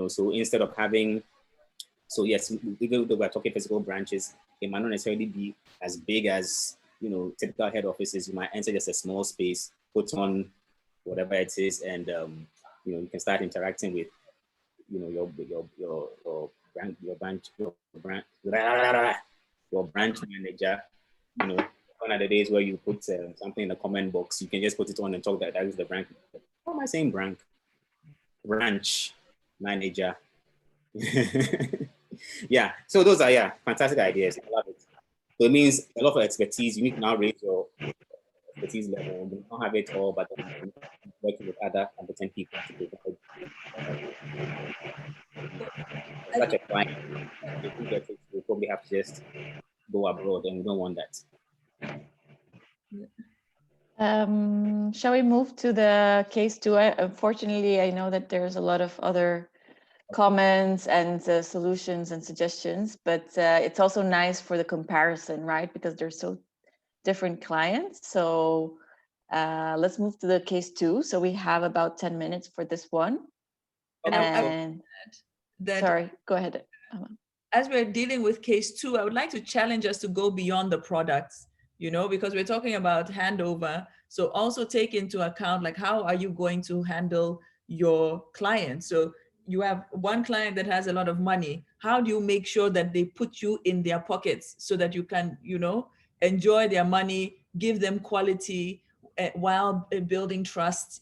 So instead of having, so yes, even though we're talking physical branches, it might not necessarily be as big as typical head offices. You might enter just a small space, put on whatever it is, and you can start interacting with your branch manager. One of the days where you put something in the comment box, you can just put it on and talk that is the branch. What am I saying? Branch manager. Yeah. So those are fantastic ideas. I love it. So it means a lot of expertise. You need to now raise your expertise level. You don't have it all, but then working with other competent people to provide such a client. If you get it, you probably have to just go abroad, and we don't want that. Shall we move to the case 2? Unfortunately, I know that there's a lot of other comments and solutions and suggestions, but it's also nice for the comparison, right? Because they're so different clients. So let's move to the case 2. So we have about 10 minutes for this one. And sorry, go ahead. As we're dealing with case 2, I would like to challenge us to go beyond the products, because we're talking about handover. So also take into account, like, how are you going to handle your clients? So you have one client that has a lot of money. How do you make sure that they put you in their pockets so that you can, enjoy their money, give them quality while building trust,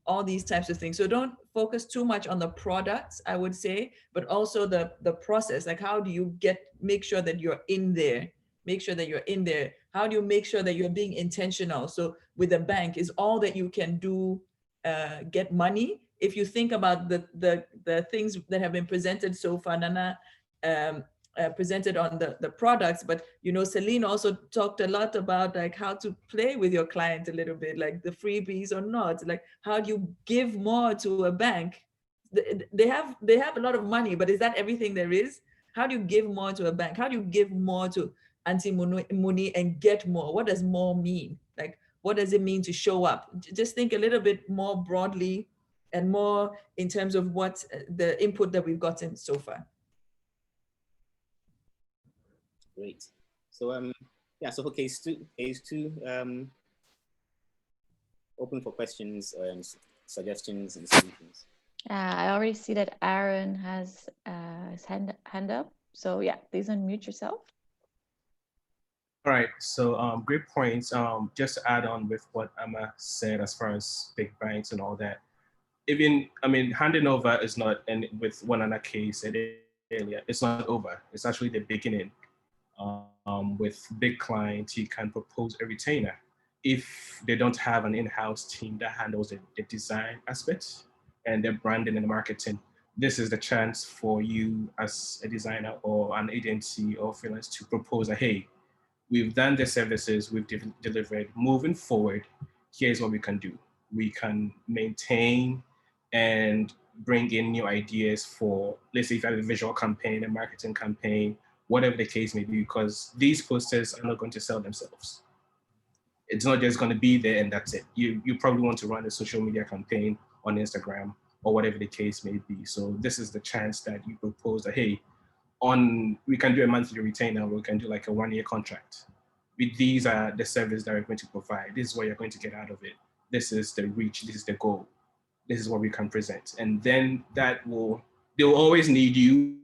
all these types of things. So don't focus too much on the products, I would say, but also the process. Like, how do you make sure that you're in there? Make sure that you're in there. How do you make sure that you're being intentional? So with a bank, is all that you can do get money? If you think about the things that have been presented so far, Nana presented on the products, but Celine also talked a lot about like how to play with your client a little bit, like the freebies or not. Like, how do you give more to a bank? They have a lot of money, but is that everything there is? How do you give more to a bank? How do you give more to Anti-Muni and get more? What does more mean? Like, what does it mean to show up? Just think a little bit more broadly and more in terms of what the input that we've gotten so far. Great. So yeah, so for case two, open for questions and suggestions and solutions. I already see that Aaron has his hand up. So yeah, please unmute yourself. All right, so great points. Just to add on with what Emma said as far as big banks and all that. Even, I mean, handing over is not, and with one other case said earlier, it's not over. It's actually the beginning. With big clients, you can propose a retainer if they don't have an in-house team that handles the design aspects and the branding and the marketing. This is the chance for you as a designer or an agency or freelance to propose a, hey, we've done the services, we've delivered. Moving forward, here's what we can do. We can maintain and bring in new ideas for, let's say if you have a visual campaign, a marketing campaign, whatever the case may be, because these posters are not going to sell themselves. It's not just going to be there and that's it. You probably want to run a social media campaign on Instagram or whatever the case may be. So this is the chance that you propose that, hey, we can do a monthly retainer, we can do like a 1-year contract. These are the service that we're going to provide. This is what you're going to get out of it. This is the reach, this is the goal. This is what we can present. And then they'll always need you,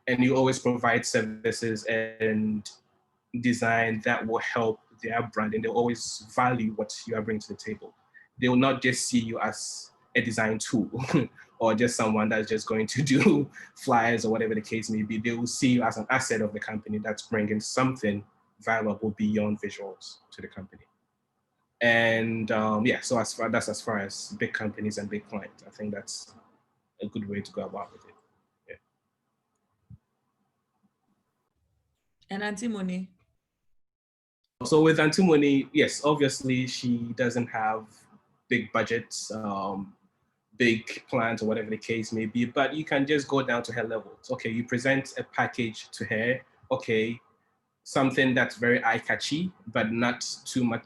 and you always provide services and design that will help their brand, and they'll always value what you are bringing to the table. They will not just see you as a design tool or just someone that's just going to do flyers or whatever the case may be. They will see you as an asset of the company that's bringing something valuable beyond visuals to the company. And yeah, so that's as far as big companies and big clients. I think that's a good way to go about with it. Yeah. And Auntie Moni? So with Auntie Moni, yes, obviously she doesn't have big budgets, big plans or whatever the case may be, but you can just go down to her levels. Okay, you present a package to her. Okay, something that's very eye-catchy, but not too much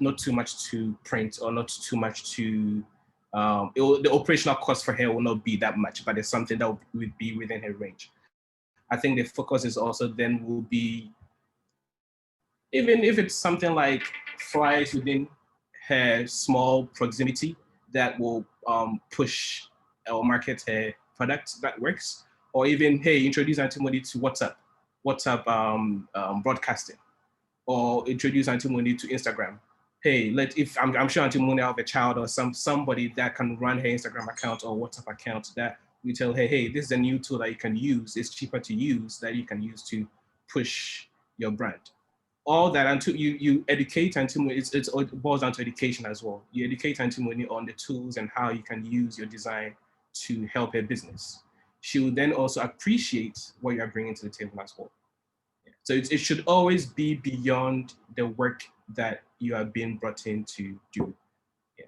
to print or not too much to, the operational cost for her will not be that much, but it's something that would be within her range. I think the focus is also then will be, even if it's something like flies within her small proximity that will push or market her product, that works. Or even, hey, introduce Auntie Moni to WhatsApp broadcasting, or introduce Auntie Moni to Instagram. Hey, if I'm sure Auntie Moni have a child or somebody that can run her Instagram account or WhatsApp account, that we tell her, hey, this is a new tool that you can use. It's cheaper to use, that you can use to push your brand. All that until you educate Auntie Moni, it boils down to education as well. You educate Auntie Moni on the tools and how you can use your design to help her business. She will then also appreciate what you are bringing to the table as well. So it should always be beyond the work that you are being brought in to do. Yeah.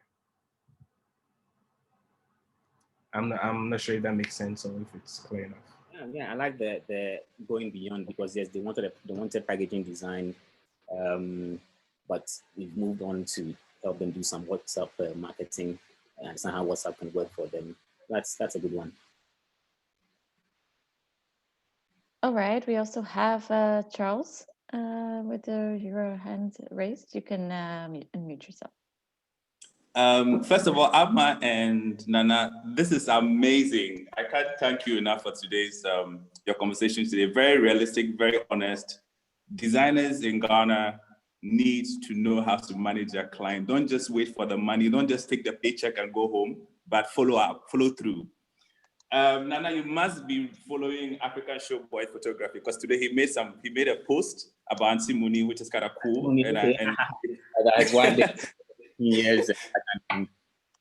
I'm not sure if that makes sense or if it's clear enough. Yeah, I like the going beyond, because yes, they wanted packaging design, but we've moved on to help them do some WhatsApp marketing and understand how WhatsApp can work for them. That's a good one. All right, we also have Charles with your hand raised. You can unmute yourself. First of all, Amma and Nana, this is amazing. I can't thank you enough for today's your conversation today. Very realistic, very honest. Designers in Ghana need to know how to manage their client. Don't just wait for the money. Don't just take the paycheck and go home, but follow up, follow through. Nana, you must be following African Showboy photography, because today he made a post about Auntie Moni, which is kind of cool. That's one day. Yes.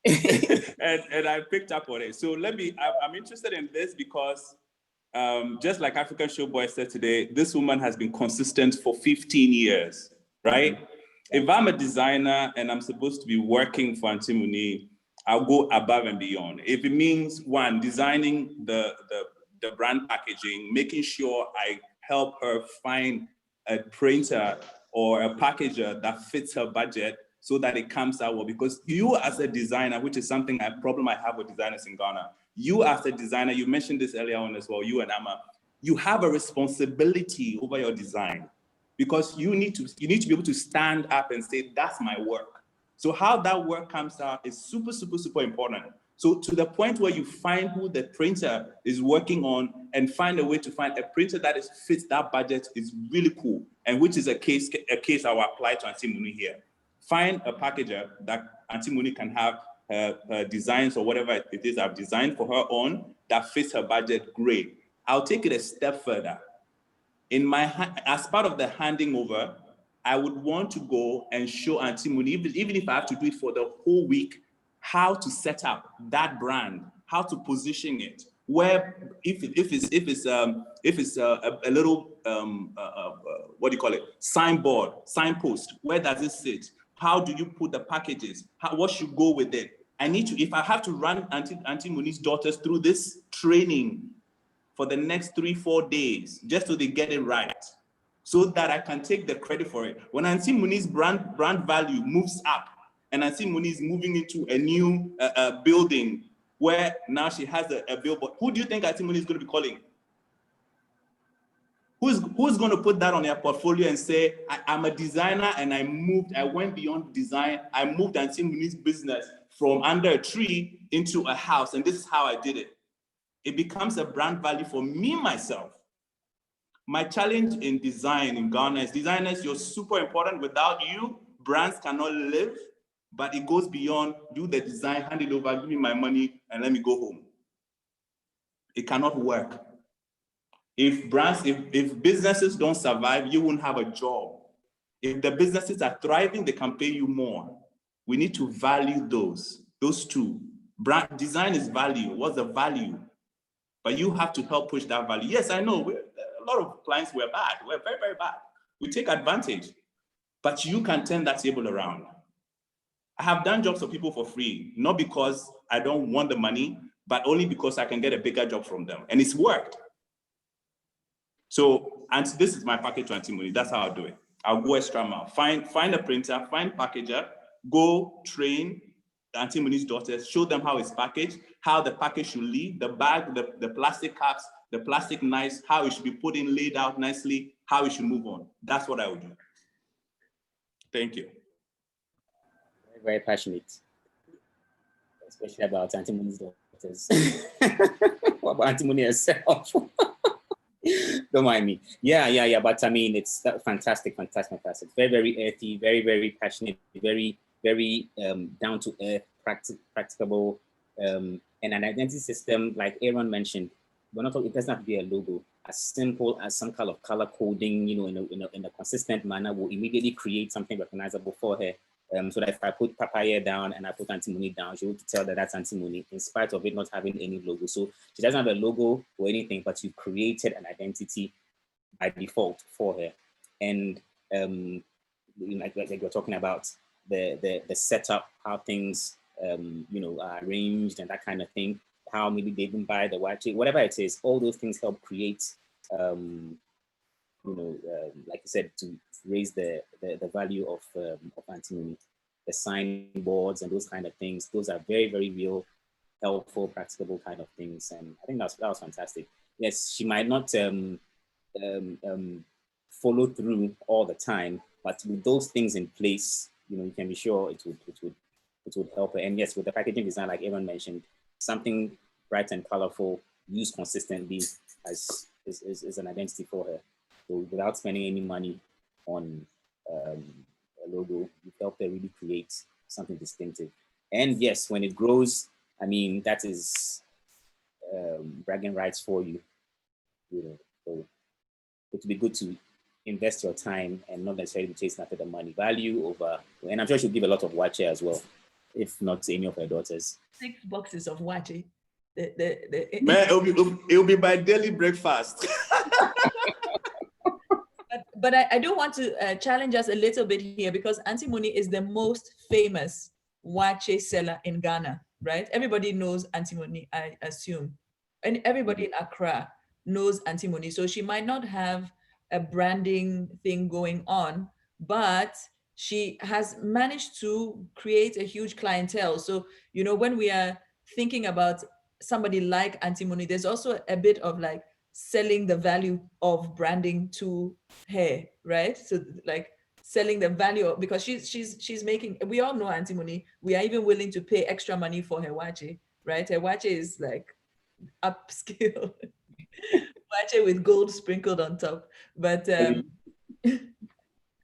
and I picked up on it. So I'm interested in this because just like African Showboy said today, this woman has been consistent for 15 years, right? Mm-hmm. If I'm a designer and I'm supposed to be working for Auntie Moni, I'll go above and beyond. If it means, one, designing the brand packaging, making sure I help her find a printer or a packager that fits her budget, so that it comes out well. Because you as a designer, which is something a problem I have with designers in Ghana, you as a designer, you mentioned this earlier on as well, you and Amma, you have a responsibility over your design, because you need to be able to stand up and say, that's my work. So how that work comes out is super, super, super important. So to the point where you find who the printer is working on and find a way to find a printer that fits that budget is really cool. And which is a case I will apply to Auntie Muni here. Find a packager that Auntie Muni can have her designs or whatever it is I've designed for her on that fits her budget, great. I'll take it a step further. As part of the handing over, I would want to go and show Auntie Muni, even if I have to do it for the whole week, how to set up that brand, how to position it, where if it's a little what do you call it, signpost, where does it sit? How do you put the packages? What should go with it? If I have to run Auntie Muni's daughters through this training for the next 3-4 days, just so they get it right, so that I can take the credit for it. When Auntie Muni's brand value moves up, and Auntie Muni is moving into a new building where now she has a billboard, who do you think Auntie Muni is going to be calling? Who's going to put that on their portfolio and say, I'm a designer and I went beyond design. I moved Auntie Muni's business from under a tree into a house, and this is how I did it. It becomes a brand value for me, myself. My challenge in design in Ghana is, designers, you're super important. Without you, brands cannot live, but it goes beyond, do the design, hand it over, give me my money, and let me go home. It cannot work. If businesses don't survive, you won't have a job. If the businesses are thriving, they can pay you more. We need to value those two. Brand design is value. What's the value? But you have to help push that value. Yes, I know a lot of clients were bad. We're very, very bad. We take advantage, but you can turn that table around. I have done jobs for people for free, not because I don't want the money, but only because I can get a bigger job from them. And it's worked. So, and this is my package to Auntie Muni. That's how I'll do it. I'll go extra mile. Find a printer, find packager, go train Auntie Muni's daughters, show them how it's packaged, how the package should leave, the bag, the plastic caps, the plastic knives, how it should be put in, laid out nicely, how it should move on. That's what I would do. Thank you. Very, very passionate, especially about Auntie Muni's daughters. What about Auntie Muni herself? Don't mind me. Yeah. But I mean, it's fantastic. Very, very earthy, very, very passionate, very, very down to earth, practicable, and an identity system like Aaron mentioned. We're not talking, it doesn't have to be a logo. As simple as some kind of color coding, in a consistent manner, will immediately create something recognizable for her. So that if I put Papaya down and I put Auntie Muni down, she will tell that that's Auntie Muni, in spite of it not having any logo. So she doesn't have a logo or anything, but you created an identity by default for her. And like you're talking about the setup, how things are arranged and that kind of thing, how maybe they even buy the watch, whatever it is, all those things help create like you said, to raise the value of Auntie Muni. The signboards and those kind of things, those are very, very real, helpful, practicable kind of things. And I think that was fantastic. Yes, she might not follow through all the time, but with those things in place, you can be sure it would help her. And yes, with the packaging design, like Aaron mentioned, something bright and colorful, used consistently is an identity for her. So without spending any money on a logo, you help her really create something distinctive. And yes, when it grows, I mean, that is bragging rights for you. So it would be good to invest your time and not necessarily chase after the money. Value over, and I'm sure she'll give a lot of wache as well, if not any of her daughters. 6 boxes of wache. Man, it'll be my daily breakfast. But I do want to challenge us a little bit here, because Auntie Muni is the most famous wache seller in Ghana, right? Everybody knows Auntie Muni, I assume. And everybody in Accra knows Auntie Muni. So she might not have a branding thing going on, but she has managed to create a huge clientele. So, you know, when we are thinking about somebody like Antimony, there's also a bit of like selling the value of branding to her, right? So like selling the value of, because she's making, we all know Antimony, we are even willing to pay extra money for her wache, right? Her wache is like upscale wache with gold sprinkled on top. But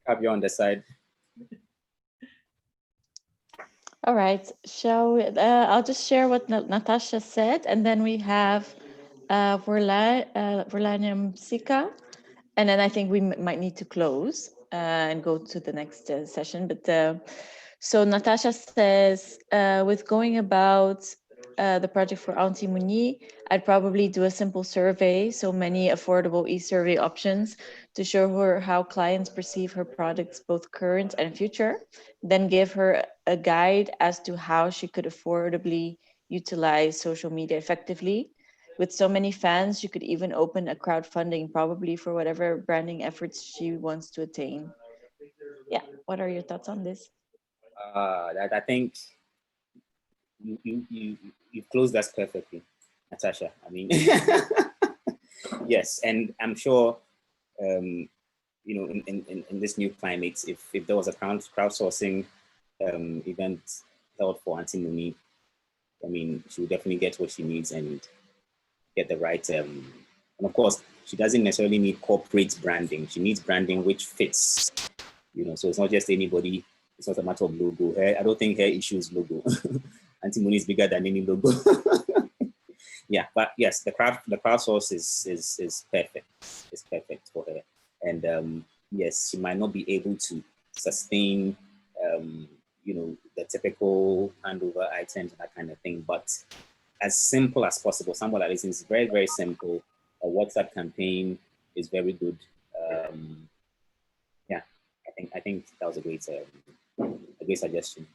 Have you on the side. All right, shall we, I'll just share what Natasha said, and then we have Verlanium Sika, and then I think we might need to close and go to the next session. But so Natasha says, with going about the project for Antimony, I'd probably do a simple survey, so many affordable e-survey options to show her how clients perceive her products, both current and future, then give her a guide as to how she could affordably utilize social media effectively. With so many fans, she could even open a crowdfunding probably for whatever branding efforts she wants to attain. Yeah, what are your thoughts on this? I think you've closed that perfectly, Natasha. I mean, yes, and I'm sure, you know, in this new climate, if there was a crowdsourcing event held for Antimony, I mean, she would definitely get what she needs and get the right, and of course, she doesn't necessarily need corporate branding. She needs branding which fits, you know, so it's not just anybody. It's not a matter of logo. I don't think her issue is logo. Antimony is bigger than any logo. Yeah, but yes, the crowdsource is perfect. It's perfect for her. And yes, she might not be able to sustain, you know, the typical handover items and that kind of thing, but as simple as possible. Somewhat at least it's very, very simple. A WhatsApp campaign is very good. Yeah, I think that was a great suggestion.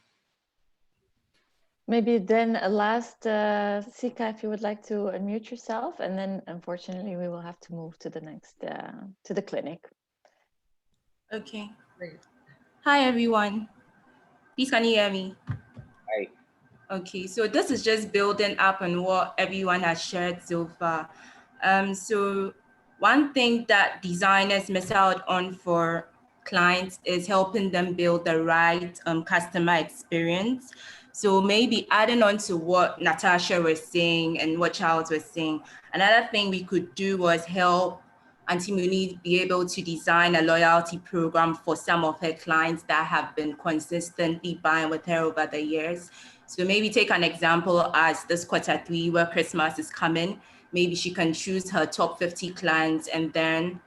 Maybe then a last, Sika, if you would like to unmute yourself, and then unfortunately we will have to move to the next, to the clinic. Okay. Great. Hi, everyone. Please, can you hear me? Hi. Okay, so this is just building up on what everyone has shared so far. So one thing that designers miss out on for clients is helping them build the right customer experience. So maybe adding on to what Natasha was saying and what Charles was saying, another thing we could do was help Antimony be able to design a loyalty program for some of her clients that have been consistently buying with her over the years. So maybe take an example as this Q3 where Christmas is coming. Maybe she can choose her top 50 clients and then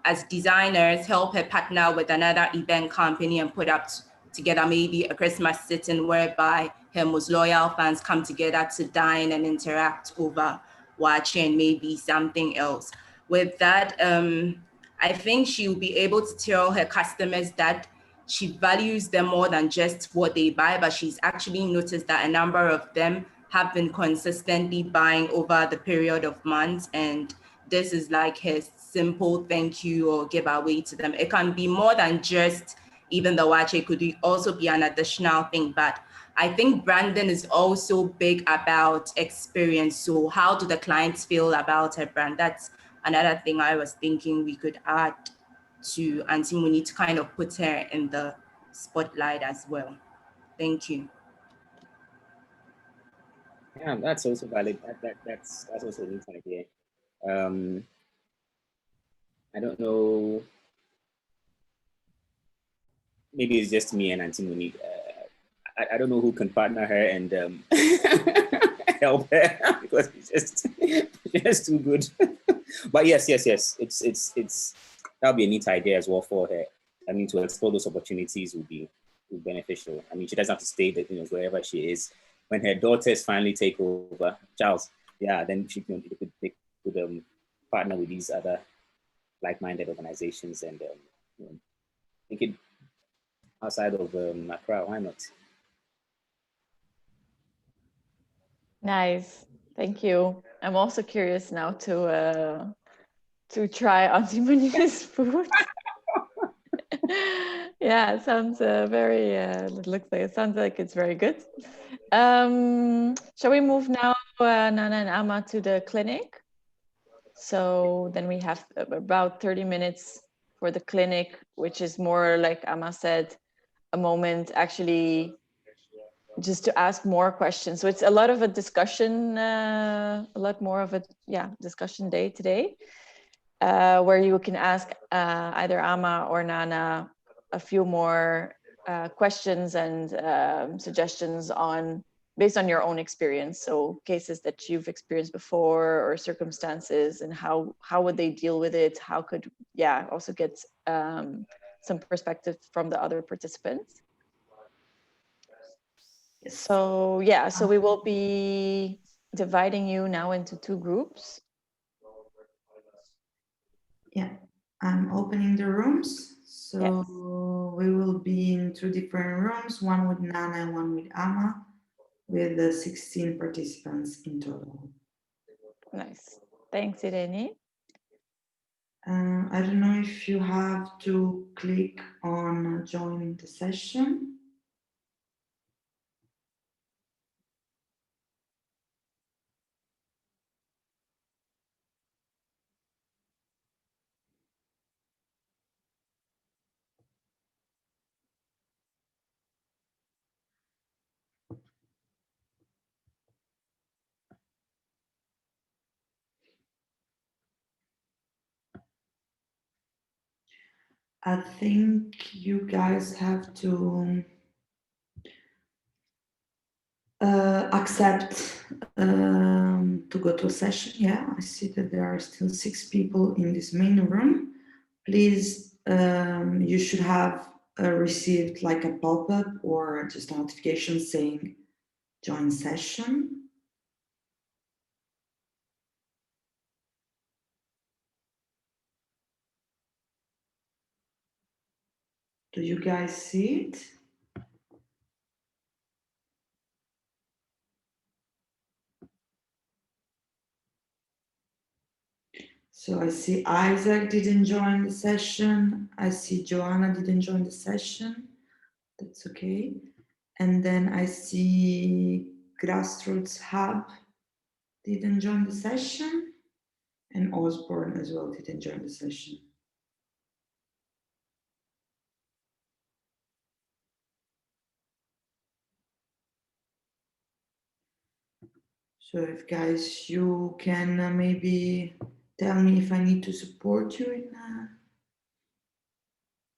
as designers, help her partner with another event company and put up together maybe a Christmas sit-in whereby her most loyal fans come together to dine and interact over watching maybe something else. With that, I think she will be able to tell her customers that she values them more than just what they buy, but she's actually noticed that a number of them have been consistently buying over the period of months. And this is like her simple thank you or giveaway to them. It can be more than just even the watch. It could also be an additional thing, but I think branding is also big about experience. So how do the clients feel about her brand? That's another thing I was thinking we could add to Antimony to kind of put her in the spotlight as well. Thank you. Yeah, that's also valid. That's also a neat idea. I don't know. Maybe it's just me and Antimony. I don't know who can partner her and help her because it's just too good. But yes. It's that'll be a neat idea as well for her. I mean, to explore those opportunities would be beneficial. I mean, she doesn't have to stay, wherever she is. When her daughters finally take over, Charles, yeah, then she could partner with these other like-minded organizations and make it outside of Accra. Why not? Nice, thank you. I'm also curious now to try Antimony's food. Yeah, it sounds very, it sounds like it's very good. Shall we move now, Nana and Ama, to the clinic? So then we have about 30 minutes for the clinic, which is more, like Ama said, a moment actually just to ask more questions. So it's a lot of a discussion, a lot more of a discussion day today, where you can ask either Ama or Nana a few more questions and suggestions based on your own experience. So cases that you've experienced before or circumstances, and how would they deal with it? How could, also get some perspective from the other participants. So so we will be dividing you now into 2 groups. Yeah, I'm opening the rooms. So we will be in 2 different rooms, one with Nana and one with Ama, with 16 participants in total. Nice. Thanks, Irene. I don't know if you have to click on join the session. I think you guys have to accept to go to a session. Yeah, I see that there are still 6 people in this main room. Please, you should have received like a pop-up or just a notification saying join session. Do you guys see it? So I see Isaac didn't join the session. I see Joanna didn't join the session. That's okay. And then I see Grassroots Hub didn't join the session. And Osborne as well didn't join the session. So if guys, you can maybe tell me if I need to support you in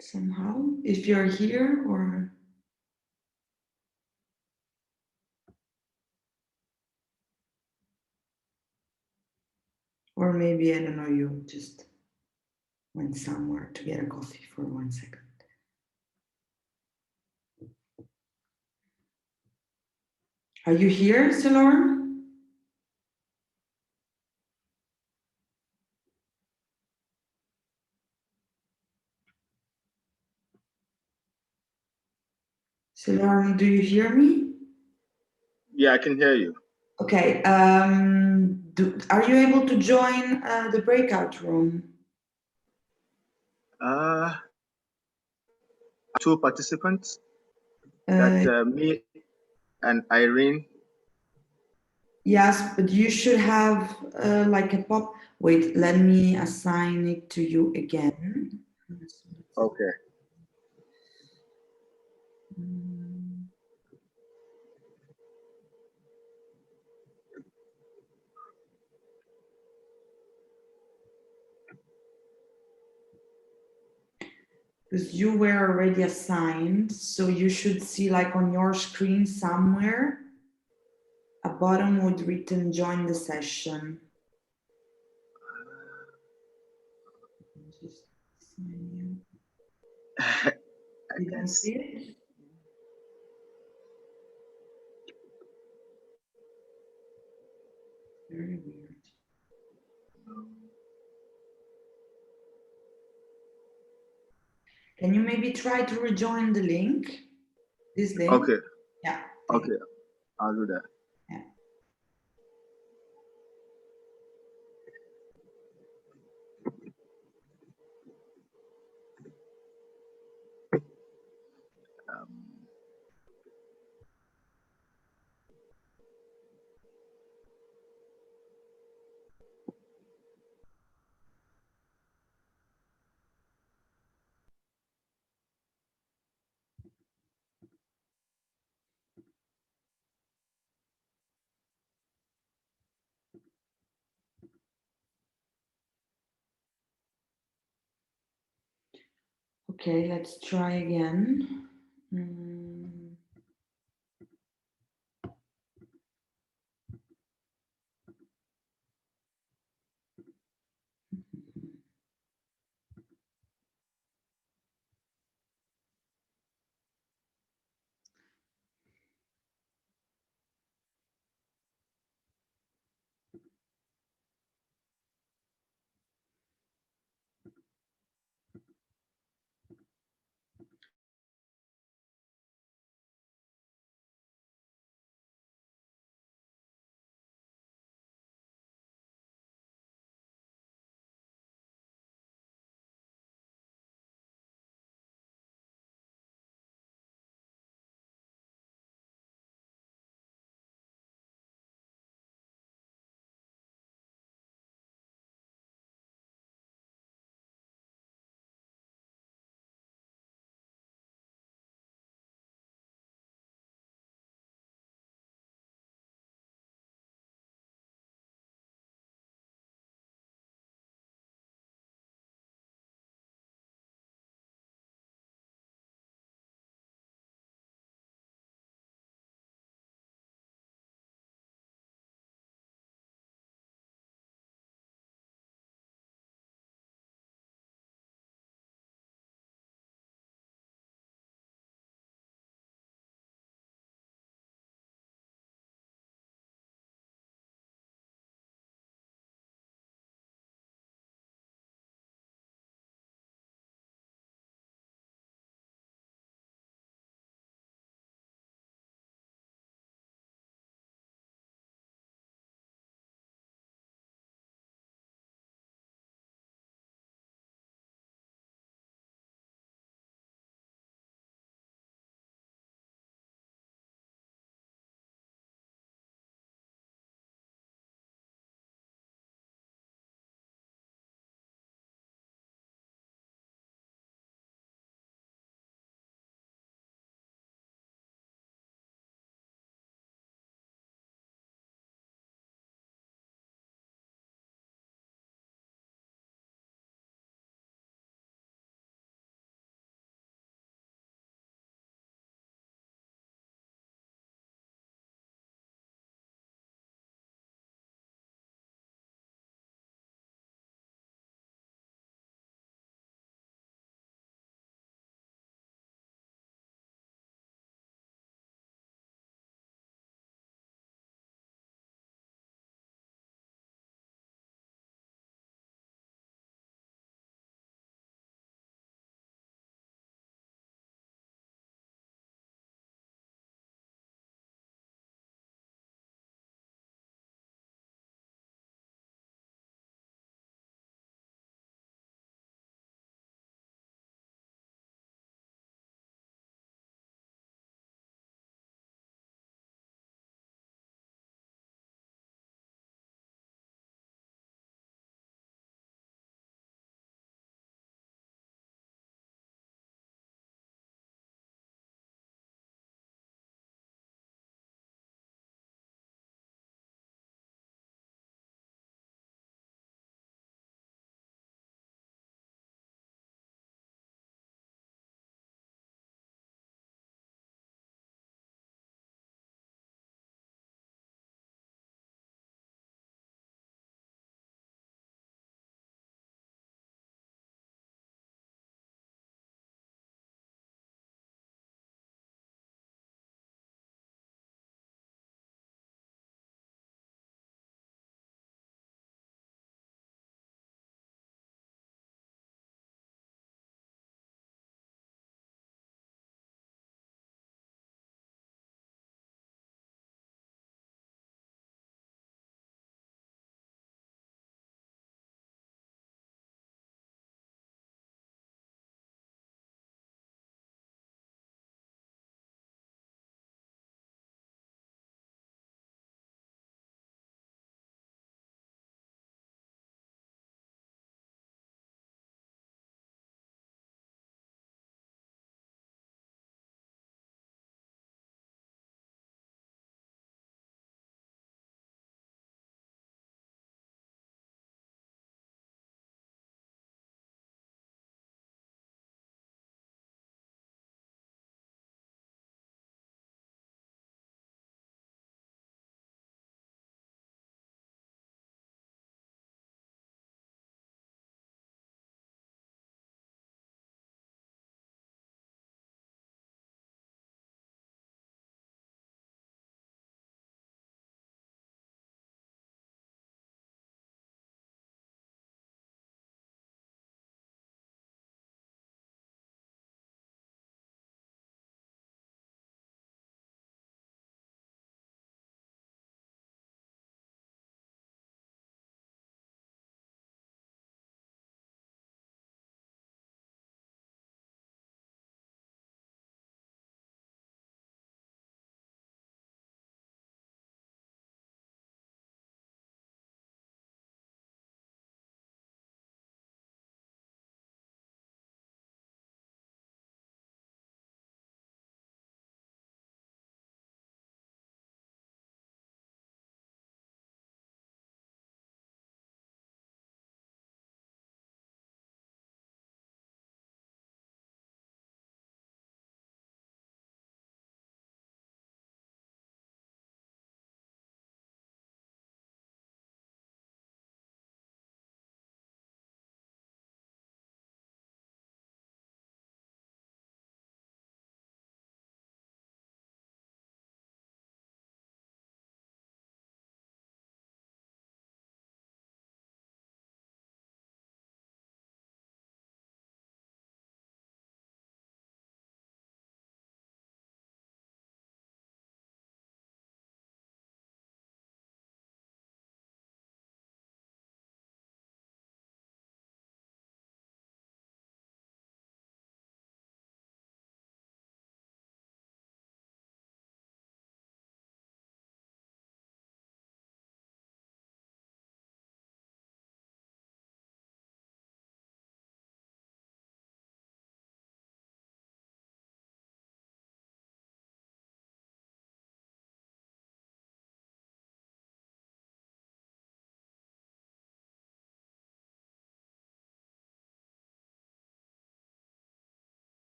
somehow, if you're here or maybe, I don't know, you just went somewhere to get a coffee for 1 second. Are you here, Celor? Celor, do you hear me? Yeah, I can hear you. Okay. Are you able to join the breakout room? 2 participants. That me and Irene. Yes, but you should have like a pop. Wait, let me assign it to you again. Okay. Because you were already assigned, so you should see like on your screen somewhere a button would written join the session. You don't see it? Very weird. Can you maybe try to rejoin the link? This link? Okay. Yeah. Okay, I'll do that. Yeah. Okay, let's try again.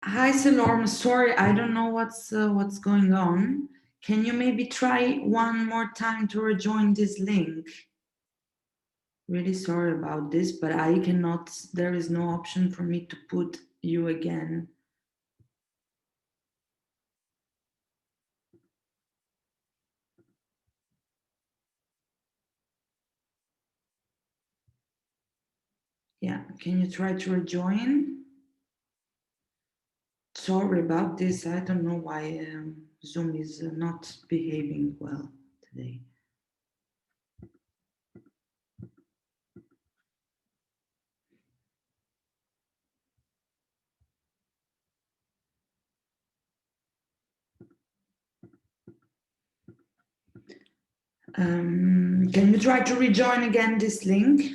Hi, Salorm. Sorry, I don't know what's going on. Can you maybe try one more time to rejoin this link? Really sorry about this, but I cannot, there is no option for me to put you again. Yeah, can you try to rejoin? Sorry about this. I don't know why Zoom is not behaving well today. Can you try to rejoin again this link?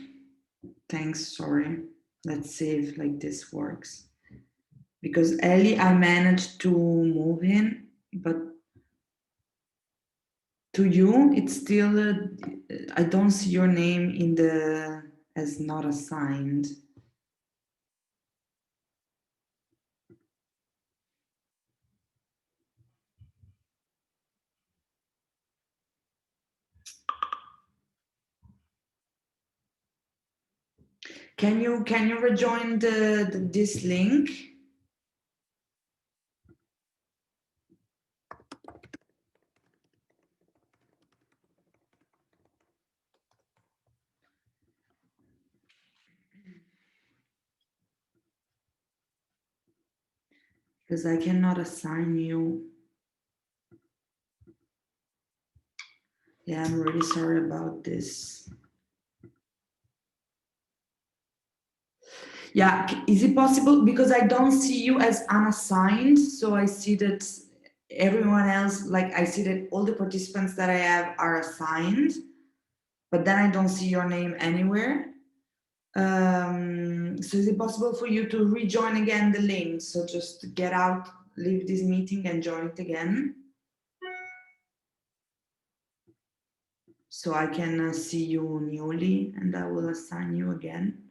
Thanks, sorry. Let's see if like this works. Because Ellie, I managed to move in, but to you, it's still, I don't see your name in the, as not assigned. Can you rejoin this link? Because I cannot assign you. Yeah, I'm really sorry about this. Yeah, is it possible? Because I don't see you as unassigned, so I see that everyone else, like I see that all the participants that I have are assigned, but then I don't see your name anywhere. So is it possible for you to rejoin again the link? So just get out, leave this meeting and join it again. So I can see you newly and I will assign you again.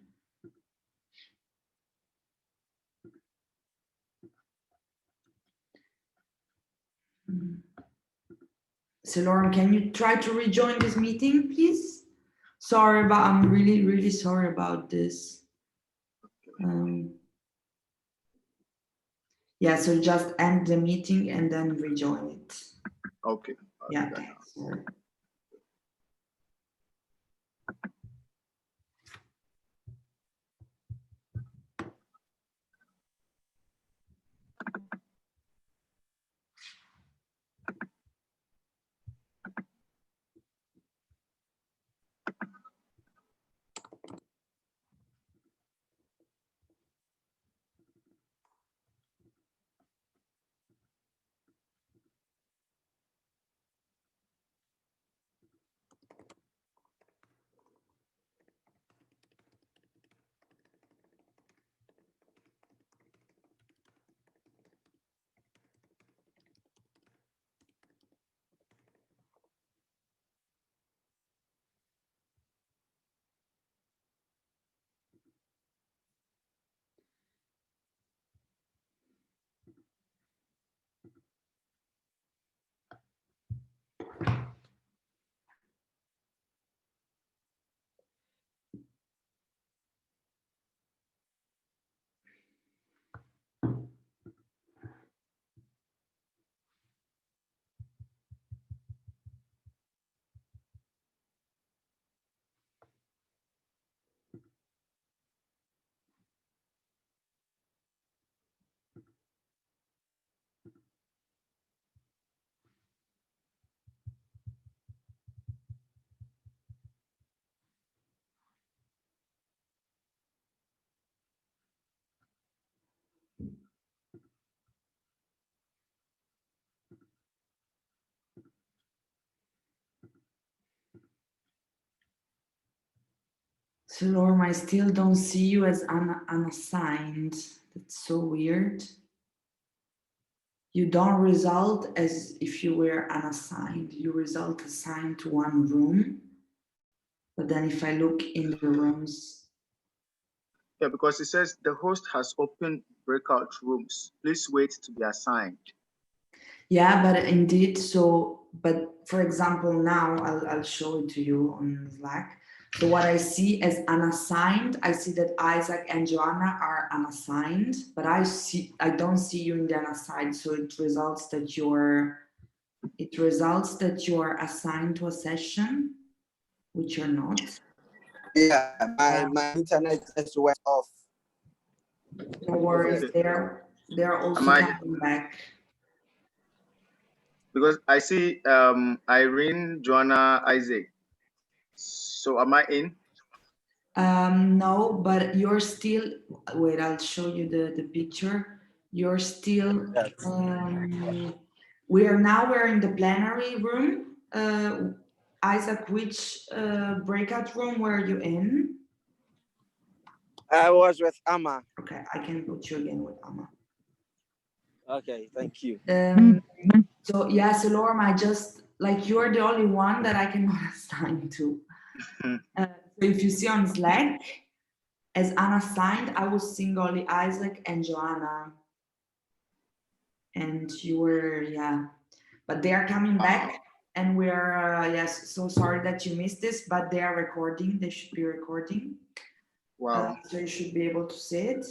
So Lauren, can you try to rejoin this meeting, please? Sorry, but I'm really, really sorry about this. Yeah, so just end the meeting and then rejoin it. Okay. Yeah, thanks. Sorry. So Norm, I still don't see you as unassigned. That's so weird. You don't result as if you were unassigned. You result assigned to one room. But then if I look in the rooms, Yeah, because it says the host has opened breakout rooms. Please wait to be assigned. Yeah, but indeed, so, but for example, now I'll show it to you on Slack. So what I see as unassigned, I see that Isaac and Joanna are unassigned, but I don't see you in the unassigned. So it results that you're assigned to a session, which you're not. Yeah, my internet just went off. No worries, they're also coming back. Because I see Irene, Joanna, Isaac. So am I in? No, but you're still, wait, I'll show you the picture. You're still, we're in the plenary room. Isaac, which breakout room were you in? I was with Amma. Okay, I can put you again with Amma. Okay, thank you. So yeah, so Lorma, I just, like, you're the only one that I cannot assign to. So if you see on Slack, as unassigned, I was seeing only Isaac and Joanna. And you were, yeah, but they are coming back, and we're, yes, so sorry that you missed this, but they are recording, they should be recording. Wow. So you should be able to see it.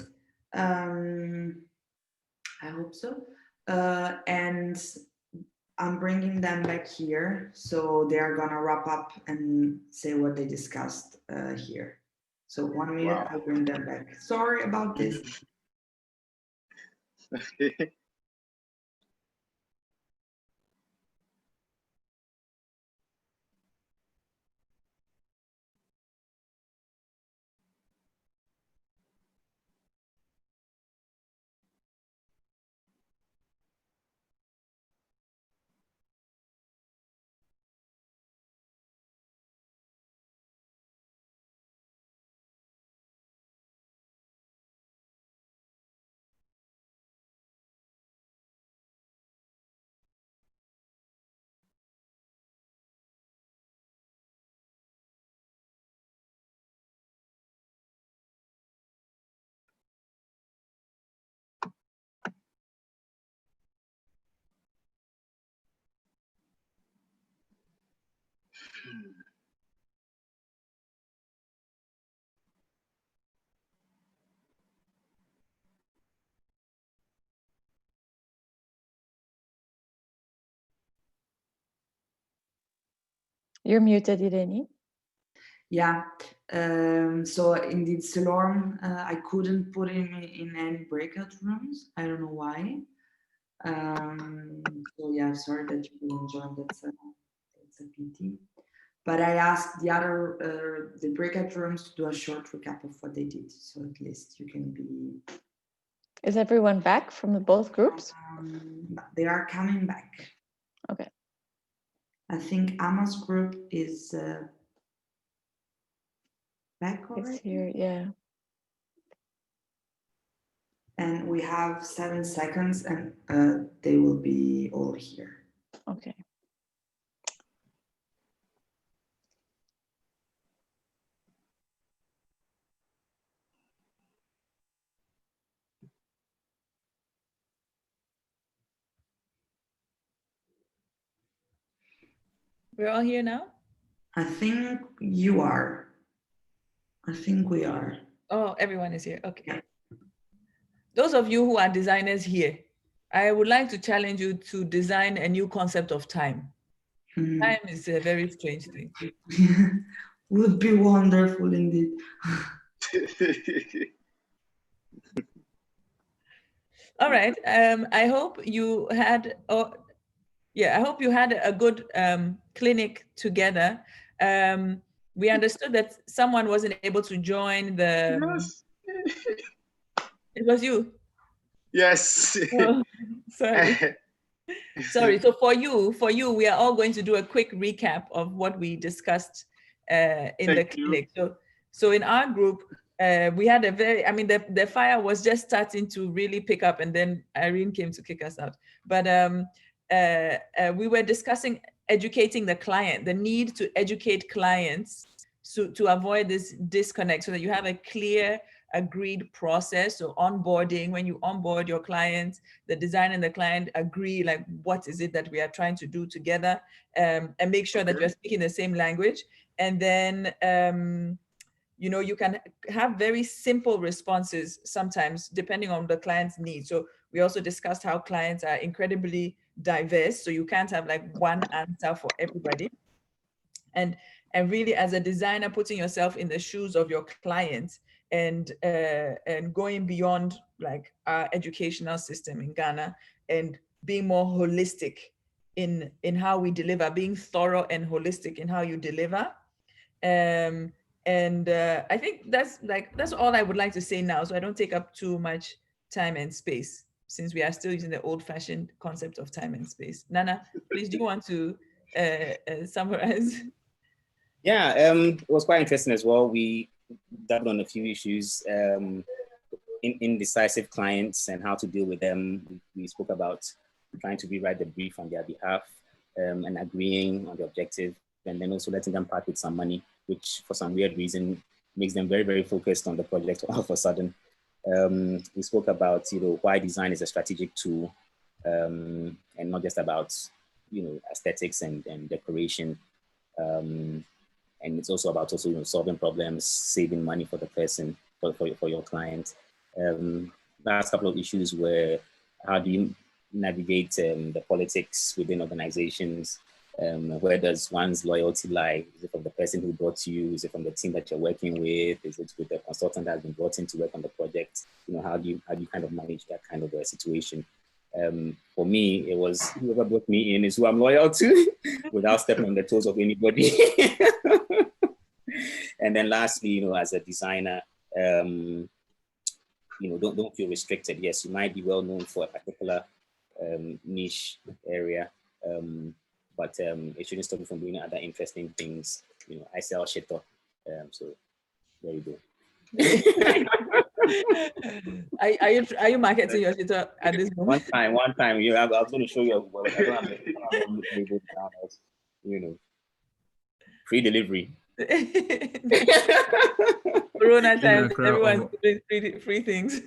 I hope so. And I'm bringing them back here, so they are gonna wrap up and say what they discussed here. So 1 minute, Wow. I'll bring them back. Sorry about this. You're muted, Irene. Yeah, so indeed, Salorm, I couldn't put him in any breakout rooms. I don't know why. So yeah, sorry that you couldn't join. That's a pity. But I asked the breakout rooms to do a short recap of what they did, so at least you can be. Is everyone back from the both groups? They are coming back. Okay. I think Emma's group is back already. It's here, yeah. And we have 7 seconds, and they will be all here. Okay. We're all here now? I think you are. I think we are. Oh, everyone is here. Okay. Yeah. Those of you who are designers here, I would like to challenge you to design a new concept of time. Time is a very strange thing. Would be wonderful indeed. All right. I hope you had, I hope you had a good clinic together. We understood that someone wasn't able to join the. Yes. It was you. Yes. Oh, sorry. Sorry. So for you, we are all going to do a quick recap of what we discussed in the clinic. So in our group, we had the fire was just starting to really pick up, and then Irene came to kick us out. But we were discussing educating the client, the need to educate clients to avoid this disconnect, so that you have a clear agreed process. So onboarding, when you onboard your clients, the design and the client agree, like, what is it that we are trying to do together, and make sure that you're speaking the same language. And then, you know, you can have very simple responses sometimes depending on the client's needs. So we also discussed how clients are incredibly diverse. So you can't have like one answer for everybody. And really, as a designer, putting yourself in the shoes of your client and going beyond like our educational system in Ghana and being more holistic in how we deliver, being thorough and holistic in how you deliver. I think that's all I would like to say now, so I don't take up too much time and space, since we are still using the old-fashioned concept of time and space. Nana, please, do you want to summarize? Yeah, it was quite interesting as well. We dabbled on a few issues, indecisive clients and how to deal with them. We spoke about trying to rewrite the brief on their behalf, and agreeing on the objective, and then also letting them part with some money, which for some weird reason makes them very, very focused on the project all of a sudden. We spoke about, you know, why design is a strategic tool, and not just about, you know, aesthetics and decoration. And it's also about you know, solving problems, saving money for the person, for your client. Last couple of issues were, how do you navigate the politics within organizations? Where does one's loyalty lie? Is it from the person who brought you? Is it from the team that you're working with? Is it with the consultant that has been brought in to work on the project? You know, how do you kind of manage that kind of a situation? For me, it was whoever brought me in is who I'm loyal to without stepping on the toes of anybody. And then lastly, you know, as a designer, you know, don't feel restricted. Yes, you might be well known for a particular niche area, but it shouldn't stop you from doing other interesting things. You know, I sell shit up. So there you go. Are you marketing your shit up at this moment? One time, you know, I was going to show you. Well, I don't have the label down as, you know, free delivery. Corona times, everyone's doing free things.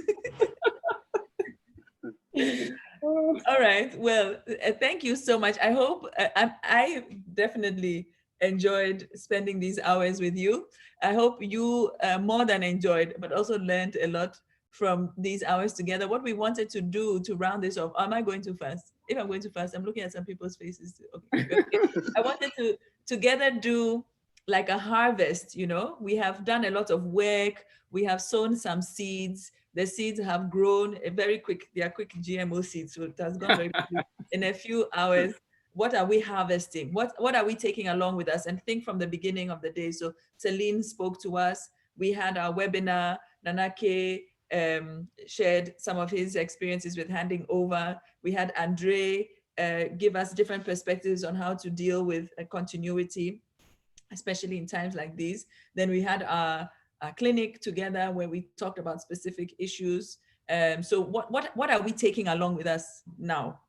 All right. Well, thank you so much. I hope I definitely enjoyed spending these hours with you. I hope you more than enjoyed, but also learned a lot from these hours together. What we wanted to do to round this off, am I going too fast? If I'm going too fast, I'm looking at some people's faces. Okay. I wanted to together do like a harvest, you know. We have done a lot of work. We have sown some seeds. The seeds have grown very quick. They are quick GMO seeds, so it has gone very quickly. In a few hours, what are we harvesting? What are we taking along with us? And think from the beginning of the day. So Celine spoke to us. We had our webinar. Nanake shared some of his experiences with handing over. We had Andre give us different perspectives on how to deal with continuity, especially in times like these. Then we had our clinic together where we talked about specific issues. So what are we taking along with us now?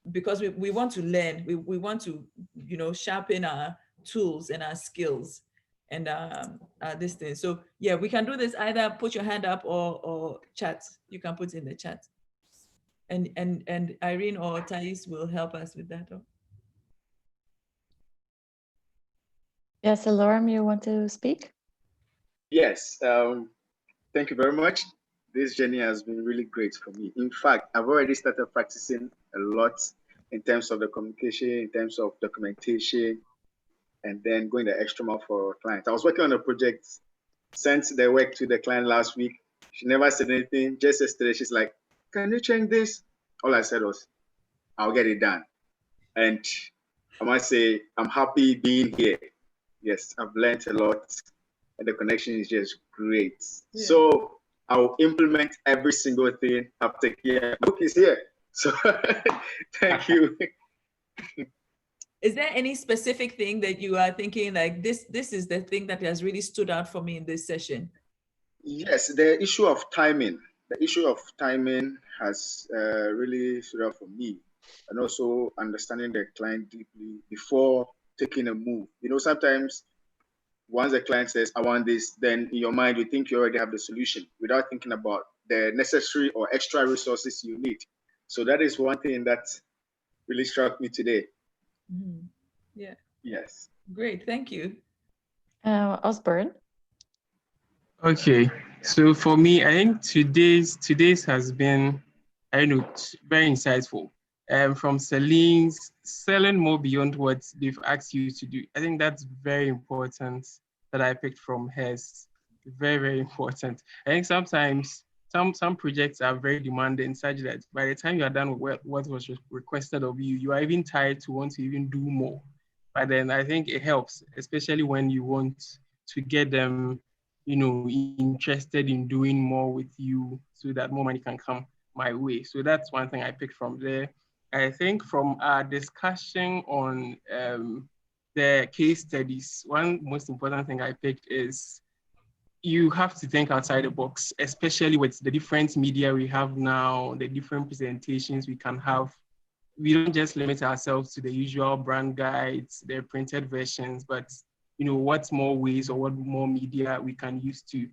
Because we want to learn, we want to, you know, sharpen our tools and our skills and this thing. So yeah, we can do this, either put your hand up or chat. You can put in the chat. And Irene or Thais will help us with that. Yes, Lauren, you want to speak? Yes, thank you very much. This journey has been really great for me. In fact, I've already started practicing a lot in terms of the communication, in terms of documentation, and then going the extra mile for clients. I was working on a project, sent the work to the client last week. She never said anything. Just yesterday, she's like, "Can you change this?" All I said was, "I'll get it done." And I must say, I'm happy being here. Yes, I've learned a lot, and the connection is just great. Yeah. So I'll implement every single thing I've taken here. Book is here. So thank you. Is there any specific thing that you are thinking like this is the thing that has really stood out for me in this session? Yes, the issue of timing. The issue of timing has really stood out for me, and also understanding the client deeply before taking a move. You know, sometimes once the client says, I want this, then in your mind, you think you already have the solution without thinking about the necessary or extra resources you need. So that is one thing that really struck me today. Yeah. Yes. Great. Thank you. Osborne. Okay, so for me, I think today's has been, I don't know, very insightful. From Celine's selling more beyond what they've asked you to do. I think that's very important that I picked from hers. Very, very important. I think sometimes some projects are very demanding such that by the time you are done with what was requested of you, you are even tired to want to even do more. But then I think it helps, especially when you want to get them, interested in doing more with you so that more money can come my way. So that's one thing I picked from there. I think from our discussion on the case studies, one most important thing I picked is you have to think outside the box, especially with the different media we have now, the different presentations we can have. We don't just limit ourselves to the usual brand guides, the printed versions, but what more ways or what more media we can use to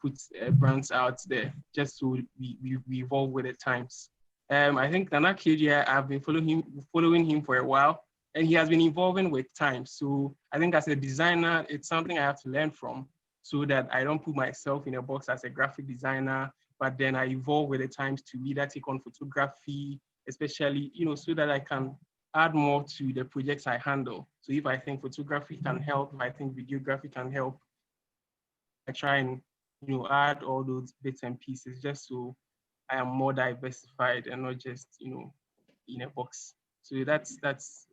put brands out there, just so we evolve with the times. I think Nana Kedia, I've been following him for a while, and he has been evolving with time. So I think as a designer, it's something I have to learn from, so that I don't put myself in a box as a graphic designer, but then I evolve with the times to either take on photography, especially, so that I can add more to the projects I handle. So if I think photography can help, if I think videography can help, I try and, add all those bits and pieces just so I am more diversified and not just, in a box. So that's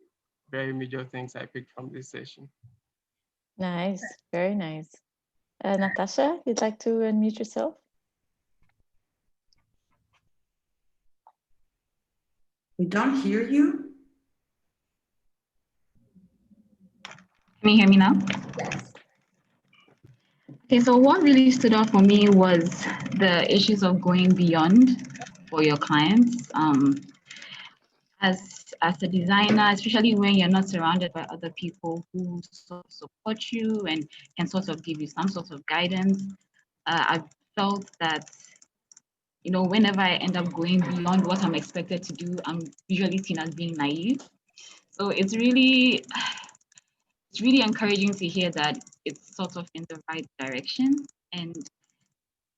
very major things I picked from this session. Nice, very nice. Natasha, you'd like to unmute yourself? We don't hear you. Can you hear me now? Yes. Okay, so what really stood out for me was the issues of going beyond for your clients. As a designer, especially when you're not surrounded by other people who sort of support you and can sort of give you some sort of guidance, I felt that, whenever I end up going beyond what I'm expected to do, I'm usually seen as being naive. So it's really encouraging to hear that it's sort of in the right direction. And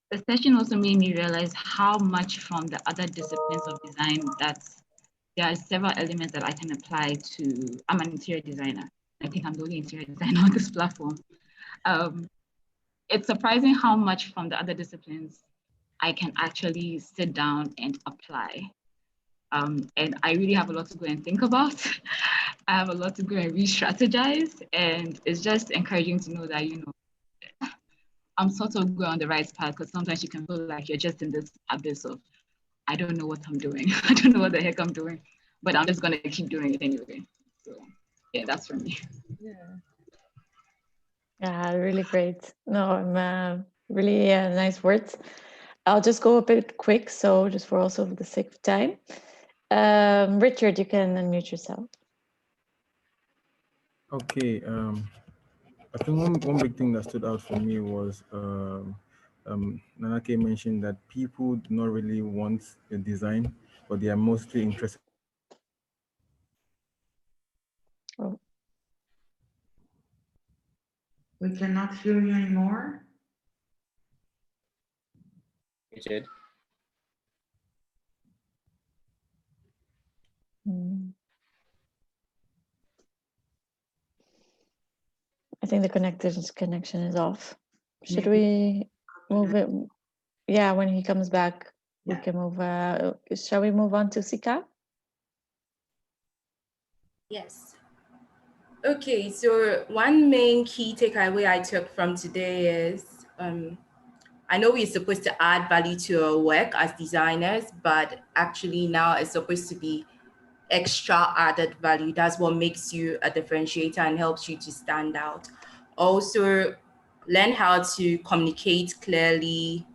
the session also made me realize how much from the other disciplines of design that there are several elements that I can apply to. I'm an interior designer. I think I'm the only interior designer on this platform. It's surprising how much from the other disciplines I can actually sit down and apply. And I really have a lot to go and think about. I have a lot to go and re-strategize. And it's just encouraging to know that, I'm sort of going on the right path, because sometimes you can feel like you're just in this abyss of, I don't know what I'm doing. I don't know what the heck I'm doing, but I'm just going to keep doing it anyway. So yeah, that's for me. Yeah, really great. No, I'm really nice words. I'll just go a bit quick, so just for also the sake of time. Richard, you can unmute yourself. Okay. I think one big thing that stood out for me was Nanake mentioned that people do not really want the design, but they are mostly interested. Oh. We cannot hear you anymore. Richard. I think the connection is off. Should we move it? Yeah, when he comes back, we can move. Shall we move on to Sika? Yes. Okay, so one main key takeaway I took from today is I know we're supposed to add value to our work as designers, but actually now it's supposed to be extra added value. That's what makes you a differentiator and helps you to stand out. Also, learn how to communicate clearly,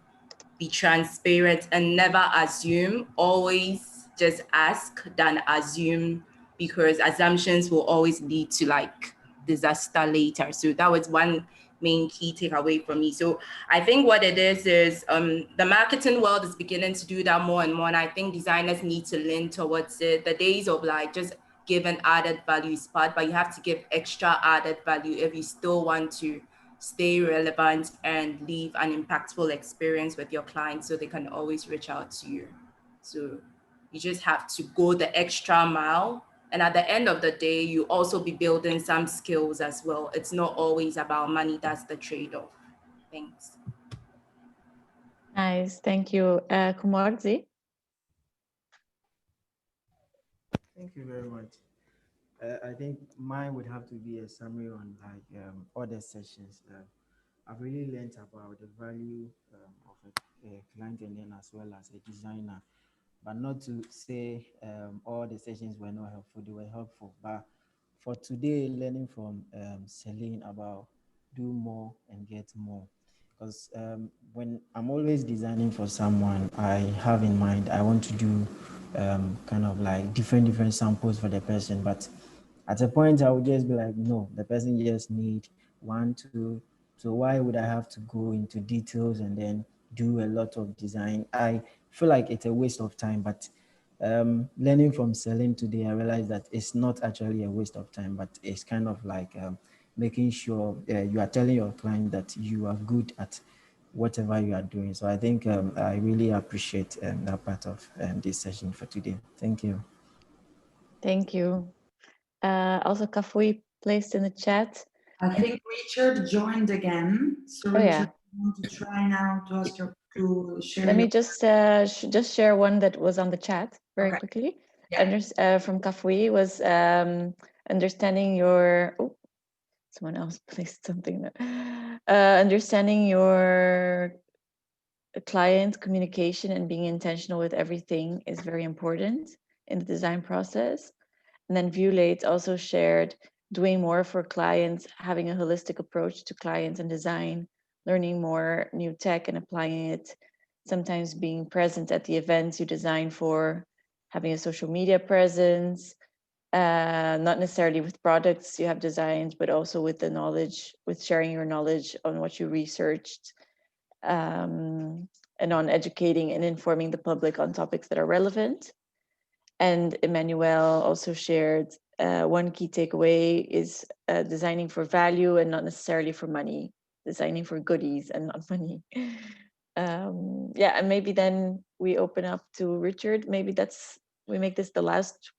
be transparent, and never assume. Always just ask than assume, because assumptions will always lead to like disaster later. So that was one main key takeaway for me. So I think what it is the marketing world is beginning to do that more and more. And I think designers need to lean towards it. The days of like just giving added value is part, but you have to give extra added value if you still want to stay relevant and leave an impactful experience with your clients so they can always reach out to you. So you just have to go the extra mile. And at the end of the day, you also be building some skills as well. It's not always about money. That's the trade-off. Thanks. Nice, thank you. Kumorzi? Thank you very much. I think mine would have to be a summary on like other sessions. I've really learned about the value of a client and then as well as a designer. But not to say all the sessions were not helpful, they were helpful. But for today, learning from Celine about do more and get more. Because when I'm always designing for someone, I have in mind, I want to do kind of like different samples for the person. But at a point, I would just be like, no, the person just need 1, 2. So why would I have to go into details and then do a lot of design? I feel like it's a waste of time, but learning from Celine today, I realized that it's not actually a waste of time, but it's kind of like making sure you are telling your client that you are good at whatever you are doing. So I think I really appreciate that part of this session for today. Thank you. Thank you. Also, Kafui placed in the chat. I think Richard joined again. So Oh, Richard, yeah. you want to try now to ask your to share? Let me your... just share one that was on the chat very Okay. quickly. Yeah. From Kafui was understanding your. Oh, someone else placed something there. Understanding your client communication and being intentional with everything is very important in the design process. And then Violate also shared doing more for clients, having a holistic approach to clients and design, learning more new tech and applying it, sometimes being present at the events you design for, having a social media presence, not necessarily with products you have designed, but also with the knowledge, with sharing your knowledge on what you researched, and on educating and informing the public on topics that are relevant. And Emmanuel also shared one key takeaway is designing for value and not necessarily for money, designing for goodies and not money. Yeah, and maybe then we open up to Richard. Maybe we make this the last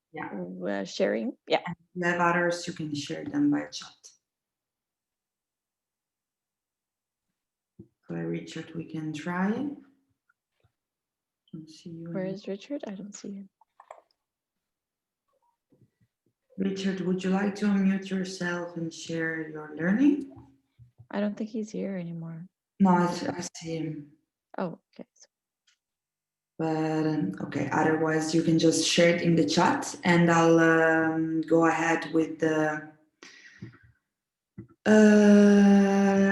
sharing. Yeah. And if you have others, you can share them by chat. Okay, Richard, we can try. Don't see you. Where is Richard? I don't see him. Richard, would you like to unmute yourself and share your learning? I don't think he's here anymore. No, I see him. Oh, okay. But okay, otherwise you can just share it in the chat and I'll go ahead with the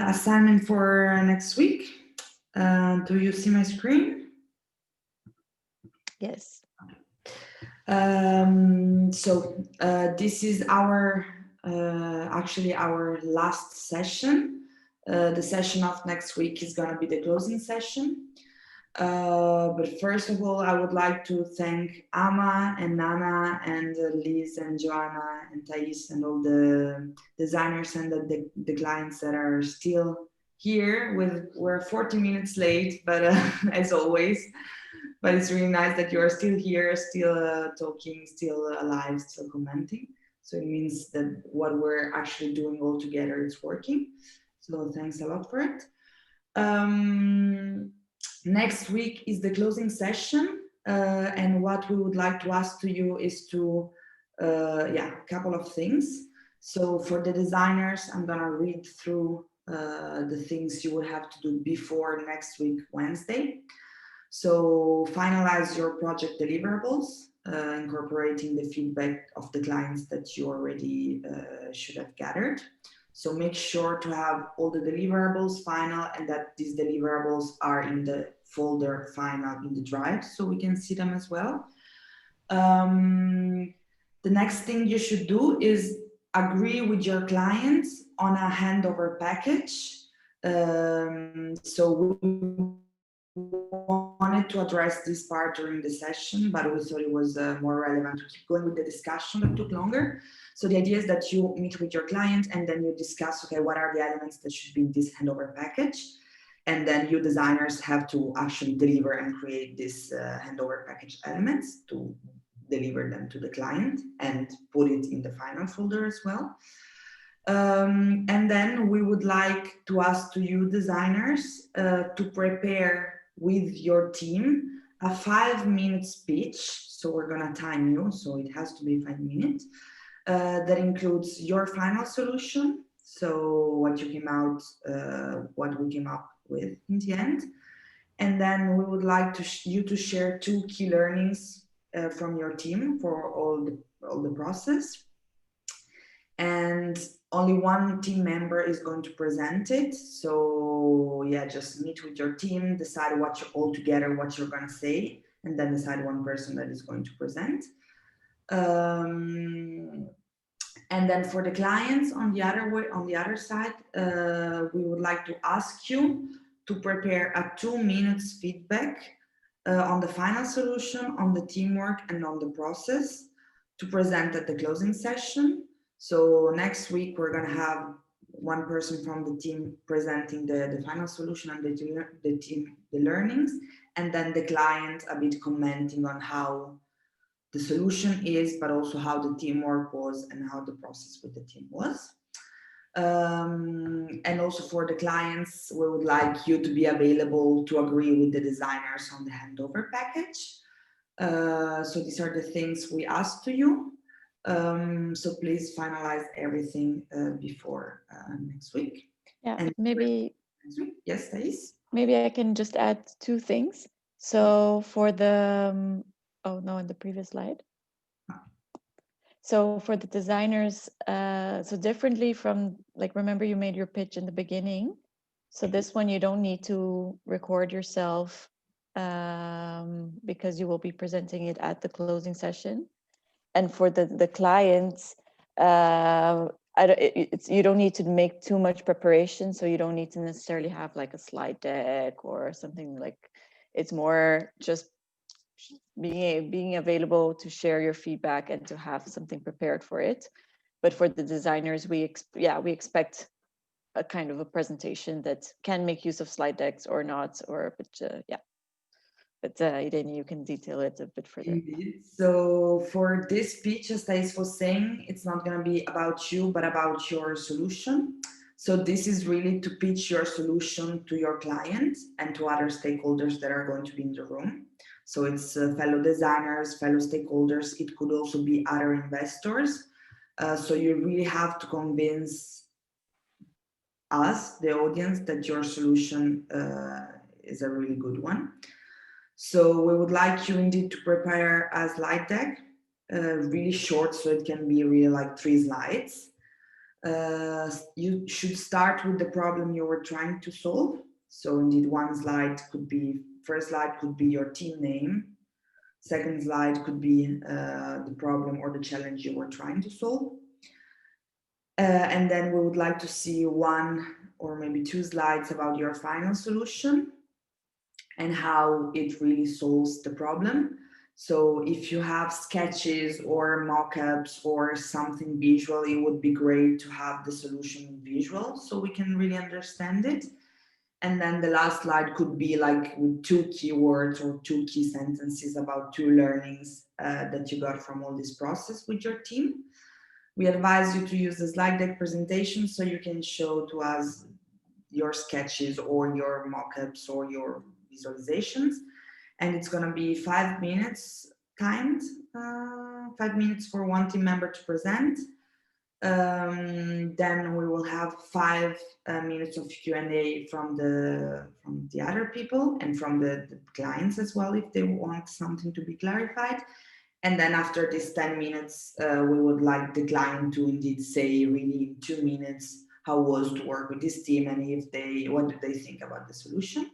assignment for next week. Do you see my screen? Yes. So this is our actually our last session. The session of next week is going to be the closing session. But first of all, I would like to thank Ama and Nana and Liz and Joanna and Thais and all the designers and the clients that are still here. We're 40 minutes late, but as always. But it's really nice that you are still here, still talking, still alive, still commenting. So it means that what we're actually doing all together is working. So thanks a lot for it. Next week is the closing session. And what we would like to ask to you is to, a couple of things. So for the designers, I'm gonna read through the things you will have to do before next week, Wednesday. So finalize your project deliverables, incorporating the feedback of the clients that you already should have gathered. So make sure to have all the deliverables final and that these deliverables are in the folder final in the drive so we can see them as well. The next thing you should do is agree with your clients on a handover package. So we wanted to address this part during the session, but we thought it was more relevant to keep going with the discussion that took longer. So the idea is that you meet with your client and then you discuss, okay, what are the elements that should be in this handover package? And then you designers have to actually deliver and create this handover package elements to deliver them to the client and put it in the final folder as well. And then we would like to ask to you designers to prepare with your team a 5-minute speech. So we're gonna time you, so it has to be 5 minutes. That includes your final solution. So what you came out, what we came up with in the end. And then we would like you to share 2 key learnings from your team for all the process. And only one team member is going to present it. So yeah, just meet with your team, decide what you're all together, what you're gonna say, and then decide one person that is going to present. And then for the clients on the other side, we would like to ask you to prepare a 2 minutes feedback on the final solution, on the teamwork, and on the process to present at the closing session. So next week, we're gonna have one person from the team presenting the final solution and the learnings, and then the client a bit commenting on how the solution is, but also how the teamwork was and how the process with the team was. And also for the clients, we would like you to be available to agree with the designers on the handover package. So these are the things we asked to you. So please finalize everything before next week. Yeah, and maybe. Next week. Yes, Thais? Maybe I can just add 2 things. So for the, oh no, in the previous slide. So for the designers, so differently from, like, remember you made your pitch in the beginning. So this one, you don't need to record yourself because you will be presenting it at the closing session. And for the clients, you don't need to make too much preparation. So you don't need to necessarily have like a slide deck or something. Like, it's more just being available to share your feedback and to have something prepared for it. But for the designers, we expect a kind of a presentation that can make use of slide decks or not, but Irene, you can detail it a bit further. Indeed. So for this pitch, as Thais was saying, it's not going to be about you, but about your solution. So this is really to pitch your solution to your client and to other stakeholders that are going to be in the room. So it's fellow designers, fellow stakeholders. It could also be other investors. So you really have to convince us, the audience, that your solution is a really good one. So we would like you indeed to prepare a slide deck, really short, so it can be really like 3 slides. You should start with the problem you were trying to solve. So indeed, first slide could be your team name. Second slide could be the problem or the challenge you were trying to solve. And then we would like to see 1 or maybe 2 slides about your final solution and how it really solves the problem. So if you have sketches or mock-ups or something visual, it would be great to have the solution visual so we can really understand it. And then the last slide could be like with 2 keywords or 2 key sentences about 2 learnings that you got from all this process with your team. We advise you to use the slide deck presentation so you can show to us your sketches or your mock-ups or your visualizations. And it's going to be 5 minutes timed, 5 minutes for 1 team member to present. Then we will have 5 minutes of Q&A from the other people and from the clients as well, if they want something to be clarified. And then after this 10 minutes, we would like the client to indeed say really in 2 minutes how it was to work with this team and what do they think about the solution.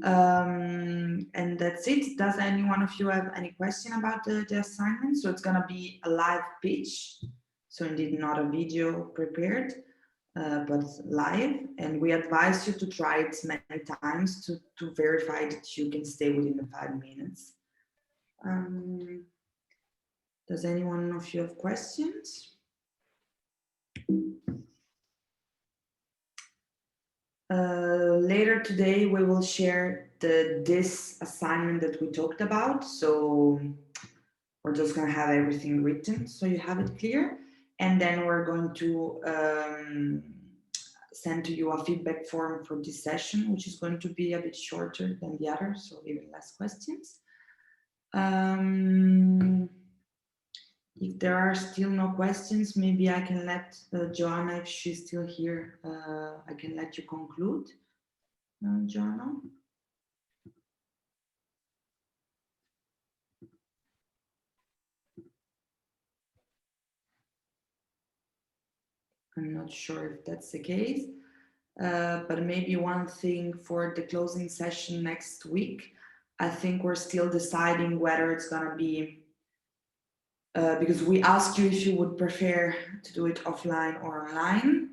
And that's it. Does any one of you have any question about the assignment? So it's going to be a live pitch. So indeed not a video prepared, but live. And we advise you to try it many times to verify that you can stay within the 5 minutes. Does anyone of you have questions? Later today, we will share this assignment that we talked about. So we're just going to have everything written so you have it clear. And then we're going to send to you a feedback form for this session, which is going to be a bit shorter than the other, so even less questions. If there are still no questions, maybe I can let Joanna, if she's still here, I can let you conclude. Joanna? I'm not sure if that's the case, but maybe one thing for the closing session next week, I think we're still deciding whether it's going to be because we asked you if you would prefer to do it offline or online.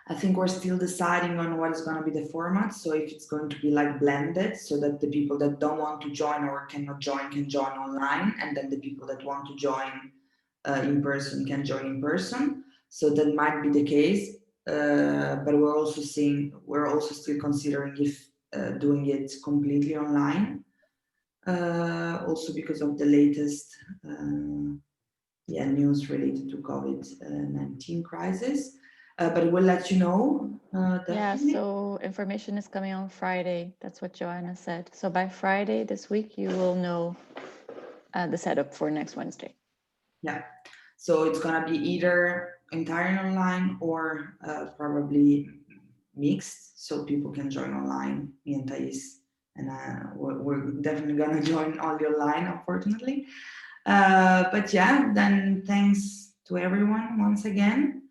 I think we're still deciding on what is going to be the format. So if it's going to be like blended, so that the people that don't want to join or cannot join can join online, and then the people that want to join in person can join in person. So that might be the case, but we're also still considering if doing it completely online. Also because of the latest news related to COVID-19 crisis. But we'll let you know. Yeah, so information is coming on Friday. That's what Joanna said. So by Friday this week, you will know the setup for next Wednesday. Yeah, so it's gonna be either entirely online or probably mixed, so people can join online. Me and Thais, and we're definitely gonna join all online, unfortunately. But yeah, then thanks to everyone once again.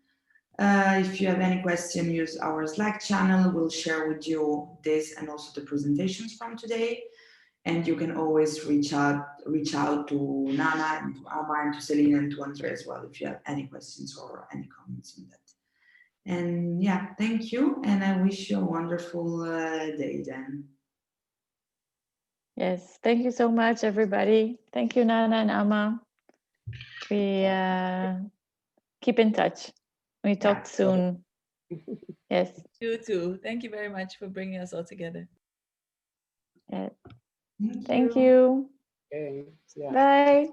If you have any question, use our Slack channel. We'll share with you this and also the presentations from today. And you can always reach out to Nana and to Alma and to Celine and to Andre as well if you have any questions or any comments on that. And yeah, thank you. And I wish you a wonderful day then. Yes, thank you so much, everybody. Thank you, Nana and Alma. We keep in touch. We talk soon. Yes. You too. Thank you very much for bringing us all together. Yeah. Thank you. Okay. Yeah. Bye.